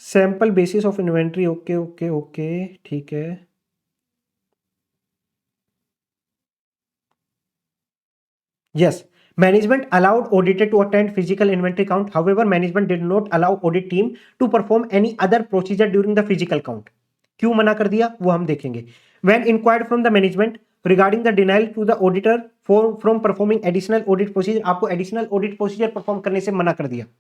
Sample basis of inventory, okay okay okay, ठीक है। Yes, management allowed auditor to attend physical inventory count. However, management did not allow audit team to perform any other procedure during the physical count. क्यों मना कर दिया वो हम देखेंगे। When inquired from the management regarding the denial to the auditor from performing additional audit procedure, आपको additional audit procedure perform करने से मना कर दिया।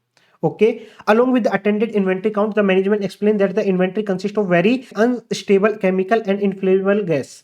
Okay, along with the attended inventory count, the management explained that the inventory consists of very unstable chemical and inflammable gas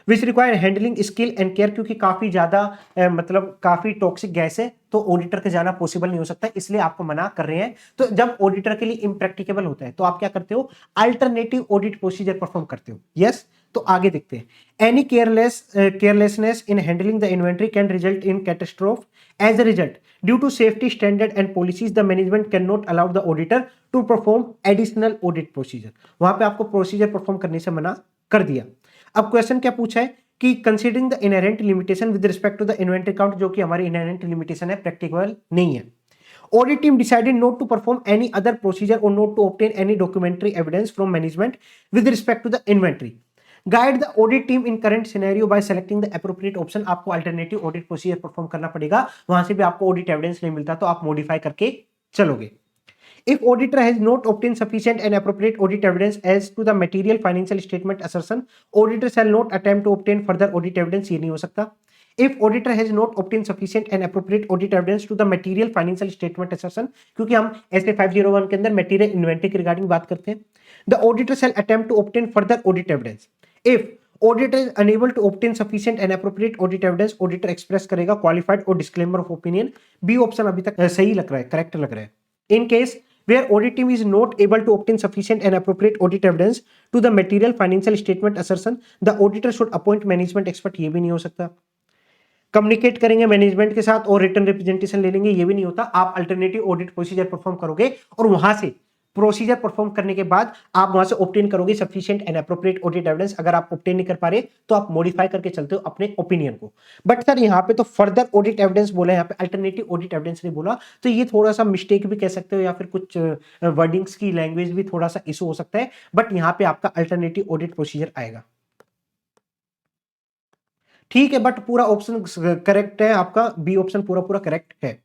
which require handling skill and care, क्योंकि काफी ज्यादा मतलब काफी टॉक्सिक गैस है, तो ऑडिटर के जाना पॉसिबल नहीं हो सकता, इसलिए आपको मना कर रहे हैं। तो जब ऑडिटर के लिए इम्प्रैक्टिकेबल होता है तो आप क्या करते हो, अल्टरनेटिव ऑडिट प्रोसीजर परफॉर्म करते हो। यस, तो आगे देखते हैं। Any carelessness in handling the inventory can result in catastrophe. As a result, due to safety standard and policies, the management can not allow the auditor to perform additional audit procedure. वहां पे आपको procedure perform करने से मना कर दिया। अब question क्या पूछा है कि considering the inherent limitation with respect to the inventory count, जो कि हमारी इनहेरेंट लिमिटेशन है, प्रैक्टिकल नहीं है। Audit team decided not to perform any other procedure और not to obtain any documentary evidence from management with respect to the inventory. Guide the audit team in current scenario by selecting the appropriate option. आपको alternative audit procedure perform करना पड़ेगा, वहां से भी आपको audit evidence नहीं मिलता तो आप मॉडिफाई करके चलोगे। If auditor has not obtained sufficient and appropriate audit evidence as to the material financial statement assertion, auditor shall not attempt to obtain further audit evidence। ये नहीं हो सकता। If auditor has not obtained sufficient and appropriate audit evidence to the material financial statement assertion, क्योंकि हम SA 501 के अंदर material inventory की regarding बात करते हैं, the auditor shall attempt to obtain further audit evidence। If auditor is unable to obtain sufficient and appropriate audit evidence, auditor express करेगा qualified और disclaimer of opinion। B option अभी तक सही लग रहा है, करेक्ट लग रहा है। In case where audit team is not able to obtain sufficient and appropriate audit evidence to the material financial statement assertion, the auditor should appoint management expert। ये भी नहीं हो सकता। कम्युनिकेट करेंगे मैनेजमेंट के साथ और रिटर्न रिप्रेजेंटेशन ले लेंगे, ये भी नहीं होता। आप अल्टरनेटिव ऑडिट प्रोसीजर परफॉर्म करोगे और वहां से प्रोसीजर परफॉर्म करने के बाद आप वहां से ऑब्टेन करोगे sufficient and appropriate audit evidence. अगर आप ऑब्टेन नहीं कर पा रहे तो आप मॉडिफाई करके चलते हो अपने ओपिनियन को। बट सर यहाँ पे तो फर्दर ऑडिट एविडेंस बोला है, यहाँ पे अल्टरनेटिव ऑडिट एविडेंस नहीं बोला, तो ये थोड़ा सा मिस्टेक भी कह सकते हो या फिर कुछ वर्डिंग्स की लैंग्वेज भी थोड़ा सा इशू हो सकता है। बट यहाँ पे आपका अल्टरनेटिव ऑडिट प्रोसीजर आएगा, ठीक है। बट पूरा ऑप्शन करेक्ट है, आपका बी ऑप्शन पूरा पूरा करेक्ट है।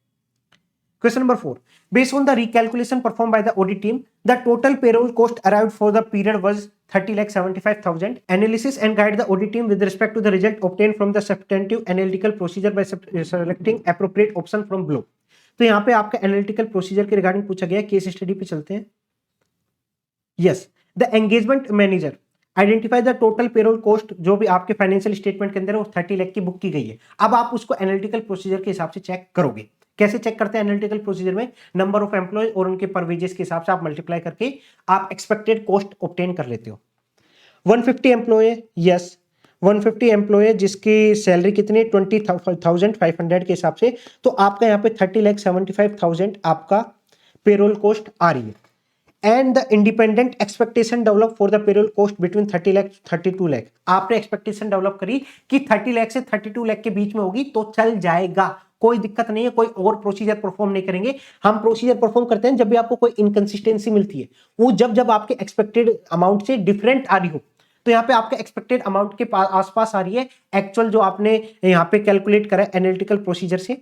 Question number 4. Based on the recalculation performed by the audit team, the total payroll cost arrived for the period was 30,75,000. Analysis and guide the audit team with respect to the result obtained from the substantive analytical procedure by selecting appropriate option from below. तो यहाँ पे आपका analytical procedure के regarding पूछा गया, case study पे चलते हैं। Yes, the engagement manager identify the total payroll cost, जो भी आपके फाइनेंशियल स्टेटमेंट के अंदर वो 30 लाख की बुक की गई है। अब आप उसको एनालिटिकल प्रोसीजर के हिसाब से चेक करोगे। कैसे चेक करते हैं एनालिटिकल प्रोसीजर में, नंबर ऑफ एम्प्लॉय और उनके पर वेजेस के हिसाब से आप मल्टीप्लाई करके आप एक्सपेक्टेड कॉस्ट ऑब्टेन कर लेते हो। 150 एम्प्लॉय, यस 150 एम्प्लॉय जिसकी सैलरी कितनी 20,500 के हिसाब से, तो आपका यहाँ पे 30,75,000 आपका पेरोल कॉस्ट आ रही है। And the independent expectation develop for the payroll cost between 30 lakh 32 lakh. आपने एक्सपेक्टेशन डेवलप करी कि 30 लाख से 32 लाख के बीच में होगी तो चल जाएगा, कोई दिक्कत नहीं है, कोई और प्रोसीजर परफॉर्म नहीं करेंगे। हम प्रोसीजर परफॉर्म करते हैं जब भी आपको कोई इनकंसिस्टेंसी मिलती है, वो जब आपके एक्सपेक्टेड अमाउंट से डिफरेंट आ रही हो। तो यहाँ पे आपके एक्सपेक्टेड अमाउंट के आसपास आ रही है एक्चुअल जो आपने यहाँ पे कैलकुलेट करा है एनालिटिकल प्रोसीजर से,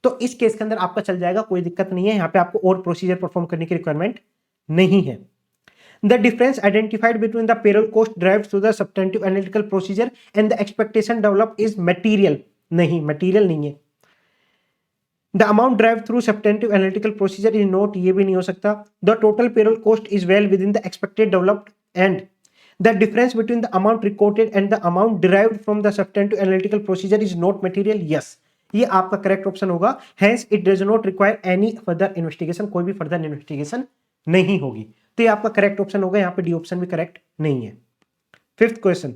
तो इस केस के अंदर आपका चल जाएगा, कोई दिक्कत नहीं है। यहाँ पे आपको और प्रोसीजर परफॉर्म करने की रिक्वायरमेंट नहीं है। The difference identified between the payroll cost derived through the substantive analytical procedure and the expectation developed is material। नहीं, material नहीं है। The amount drive through substantive analytical procedure is not, ये भी नहीं हो सकता। The total payroll cost is well with in the expected developed and the difference between the amount recorded and the amount derived from the substantive analytical procedure is not material, yes, ये आपका correct option होगा। Hence it does not require any further investigation, कोई भी further investigation नहीं होगी, तो ये आपका करेक्ट ऑप्शन होगा। यहाँ पे डी ऑप्शन भी करेक्ट नहीं है। Fifth question,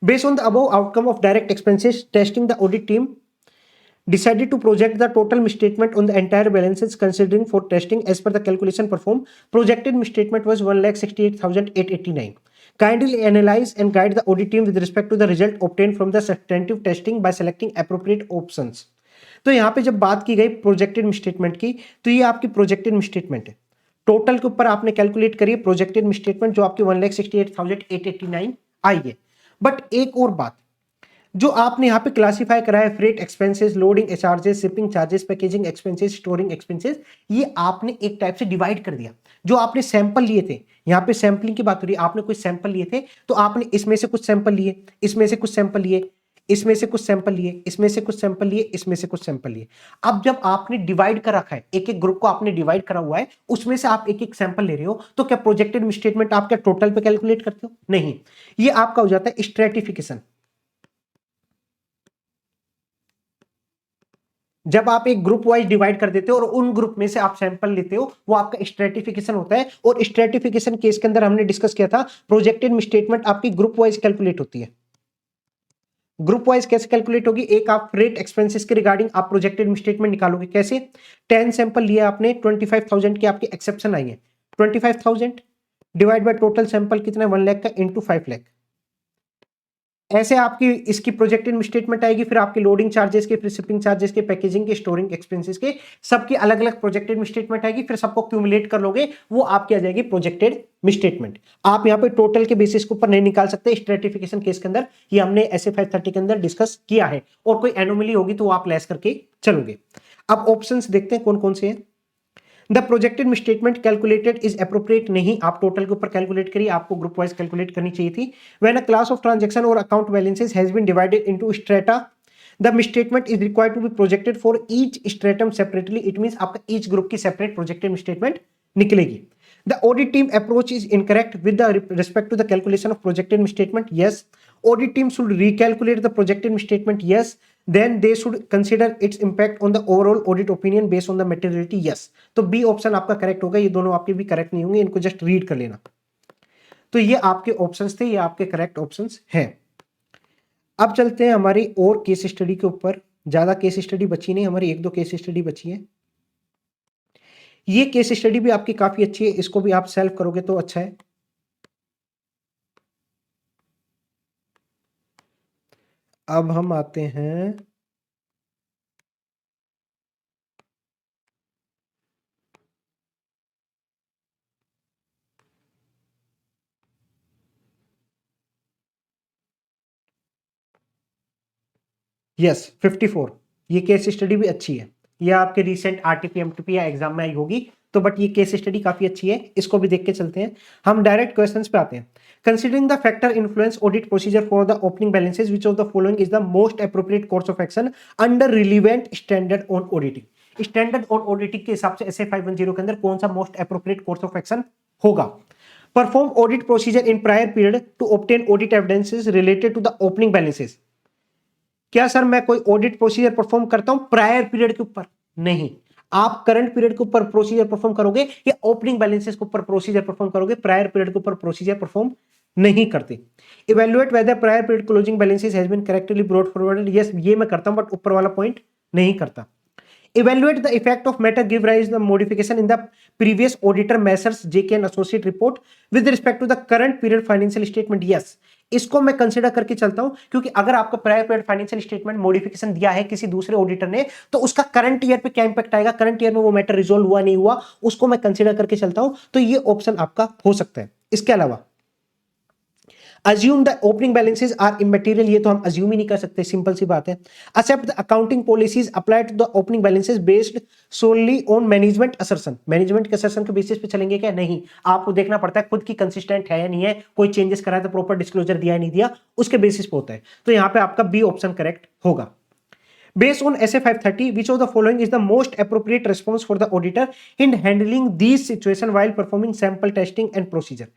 based on the above outcome of direct expenses testing, the audit team decided to project the total misstatement on the entire balances considering for testing as per the calculation performed. Projected misstatement was 1,68,889. Kindly analyze and guide the audit team with respect to the result obtained from the substantive testing by selecting appropriate options. तो यहाँ पे जब बात की गई projected misstatement की, तो ये आपकी प्रोजेक्टेड मिसस्टेटमेंट है। टोटल के ऊपर आपने कैलकुलेट करिए प्रोजेक्टेड मिसस्टेटमेंट जो आपकी 1,68,889 आई है। बट एक और बात, जो आपने यहाँ पे क्लासिफाई करा है freight expenses, loading charges, shipping charges, packaging expenses, storing expenses, ये आपने एक टाइप से डिवाइड कर दिया। जो आपने सैंपल लिए थे, यहाँ पे सैंपलिंग की बात हो रही है, आपने कुछ सैंपल लिए थे, तो आपने इसमें से कुछ सैंपल लिए, इसमें से कुछ सैंपल लिए, इसमें से कुछ सैंपल लिए, इसमें से कुछ सैंपल लिए, इसमें से कुछ सैंपल लिए। अब जब आपने डिवाइड कर रखा है, एक एक ग्रुप को आपने डिवाइड करा हुआ है, उसमें से आप एक एक सैंपल ले रहे हो, तो क्या प्रोजेक्टेड मिसस्टेटमेंट आप क्या टोटल पे कैलकुलेट करते हो? नहीं, ये आपका हो जाता है स्ट्रेटिफिकेशन। जब आप एक ग्रुप वाइज डिवाइड कर देते हो और उन ग्रुप में से आप सैंपल लेते हो, वो आपका स्ट्रेटिफिकेशन होता है। और स्ट्रेटिफिकेशन केस के अंदर हमने डिस्कस किया था, प्रोजेक्टेड मिसस्टेटमेंट आपकी ग्रुप वाइज कैलकुलेट होती है। ग्रुप वाइज कैसे कैलकुलेट होगी? एक आप फ्रेट एक्सपेंसेस के रिगार्डिंग आप प्रोजेक्टेड मिसस्टेटमेंट निकालोगे। कैसे? 10 सैंपल लिया आपने, 25,000 की आपकी एक्सेप्शन आई है, 25,000 डिवाइड बाय टोटल सैंपल कितना है 1 लाख का, इंटू 5 लाख। ऐसे आपकी इसकी प्रोजेक्टेड मिसस्टेटमेंट आएगी। फिर आपके लोडिंग चार्जेस के, फिर शिपिंग चार्जेस के, पैकेजिंग के, स्टोरिंग एक्सपेंसेस के, सबकी अलग अलग प्रोजेक्टेड मिसस्टेटमेंट आएगी। फिर सबको क्यूमुलेट कर लोगे, वो आपकी आ जाएगी प्रोजेक्टेड मिसस्टेटमेंट। आप यहाँ पे टोटल के बेसिस के ऊपर नहीं निकाल सकते स्ट्रेटिफिकेशन केस के अंदर, ये हमने ऐसे 530 के अंदर डिस्कस किया है। और कोई एनोमली होगी तो वो आप लेस करके चलोगे। अब ऑप्शंस देखते हैं कौन कौन से हैं। The projected misstatement calculated is appropriate, नहीं, आप टोटल के ऊपर कैलकुलेट करिए, आपको ग्रुप वाइज कैलकुलेट करनी चाहिए थी। When a class of transaction or account balances has been divided into strata, the misstatement is required to be projected for each stratum separately. It means आपका each group की separate projected misstatement निकलेगी। The audit team approach is incorrect with the respect to the calculation of projected misstatement. Yes. Audit team should recalculate the projected misstatement. Yes. Then they should consider its impact on the overall audit opinion based on the materiality. Yes. तो B option आपका correct होगा। ये दोनों आपके भी correct नहीं होंगे, इनको जस्ट रीड कर लेना। तो ये आपके ऑप्शंस थे, ये आपके करेक्ट ऑप्शंस हैं। अब चलते हैं हमारी और केस स्टडी के ऊपर। ज्यादा केस स्टडी बची नहीं, हमारी एक दो केस स्टडी बची है। ये केस स्टडी भी आपकी काफी अच्छी है, इसको भी आप सेल्फ करोगे तो अच्छा है। अब हम आते हैं यस 54। ये केस स्टडी भी अच्छी है, ये आपके रिसेंट आरटीपी एमटीपी या एग्जाम में आई होगी, तो बट ये केस स्टडी काफी अच्छी है, इसको भी देख के चलते हैं। हम डायरेक्ट क्वेश्चंस पे आते हैं। Considering the factor influence audit procedure for the opening balances, which of the following is the most appropriate course of action under relevant standard on auditing. Standard on auditing के हिसाब से SA 510 के अंदर कौन सा most appropriate course of action होगा? Perform audit procedure in prior period to obtain audit evidences related to the opening balances. क्या sir मैं कोई ऑडिट प्रोसीजर परफॉर्म करता हूं प्रायर पीरियड के ऊपर? नहीं, आप करंट पीरियड के ऊपर प्रोसीजर परफॉर्म करोगे या ओपनिंग बैलेंसेस के ऊपर प्रोसीजर परफॉर्म करोगे, प्रायर पीरियड के ऊपर प्रोसीजर परफॉर्म नहीं करते। Evaluate whether prior period closing balances has been correctly brought forwarded, yes ये मैं करता हूं, बट ऊपर वाला पॉइंट नहीं करता। Evaluate the effect of matter give rise to the modification in the previous auditor measures JK and associate report with respect to the current period financial statement. Yes, इसको मैं कंसिडर करके चलता हूं, क्योंकि अगर आपका prior period financial statement modification दिया है किसी दूसरे ऑडिटर ने, तो उसका करंट ईयर पे क्या इंपैक्ट आएगा, करंट ईयर में वो मैटर रिजोल्व हुआ नहीं हुआ, उसको मैं कंसिडर करके चलता हूं। तो ये ऑप्शन आपका हो सकता है। इसके अलावा assume the opening balances are immaterial, ये तो हम अज्यूम ही नहीं कर सकते, सिंपल सी बात है। Accept the accounting policies applied to the opening balances based solely on management assertion. Management के असर्शन के बेसिस पे चलेंगे क्या? नहीं, आपको देखना पड़ता है खुद की कंसिस्टेंट है या नहीं है, कोई चेंजेस करा है तो प्रॉपर डिस्क्लोजर दिया नहीं दिया, उसके बेसिस पे होता है। तो यहां पे आपका बी ऑप्शन करेक्ट होगा। Based on SA 530, which of the following is the most appropriate response for the auditor in handling these situation while performing sample testing and procedure?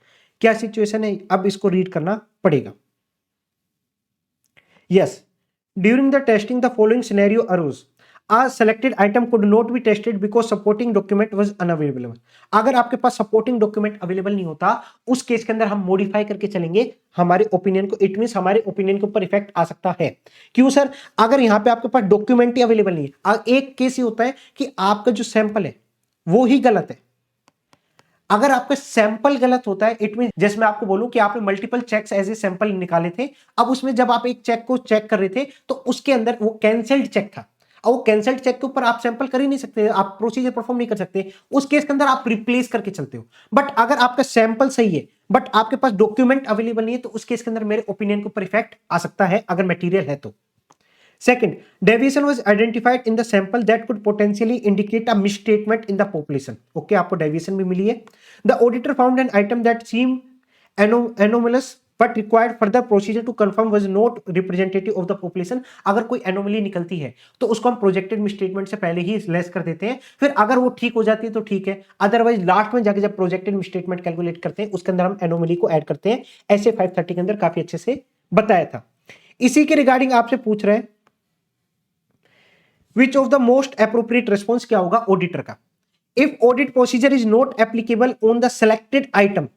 क्या सिचुएशन है, अब इसको रीड करना पड़ेगा. Yes, during the testing the following scenario arose. A selected item could not be tested because supporting document was unavailable. अगर आपके पास supporting document available नहीं होता, उस केस के अंदर हम मॉडिफाई करके चलेंगे हमारे ओपिनियन को. इट मींस हमारे ओपिनियन के ऊपर इफेक्ट आ सकता है. क्यों सर? अगर यहां पे आपके पास डॉक्यूमेंट ही अवेलेबल नहीं है, एक केस ही होता है कि आपका जो सैंपल है वो ही गलत है. अगर आपका सैंपल गलत होता है, इट मीन जैसे मैं आपको बोलूं कि आपने multiple checks as a sample निकाले थे, अब उसमें जब आप एक चेक को चेक कर रहे थे तो उसके अंदर वो कैंसल्ड चेक था, और वो कैंसल्ड चेक के ऊपर आप सैंपल कर ही नहीं सकते, आप प्रोसीजर परफॉर्म नहीं कर सकते. उस केस के अंदर आप रिप्लेस करके चलते हो. बट अगर आपका सैंपल सही है बट आपके पास डॉक्यूमेंट अवेलेबल नहीं है, तो उस केस के अंदर मेरे ओपिनियन के ऊपर इफेक्ट आ सकता है अगर मटेरियल है तो. Second, deviation was identified in the sample that could potentially indicate a misstatement in the population. Okay, आपको deviation भी मिली है. The auditor found an item that seemed anomalous but required further procedure to confirm was not representative of the population. अगर कोई anomaly निकलती है तो उसको हम projected misstatement से पहले ही लेस कर देते हैं. फिर अगर वो ठीक हो जाती है तो ठीक है, अदरवाइज लास्ट में जाके जब projected misstatement कैलकुलेट करते हैं उसके अंदर हम anomaly को ऐड करते हैं. ऐसे 530 के अंदर काफी अच्छे से बताया था. इसी के रिगार्डिंग आपसे पूछ रहे हैं Which of the most appropriate response क्या होगा ऑडिटर का. If audit procedure is not applicable on the selected item.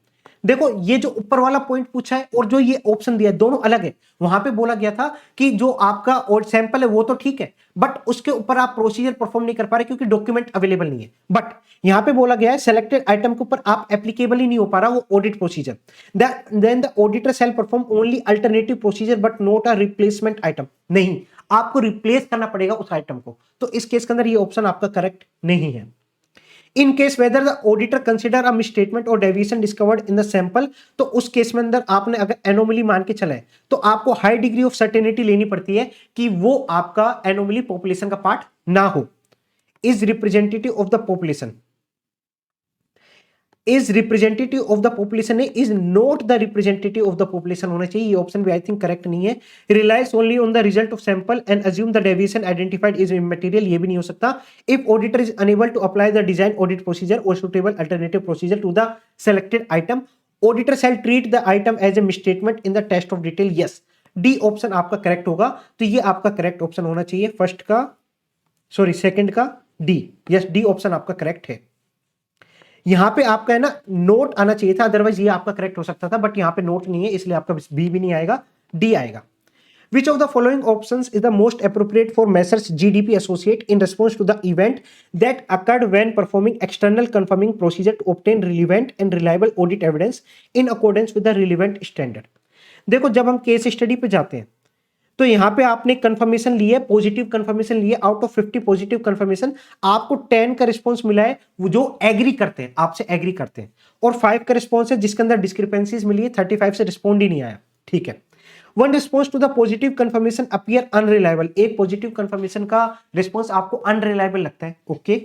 देखो ये जो ऊपर वाला पॉइंट पूछा है और जो ये ऑप्शन दिया है दोनों अलग है. वहां पे बोला गया था कि जो आपका और सैंपल है वो तो ठीक है, बट उसके ऊपर आप प्रोसीजर परफॉर्म नहीं कर पा रहे क्योंकि डॉक्यूमेंट अवेलेबल नहीं है. बट यहां पे बोला गया है सेलेक्टेड आइटम के ऊपर आप एप्लीकेबल ही नहीं हो पा रहा वो audit procedure. Then the auditor shall perform only alternative procedure but not a replacement item. नहीं, आपको रिप्लेस करना पड़ेगा उस आइटम को. तो इस केस के अंदर ये ऑप्शन आपका करेक्ट नहीं है. In case whether the auditor consider a misstatement or deviation discovered in the sample, तो उस केस में अंदर आपने अगर एनोमली मान के चला है तो आपको हाई डिग्री ऑफ सर्टेनिटी लेनी पड़ती है कि वो आपका एनोमली पॉपुलेशन का पार्ट ना हो. Is representative of the population, is representative of the population है, is not the representative of the population होना चाहिए. ये ऑप्शन भी आई थिंक करेक्ट नहीं है. Relies only on the result of sample and assume the deviation identified is immaterial, ये भी नहीं हो सकता. If auditor is unable to apply the design audit procedure or suitable alternative procedure to the selected item, auditor shall treat the item as a misstatement in the test of detail. Yes, D option आपका correct होगा. तो ये आपका correct option होना चाहिए. First का second का D. Yes, D option आपका करेक्ट है. यहां पे आपका है ना नोट आना चाहिए था, अदरवाइज ये आपका करेक्ट हो सकता था, बट यहां पे नोट नहीं है इसलिए आपका बी भी नहीं आएगा, डी आएगा. Which of the following options is the most appropriate for Messrs GDP Associate in response to the event that occurred when performing external confirming procedure to obtain relevant and reliable audit evidence in accordance with the relevant standard? देखो जब हम case study पे जाते हैं तो यहां पे आपने कंफर्मेशन ली है, पॉजिटिव कंफर्मेशन ली है. आउट ऑफ 50 पॉजिटिव कंफर्मेशन आपको 10 का रिस्पॉन्स मिला है वो जो एग्री करते हैं, आपसे एग्री करते हैं, और 5 का रिस्पॉन्स है जिसके अंदर डिस्क्रिपेंसीज मिली है, 35 से रिस्पॉन्ड ही नहीं आया. ठीक है. One response to the positive confirmation appear unreliable, एक पॉजिटिव कंफर्मेशन का रिस्पॉन्स आपको अनरिलायबल लगता है. ओके.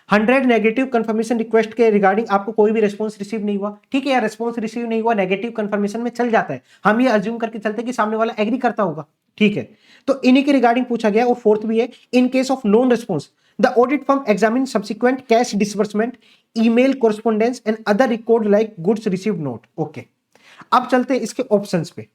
100 नेगेटिव कंफर्मेशन रिक्वेस्ट के रिगार्डिंग आपको कोई भी रिस्पॉन्स रिसीव नहीं हुआ. ठीक है यार, रिस्पॉन्स रिसीव नहीं हुआ नेगेटिव कंफर्मेशन में चल जाता है, हम ये अज्यूम करके चलते हैं कि सामने वाला एग्री करता होगा. ठीक है, तो इन्हीं के रिगार्डिंग पूछा गया. और फोर्थ भी है, in case of non response the audit firm examine subsequent cash disbursement, email correspondence and other record like goods received note. Okay, अब चलते हैं इसके ऑप्शंस पे.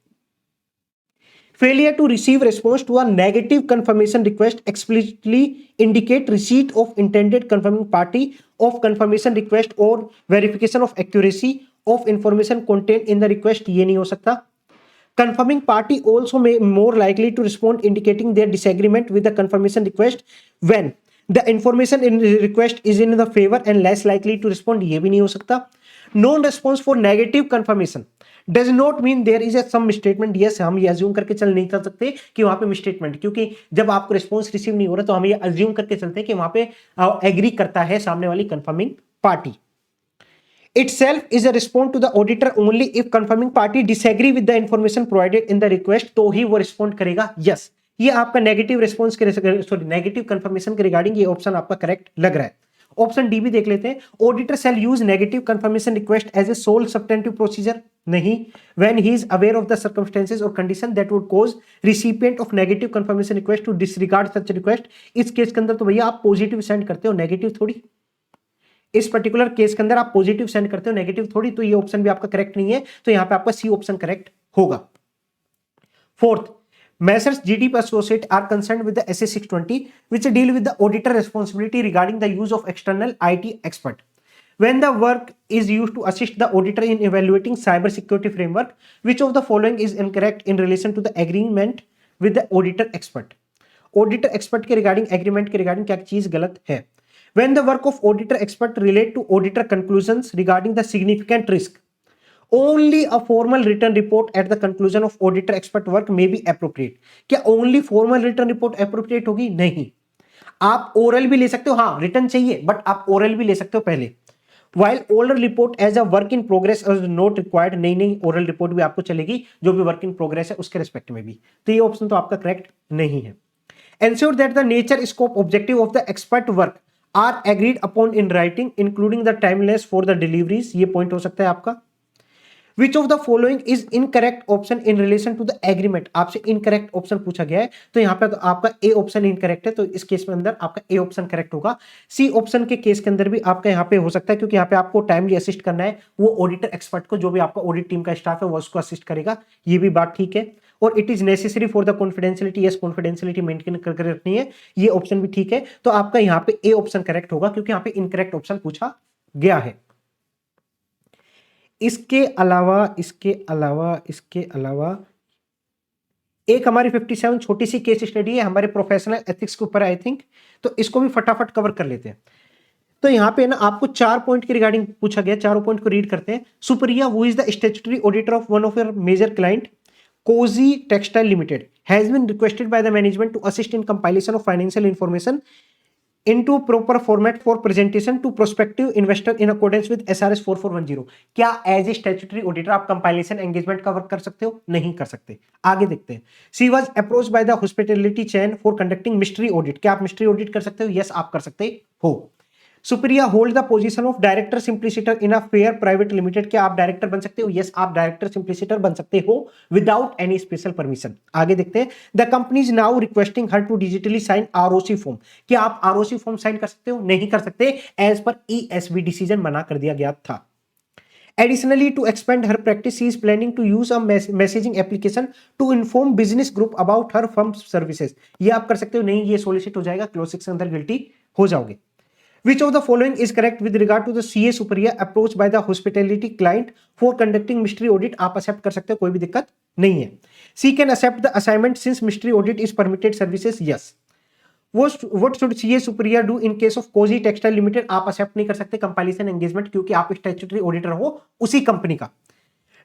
Failure to receive response to a negative confirmation request explicitly indicate receipt of intended confirming party of confirmation request or verification of accuracy of information contained in the request. ये नहीं हो सकता. Confirming party also may more likely to respond indicating their disagreement with the confirmation request when the information in the request is in the favor and less likely to respond. ये भी नहीं हो सकता. Non response for negative confirmation does not mean there is a some misstatement. yes, हम ये assume करके चल नहीं चल सकते कि वहां पे मिसस्टेटमेंट, क्योंकि जब आपको रिस्पॉन्स रिसीव नहीं हो रहा तो हम ये अज्यूम करके चलते हैं कि वहां पे एग्री करता है सामने वाली confirming party. itself is a response to the auditor only if confirming party disagree with the information provided in the request, तो ही वो रिस्पॉन्ड करेगा. यस, ये आपका नेगेटिव रिस्पॉन्स के नेगेटिव कंफर्मेशन के रिगार्डिंग ये ऑप्शन आपका करेक्ट लग रहा है. ऑप्शन डी भी देख लेते हैं, auditor shall use negative confirmation request as a sole substantive procedure, नहीं, when he is aware of the circumstances or condition that would cause recipient of negative confirmation request to disregard such request. इस case के अंदर तो भैया आप positive send करते हो, negative थोड़ी। इस पर्टिकुलर केस के अंदर आप पॉजिटिव सेंड करते हो, नेगेटिव थोड़ी, तो ये ऑप्शन भी आपका करेक्ट नहीं है, तो यहां पे आपका सी ऑप्शन करेक्ट होगा। Fourth, Messrs GD Associate are concerned with the SA 620, which deal with the auditor responsibility regarding the use of external IT expert. When the work is used to assist the auditor in evaluating cyber security framework, which of the following is incorrect in relation to the agreement with the auditor expert? Auditor expert के regarding agreement के regarding क्या चीज गलत है? When the work of auditor expert relate to auditor conclusions regarding the significant risk, only a formal written report at the conclusion of auditor expert work may be appropriate. क्या only formal written report appropriate होगी? नहीं, आप oral भी ले सकते हो, हाँ written चाहिए बट आप oral भी ले सकते हो पहले। While oral report as a work in progress is not required, नहीं oral report भी आपको चलेगी जो भी work in progress है उसके रिस्पेक्ट में भी, तो ये ऑप्शन तो आपका करेक्ट नहीं है। Ensure that the nature, scope, objective of the expert work are agreed upon in writing, including the timelines for the deliveries, ये पॉइंट हो सकता है आपका। Which of the following is incorrect option in relation to the agreement? आपसे incorrect option पूछा गया है, तो यहाँ पे तो आपका ए ऑप्शन इनकरेक्ट है, तो इस केस में अंदर आपका ए ऑप्शन करेक्ट होगा। सी ऑप्शन के केस के अंदर भी आपका यहाँ पे हो सकता है, क्योंकि यहाँ पे आपको टाइमली असिस्ट करना है, वो ऑडिटर एक्सपर्ट को, जो भी आपका ऑडिट टीम का स्टाफ है वो उसको असिस्ट करेगा, ये भी बात ठीक है। और it is necessary for the confidentiality, yes confidentiality maintain करके रखनी है, ये ऑप्शन भी ठीक है, तो आपका यहाँ पे ए ऑप्शन करेक्ट होगा, क्योंकि यहाँ पे इनकरेक्ट ऑप्शन पूछा गया है। इसके अलावा एक हमारी 57 छोटी सी केस स्टडी है हमारे प्रोफेशनल एथिक्स के ऊपर, आई थिंक, तो इसको भी फटाफट कवर कर लेते हैं। तो यहाँ पे ना आपको 4 पॉइंट के रिगार्डिंग पूछा गया, चारों पॉइंट को रीड करते हैं। Supriya, who is the statutory auditor of one of your major client Cozy textile limited, has been requested by the management to assist in compilation of financial information into proper format for presentation to prospective investor in accordance with SRS 4410। क्या as a statutory auditor आप compilation engagement cover कर सकते हो? नहीं कर सकते। आगे देखते हैं। She was approached by the hospitality chain for conducting mystery audit, क्या आप मिस्ट्री ऑडिट कर सकते हो? यस, आप कर सकते हो। Supriya hold the position of director simpliciter in a fair private limited, क्या आप डायरेक्टर बन सकते हो? यस, आप डायरेक्टर सिंप्लिसिटर बन सकते हो विदाउट एनी स्पेशल परमिशन। आगे देखते हैं। The company is now requesting her to digitally sign ROC form, क्या आप आरओसी फॉर्म साइन कर सकते हो? नहीं कर सकते, एज पर ईएसबी डिसीजन मना कर दिया गया था। Additionally, to expand her practice, she is planning to use a messaging application to inform business group about her firm's services। ये आप कर सकते हो? नहीं, ये सोलिसिट हो जाएगा, क्लोज 6 के अंदर गिल्टी हो जाओगे। Which of the following is correct with regard to the CA Supriya approached by the hospitality client for conducting mystery audit? आप accept कर सकते हो, कोई भी दिक्कत नहीं है। She can accept the assignment since mystery audit is permitted services? Yes. What should CA Supriya do in case of Cozy Textile Limited? आप accept नहीं कर सकते कंपाइलेशन एंगेजमेंट, क्योंकि आप स्टैट्यूटरी ऑडिटर हो उसी कंपनी का।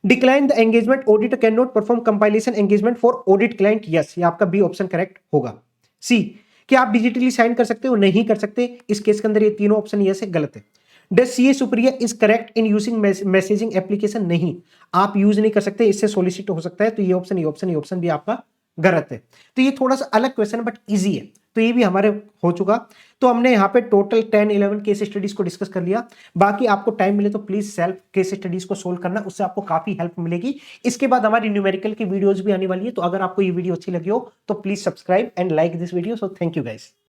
Decline the engagement, auditor cannot perform compilation engagement for audit client? Yes, ये आपका बी ऑप्शन करेक्ट होगा। सी, क्या आप डिजिटली साइन कर सकते हो? नहीं कर सकते, इस केस के अंदर ये तीनों ऑप्शन यस है, गलत है। Does CA Supriya is correct in using messaging application? नहीं, आप यूज नहीं कर सकते, इससे सोलिसिट हो सकता है, तो ये ऑप्शन भी आपका गलत है। तो ये थोड़ा सा अलग क्वेश्चन है बट इजी है, तो ये भी हमारे हो चुका। तो हमने यहाँ पे टोटल 10-11 केस स्टडीज को डिस्कस कर लिया। बाकी आपको टाइम मिले तो प्लीज सेल्फ केस स्टडीज को सोल्व करना, उससे आपको काफी हेल्प मिलेगी। इसके बाद हमारी न्यूमेरिकल की वीडियोज भी आने वाली है, तो अगर आपको ये वीडियो अच्छी लगी हो तो please subscribe and like this video. So thank you guys.